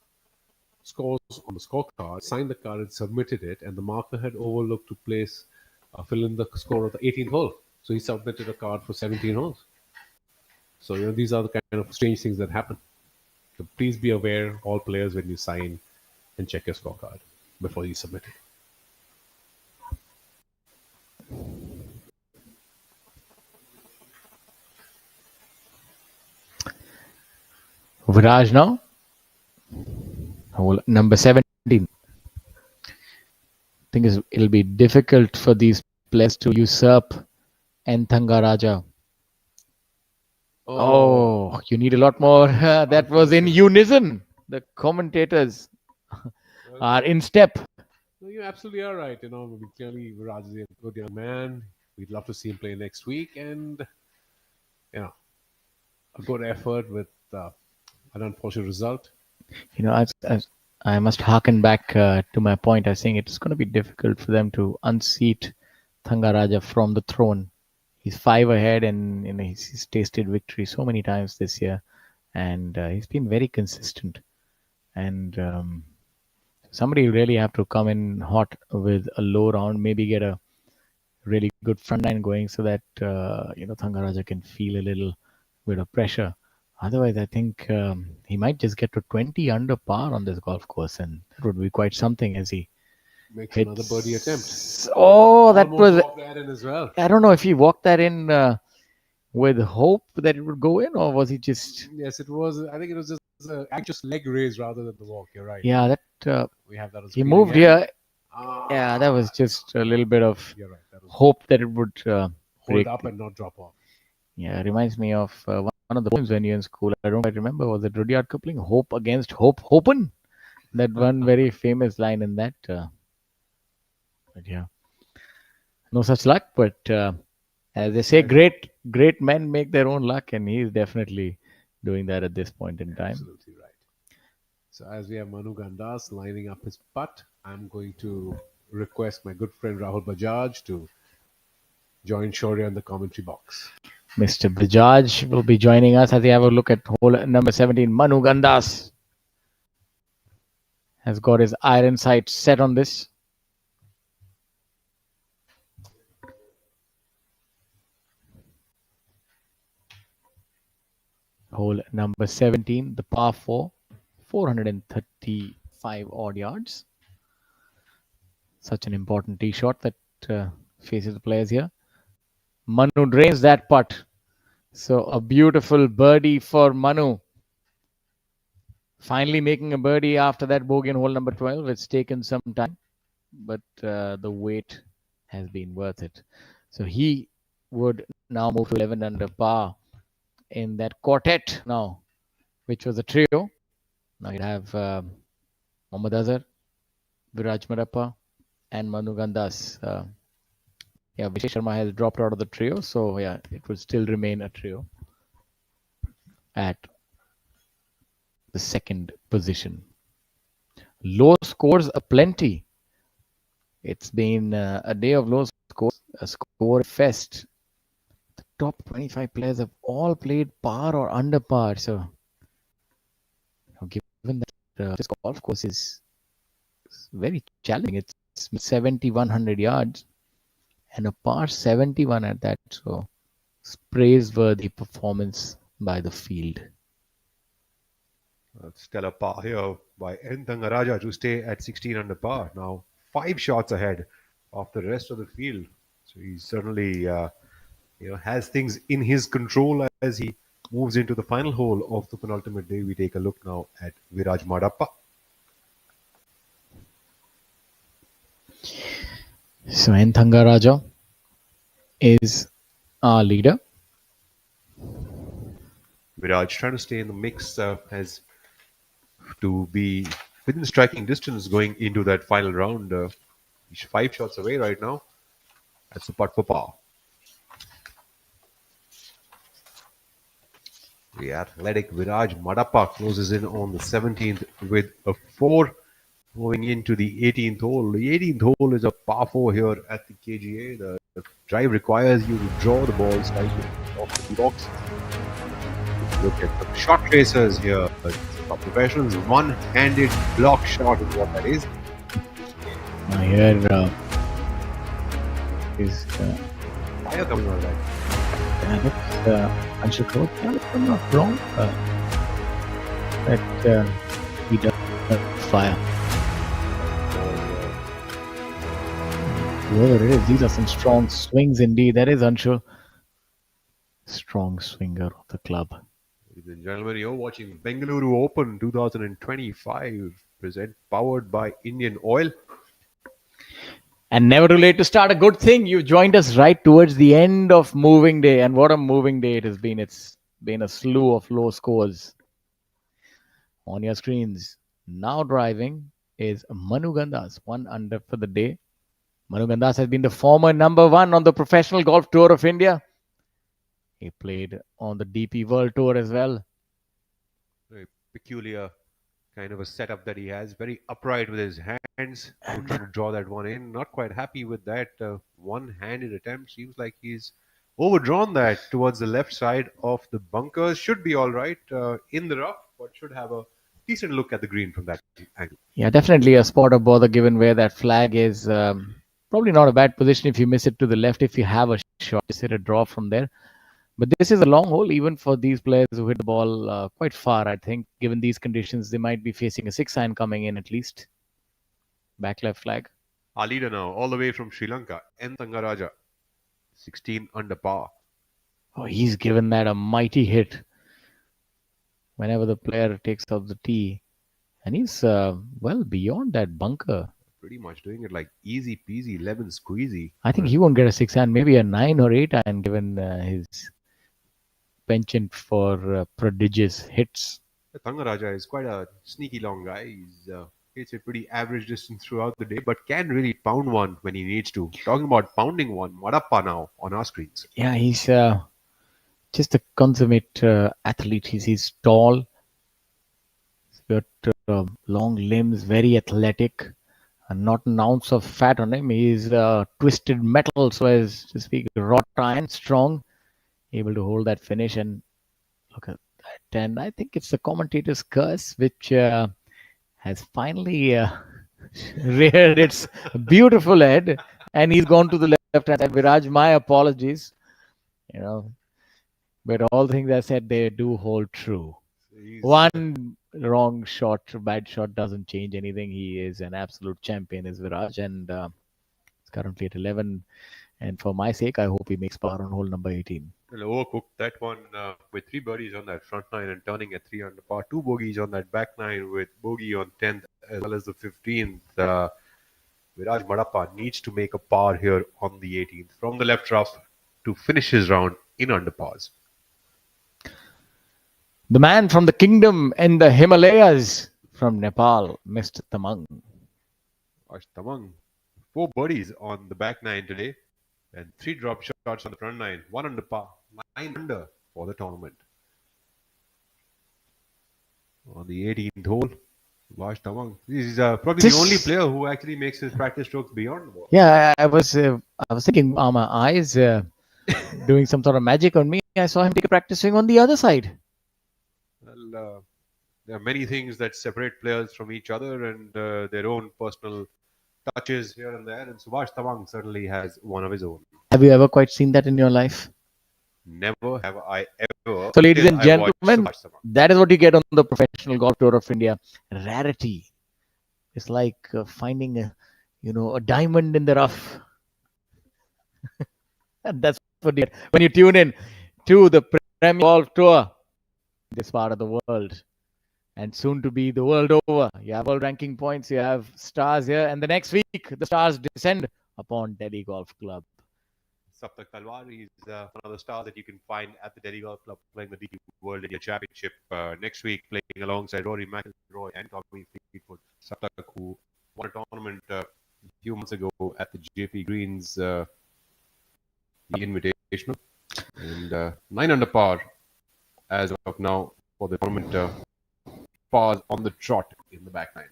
scores on the scorecard, signed the card and submitted it, and the marker had overlooked to fill in the score of the 18th hole. So he submitted a card for 17 holes. So, these are the kind of strange things that happen. So please be aware, all players, when you sign and check your scorecard before you submit it. Viraj now. Hole number 17. think it'll be difficult for these players to usurp N. Thangaraja. Oh, you need a lot more. That was in unison. The commentators are in step. No, you absolutely are right. Clearly Viraj is a good young man. We'd love to see him play next week, and a good effort with an unfortunate result. I must harken back to my point. I was saying it's going to be difficult for them to unseat Thangaraja from the throne. He's 5 ahead, and he's tasted victory so many times this year, and he's been very consistent. And somebody really have to come in hot with a low round, maybe get a really good front line going, so that Thangaraja can feel a little bit of pressure. Otherwise, I think he might just get to 20 under par on this golf course, and that would be quite something as he makes another birdie attempt. Oh, that was. Walked that in as well. I don't know if he walked that in with hope that it would go in, or was he just? Yes, it was. I think it was just an anxious leg raise rather than the walk. You're right. Yeah, that we have that. He moved here. Yeah, that was just a little bit of hope that it would hold up and not drop off. Yeah, it reminds me of one of the poems when you're in school. I don't quite remember. Was it Rudyard Kipling? Hope against hope, hopen. That one very famous line in that. But yeah, no such luck. But as they say, great men make their own luck, and he's definitely doing that at this point in time. Absolutely right. So as we have Manu Gandas lining up his putt, I'm going to request my good friend Rahul Bajaj to join Shaurya in the commentary box. Mr. Bajaj will be joining us as we have a look at hole number 17. Manu Gandas has got his iron sights set on this. Hole number 17, the par 4, 435 odd yards. Such an important tee shot that faces the players here. Manu drains that putt. So a beautiful birdie for Manu. Finally making a birdie after that bogey in hole number 12. It's taken some time, but the wait has been worth it. So he would now move to 11 under par in that quartet now, which was a trio. Now you have Mohammad Azhar, Viraj Marappa, and Manu Gandas. Vishesh Sharma has dropped out of the trio, so yeah, it will still remain a trio at the second position. Low scores aplenty. It's been a day of low scores, a score fest. The top 25 players have all played par or under par. So, given that this golf course is very challenging, it's 7,100 yards. And a par 71 at that, so it's praiseworthy performance by the field. Stellar par here by N. Thangaraja to stay at 16 under par. Now 5 shots ahead of the rest of the field. So he certainly has things in his control as he moves into the final hole of the penultimate day. We take a look now at Viraj Marappa. So N. Thangaraja is our leader. Viraj trying to stay in the mix as to be within striking distance going into that final round. He's 5 shots away right now. That's a putt for par. The athletic Viraj Marappa closes in on the 17th with a 4. Moving into the 18th hole. The 18th hole is a par 4 here at the KGA. The drive requires you to draw the ball slightly off the box. Look at the shot tracers here. For professionals, one-handed block shot is what that is. Now here is fire coming out of that. That's Anshul Kaur, if I'm not wrong. That he does fire. Whoever it is, these are some strong swings indeed. That is Anshul. Strong swinger of the club. Ladies and gentlemen, you're watching Bengaluru Open 2025, powered by Indian Oil. And never too late to start a good thing. You joined us right towards the end of moving day, and what a moving day it has been. It's been a slew of low scores on your screens. Now driving is Manu Gandas, 1 under for the day. Manu Gandas has been the former number 1 on the Professional Golf Tour of India. He played on the DP World Tour as well. Very peculiar kind of a setup that he has. Very upright with his hands. Trying to draw that one in. Not quite happy with that one-handed attempt. Seems like he's overdrawn that towards the left side of the bunkers. Should be all right in the rough, but should have a decent look at the green from that angle. Yeah, definitely a spot of bother given where that flag is. Probably not a bad position if you miss it to the left. If you have a shot, just hit a draw from there. But this is a long hole, even for these players who hit the ball quite far. I think, given these conditions, they might be facing a 6-iron coming in at least. Back left flag. Our leader now, all the way from Sri Lanka, N. Thangaraja, 16 under par. Oh, he's given that a mighty hit whenever the player takes off the tee. And he's well beyond that bunker. Pretty much doing it like easy peasy, lemon squeezy. I think he won't get a 6-iron, maybe a 9 or 8-iron given his penchant for prodigious hits. Thangaraja is quite a sneaky long guy. He's hits a pretty average distance throughout the day, but can really pound one when he needs to. Talking about pounding one, Madappa now on our screens. Yeah, he's just a consummate athlete. He's tall. He's got long limbs, very athletic, and not an ounce of fat on him. He's twisted metal, so as to speak, wrought iron, strong, able to hold that finish. And look at that. And I think it's the commentator's curse, which has finally reared its beautiful head, and he's gone to the left hand side. Viraj, my apologies. But all the things I said, they do hold true. One wrong shot, bad shot doesn't change anything. He is an absolute champion, is Viraj, and he's currently at 11. And for my sake, I hope he makes par on hole number 18. Well, overcooked that one with 3 birdies on that front nine and turning at 3 under par. 2 bogeys on that back nine with bogey on 10th as well as the 15th. Viraj Madappa needs to make a par here on the 18th from the left rough to finish his round in under pars. The man from the kingdom in the Himalayas from Nepal, Mr. Tamang. Tamang, 4 birdies on the back nine today and 3 drop shots on the front nine. 1 under par, 9 under for the tournament. On the 18th hole, Vash Tamang. He's probably the only player who actually makes his practice strokes beyond the ball. Yeah, I was thinking, are my eyes doing some sort of magic on me? I saw him take a practice swing on the other side. Well, there are many things that separate players from each other and their own personal touches here and there. And Subhash Tamang certainly has one of his own. Have you ever quite seen that in your life? Never have I ever. So, ladies and gentlemen, that is what you get on the Professional Golf Tour of India. Rarity. It's like finding a diamond in the rough. And that's what you get when you tune in to the Premier Golf Tour, this part of the world, and soon to be the world over. You have world ranking points, you have stars here, and the next week the stars descend upon Delhi Golf Club. Saptak Talwar is one of the stars that you can find at the Delhi Golf Club playing the DP World India Championship next week, playing alongside Rory McIlroy and Tommy Fleetwood. Saptak, who won a tournament a few months ago at the JP Greens the Invitational, and 9 under par as of now for the tournament. Pars on the trot in the back nine.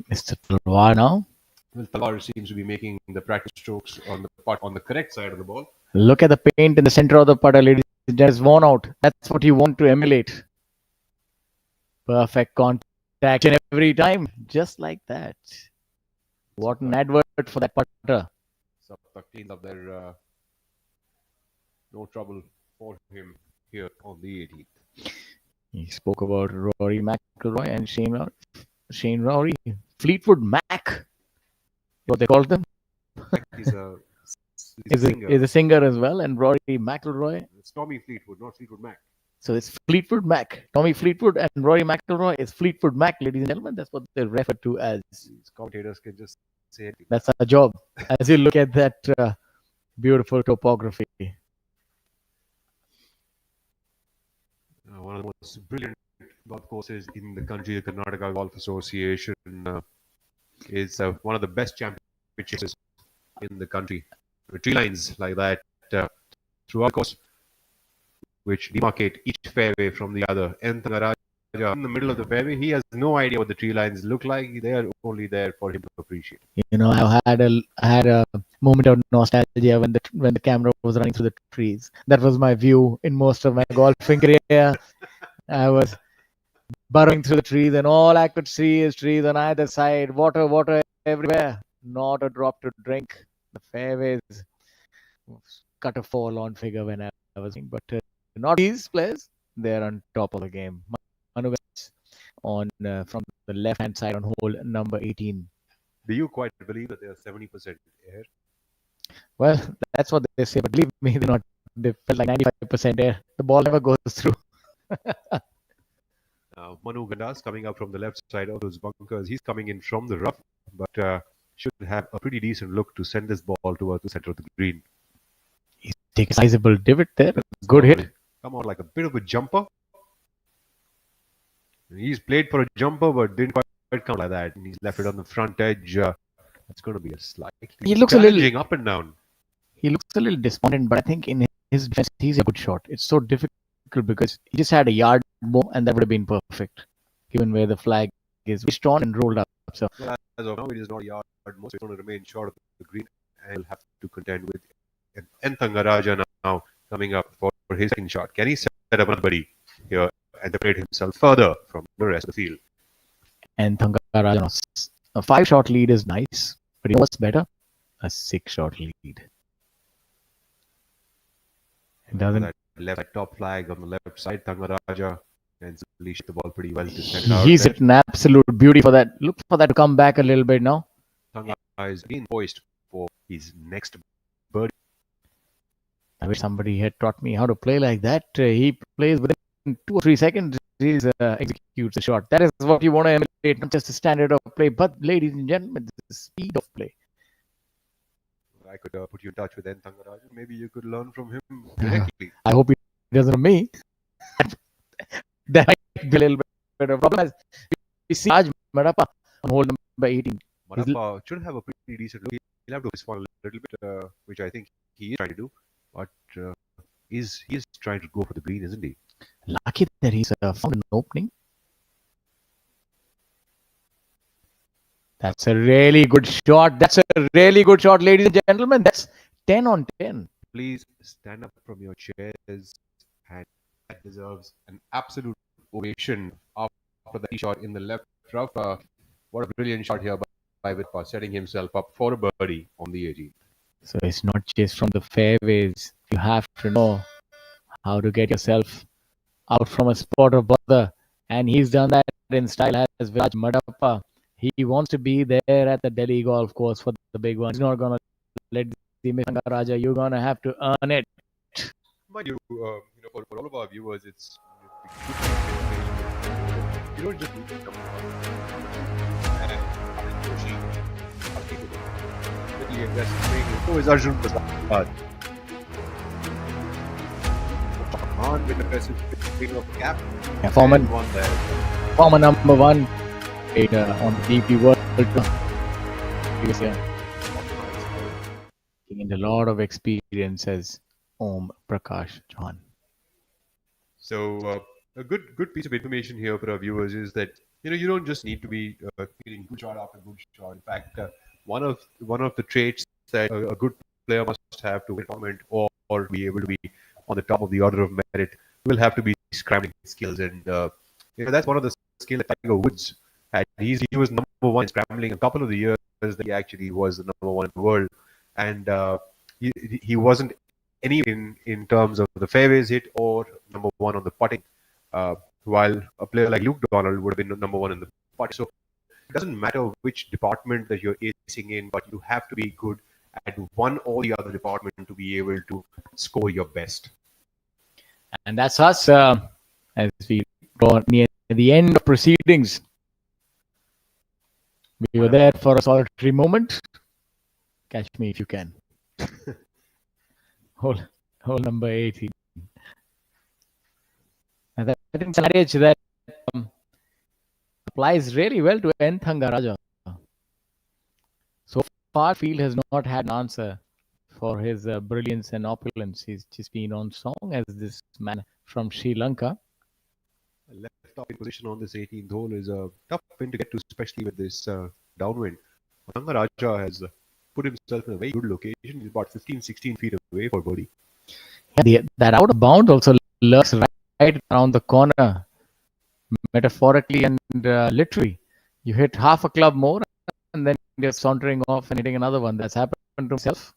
Mr. Talwar now. Well, Talwar seems to be making the practice strokes on the putt on the correct side of the ball. Look at the paint in the center of the putter, ladies and gentlemen. It's worn out. That's what you want to emulate. Perfect contact every time, just like that. What an advert for that putter. Saptak cleans up there. No trouble for him here on the 18th. He spoke about Rory McIlroy and Shane Rory. Fleetwood Mac, what they called them. He's a singer as well, and Rory McIlroy. It's Tommy Fleetwood, not Fleetwood Mac. So it's Fleetwood Mac. Tommy Fleetwood and Rory McIlroy is Fleetwood Mac, ladies and gentlemen. That's what they refer to as. These commentators can just say anything. That's our job. As you look at that beautiful topography. One of the most brilliant golf courses in the country, the Karnataka Golf Association, is one of the best championships in the country. Tree lines like that throughout the course, which demarcate each fairway from the other. And Thangaraja in the middle of the fairway, he has no idea what the tree lines look like. They are only there for him to appreciate. You know, I had a moment of nostalgia when the camera was running through the trees. That was my view in most of my golfing career. I was burrowing through the trees, and all I could see is trees on either side, water everywhere. Not a drop to drink. The fairways cut a forlorn figure when I was in, but not these players. They're on top of the game. Manu on from the left hand side on hole number 18. Do you quite believe that they are 70% air? Well, that's what they say, but believe me, they're not. They felt like 95% air. The ball never goes through. Manu Gandas coming up from the left side of those bunkers. He's coming in from the rough, but should have a pretty decent look to send this ball towards the center of the green. He's taking a sizable divot there. Good hit. Come on like a bit of a jumper. He's played for a jumper, but didn't quite come like that. And he's left it on the front edge. That's going to be a slightly He looks a little up and down. He looks a little despondent, but I think in his defense, he's a good shot. It's so difficult because he just had a yard more, and that would have been perfect, given where the flag is wished on and rolled up. So well, as of now, it is not a yard more, so it's going to remain short of the green, and he'll have to contend with Thangaraja now coming up for his second shot. Can he set up another buddy here and separate himself further from the rest of the field? And Thangaraja, a 5-shot lead is nice, but you know what's better? A 6-shot lead. It doesn't. That left top flag on the left side, Thangaraja and leashed the ball pretty well to send it out. He's an absolute beauty for that. Look for that to come back a little bit now. Thangaraja is being poised for his next birdie. I wish somebody had taught me how to play like that. He plays within 2 or 3 seconds. He executes the shot. That is what you want to emulate, not just the standard of play, but ladies and gentlemen, the speed of play. I could put you in touch with Thangaraja. Maybe you could learn from him directly. I hope he doesn't know me. That might be a little bit of a problem. As we see Raj Madappa on hole number 18. Madappa should have a pretty decent look. He'll have to respond a little bit, which I think he is trying to do. But he is trying to go for the green, isn't he? Lucky that he's found an opening. That's a really good shot. That's a really good shot, ladies and gentlemen. That's 10 on 10. Please stand up from your chairs, and that deserves an absolute ovation after that shot in the left rough. What a brilliant shot here by Vidpa, setting himself up for a birdie on the 18th. So it's not just from the fairways. You have to know how to get yourself out from a spot of bother. And he's done that in style as Raj Madappa. He wants to be there at the Delhi golf course for the big one. He's not going to let the Thangaraja. You're going to have to earn it. Mind you, for all of our viewers, it's you don't just need to come really aggressive. So is Arjun Prasad. On with aggressive swing of the cap. Yeah, former number 1 on the DP World Tour. He gained a lot of experience as Om Prakash Chauhan. So a good piece of information here for our viewers is that you don't just need to be hitting good shot after good shot. In fact, one of the traits that a good player must have to win a tournament or be able to be on the top of the order of merit will have to be scrambling skills, and that's one of the skills that Tiger Woods had. He was number 1 in scrambling a couple of the years that he actually was the number 1 in the world, and he wasn't any in terms of the fairways hit or number 1 on the putting, while a player like Luke Donald would have been number 1 in the putting. So it doesn't matter which department that you're acing in, but you have to be good at one or the other department to be able to score your best. And that's us as we draw near the end of proceedings. We were there for a solitary moment. Catch me if you can. Hole number 18. And I think it's an adage that applies really well to N. Thangaraja. So far, field has not had an answer for his brilliance and opulence. He's just been on song as this man from Sri Lanka. Left top in position on this 18th hole is a tough pin to get to, especially with this downwind. Thangaraja has put himself in a very good location. He's about 15-16 feet away for birdie. Yeah, that out of bounds also lurks right around the corner, metaphorically and literally. You hit half a club more and then you're sauntering off and hitting another one. That's happened to himself.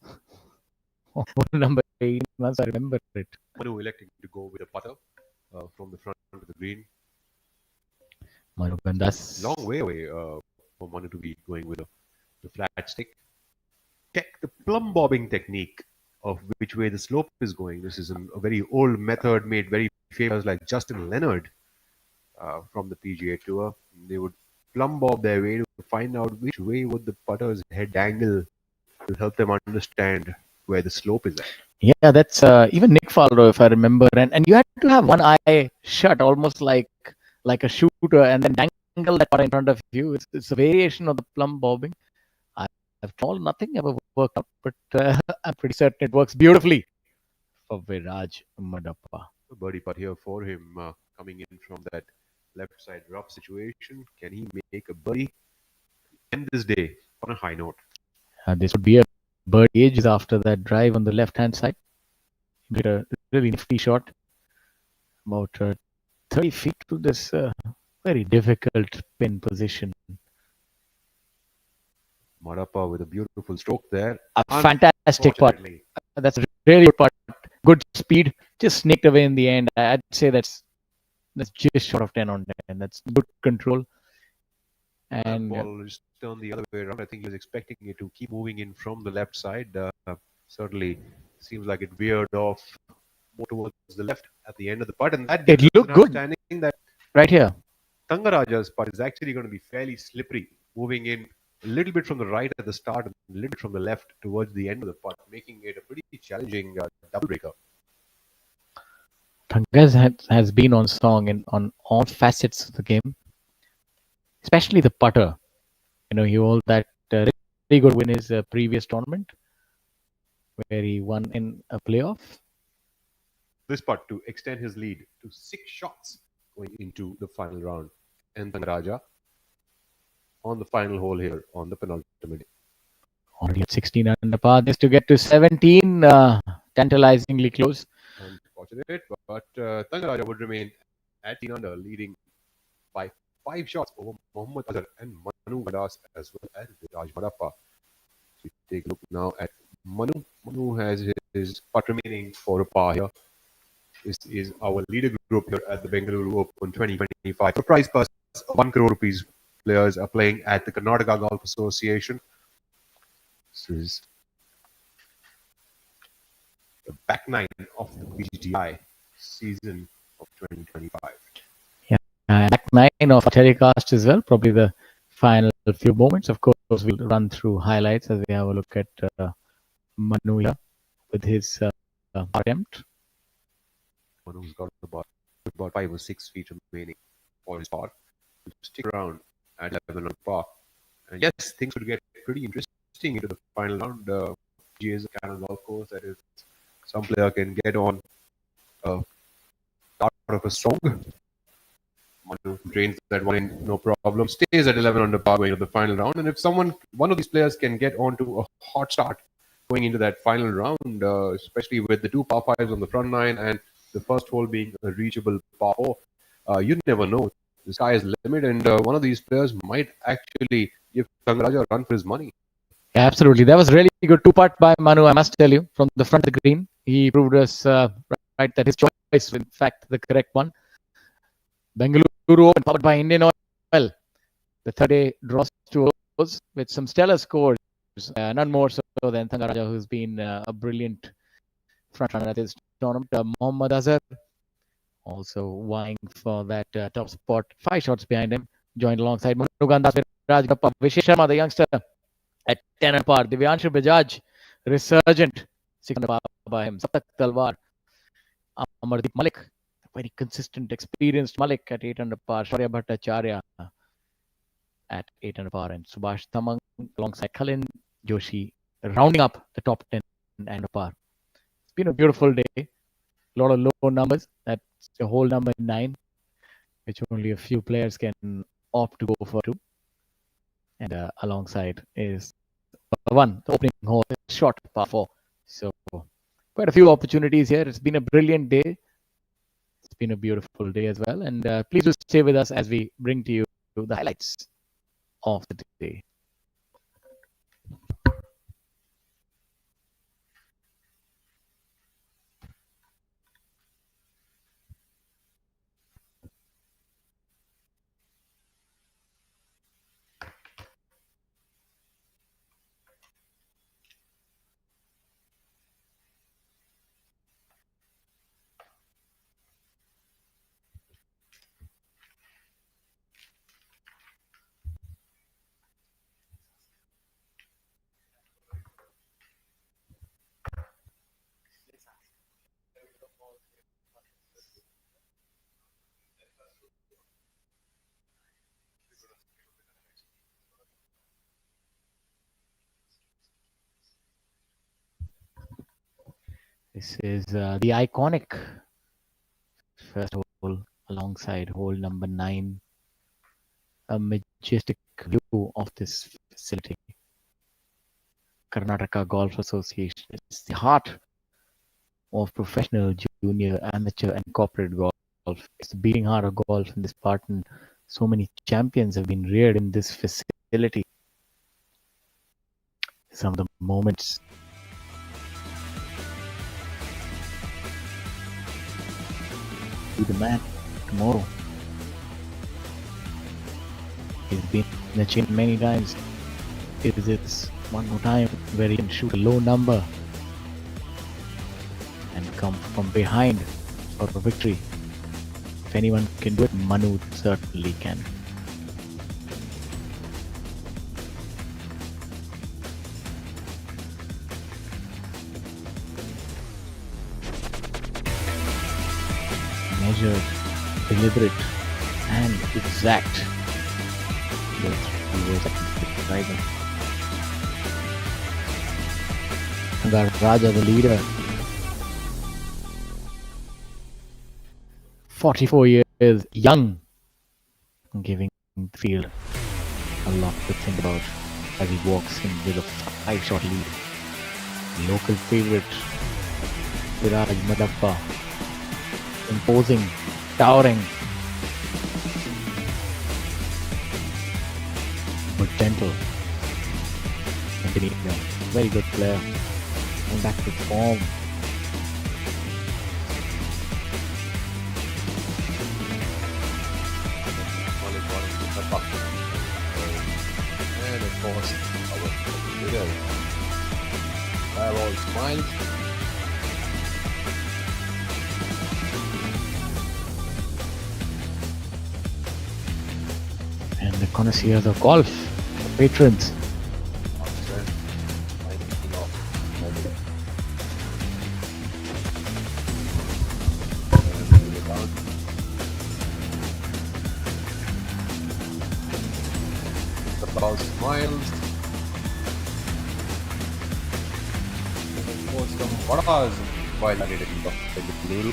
Number 8 once I remember it. Manu electing to go with a putter from the front to the green. Manu, that's long way away for Manu to be going with the flat stick. Check the plumb bobbing technique of which way the slope is going. This is a very old method made very famous, like Justin Leonard from the PGA Tour. They would plumb bob their way to find out which way would the putter's head angle to help them understand where the slope is at. Yeah, that's even Nick Faldo, if I remember. And you had to have one eye shut, almost like a shooter, and then dangle that putter in front of you. It's a variation of the plumb bobbing. I've told nothing ever worked out, but I'm pretty certain it works beautifully for Viraj Madappa. A birdie putt here for him, coming in from that left side rough situation. Can he make a birdie? End this day on a high note. This would be a birdie ages after that drive on the left-hand side. He did a really nifty shot, about 30 feet to this very difficult pin position. Madappa with a beautiful stroke there. A fantastic putt. That's a really good putt. Good speed. Just sneaked away in the end. I'd say that's just short of 10 on 10. That's good control. And ball just turned the other way around. I think he was expecting it to keep moving in from the left side. Certainly seems like it veered off more towards the left at the end of the putt. And that it looked good. That right here. Thangaraja's putt is actually going to be fairly slippery, moving in a little bit from the right at the start and a little bit from the left towards the end of the putt, making it a pretty challenging double breaker. Thangaraja has been on song on all facets of the game, especially the putter. You know, he held that really good win in his previous tournament, where he won in a playoff. This putt to extend his lead to 6 shots going into the final round. And Thangaraja on the final hole here on the penultimate. Already at 16 under par, just to get to 17, tantalizingly close. Unfortunate, but Thangaraja would remain at 18 under, leading by 5 shots over Mohammad Azhar and Manu Gadas as well as Viraj Madappa. So we take a look now at Manu. Manu has his putt remaining for a par here. This is our leader group here at the Bengaluru Open 2025. For prize purse of 1 crore rupees, players are playing at the Karnataka Golf Association. This is the back 9 of the PGTI season of 2025. Yeah, back 9 of telecast as well. Probably the final few moments. Of course, we'll run through highlights as we have a look at Manu here with his attempt. Manu's got about 5 or 6 feet remaining for his par. He'll stick around at 11 on par. And yes, things would get pretty interesting into the final round. PGA is a Canada golf course, that is, some player can get on start of a strong. Manu drains that one in, no problem. Stays at 11 under par going to the final round. And if one of these players can get onto a hot start going into that final round, especially with the 2 par 5s on the front 9 and the first hole being a reachable par 4, you never know. The sky is the limit, and one of these players might actually give Thangaraja a run for his money. Yeah, absolutely. That was really good 2-putt by Manu, I must tell you, from the front of the green. He proved us right that his choice is, in fact, the correct one. Bengaluru Open, powered by IndianOil. The third day draws to close with some stellar scores. None more so than Thangaraja, who's been a brilliant front runner at this tournament. Mohammad Azhar also vying for that top spot, 5 shots behind him. joined alongside Murugandas Viraj Gappa, Vishesh Sharma, the youngster, at 10 under par. Divyanshu Bajaj, resurgent, 6 under par by him. Saptak Talwar, Amardeep Malik, very consistent, experienced Malik at 8 under par. Shaurya Bhattacharya at 8 under par, and Subhash Tamang alongside Kalin Joshi, rounding up the top 10 under par. It's been a beautiful day. A lot of low numbers. That's the whole number 9, which only a few players can opt to go for 2. And alongside is 1, the opening hole, short par 4. So quite a few opportunities here. It's been a brilliant day. It's been a beautiful day as well. And please do stay with us as we bring to you the highlights of the day. This is the iconic first hole alongside hole number 9. A majestic view of this facility. Karnataka Golf Association is the heart of professional, junior, amateur, and corporate golf. It's the beating heart of golf in this part, and so many champions have been reared in this facility. Some of the moments. Be the man tomorrow. He's been in the chain many times. It is this one more time where he can shoot a low number and come from behind for a victory. If anyone can do it, Manu certainly can. Measured, deliberate, and exact. Raja, the leader, 44 years young, giving the field a lot to think about as he walks in with a 5-shot lead. Local favorite, Viraj Madappa, imposing, towering, but gentle. Very good player. Going back to form. And of course, our leader, all smiles. And the connoisseurs of golf, patrons. About smiles. Of course, some vadas while I did it in Bengaluru.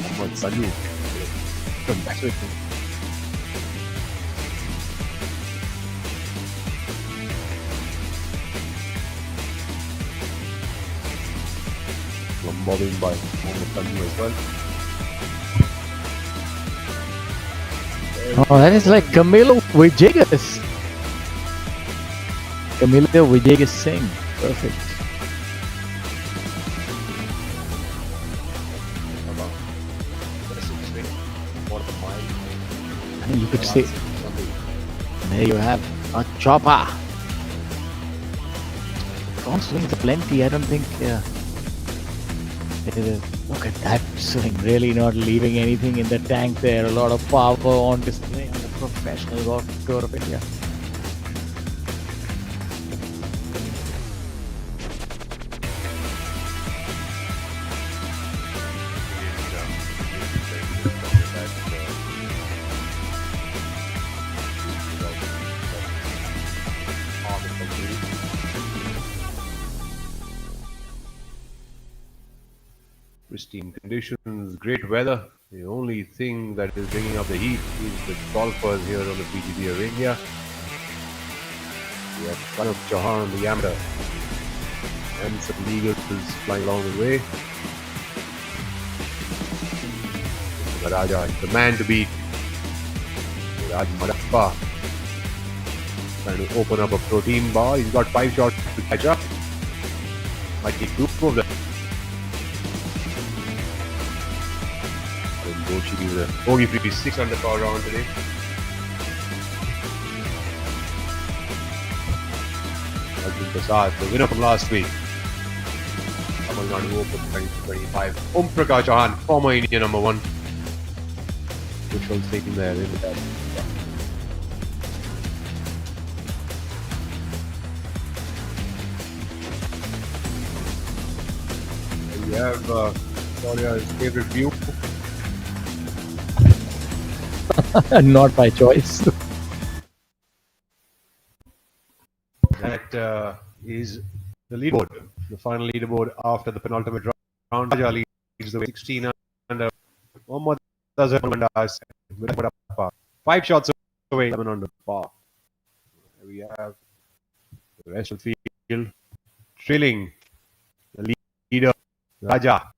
Mohammed Salu. Come back with me. Bobbing by Mohammed Salu as well. Oh, that is like Camilo Villegas. Camilo Villegas Singh. Perfect. And you could say, there you have a chopper. Front swings are plenty. I don't think it is Look at that swing, really not leaving anything in the tank there. A lot of power on display on the professional golf tour of India. Pristine conditions, great weather. The only thing that is bringing up the heat is the golfers here on the PGP of India. We have Pranav Chauhan, the amateur, and some legal is flying along the way. Raja is the man to beat. Raj Madappa trying to open up a protein bar. He's got 5 shots to catch up. Might take 2 of them. Doshi with a bogey free 6 under par round today. Arjun Prasad, the winner from last week. Tamil Nadu Open 2025. Om Prakash Chauhan, former Indian number 1. Which one's taking there in that? We have Claudia's favorite view. Not by choice. That is the leaderboard, the final leaderboard after the penultimate round. Raja leads the way 16 under. Mohammad Azhar with 5 shots away, 7 under par. We have the rest of the field trailing the leader, Raja.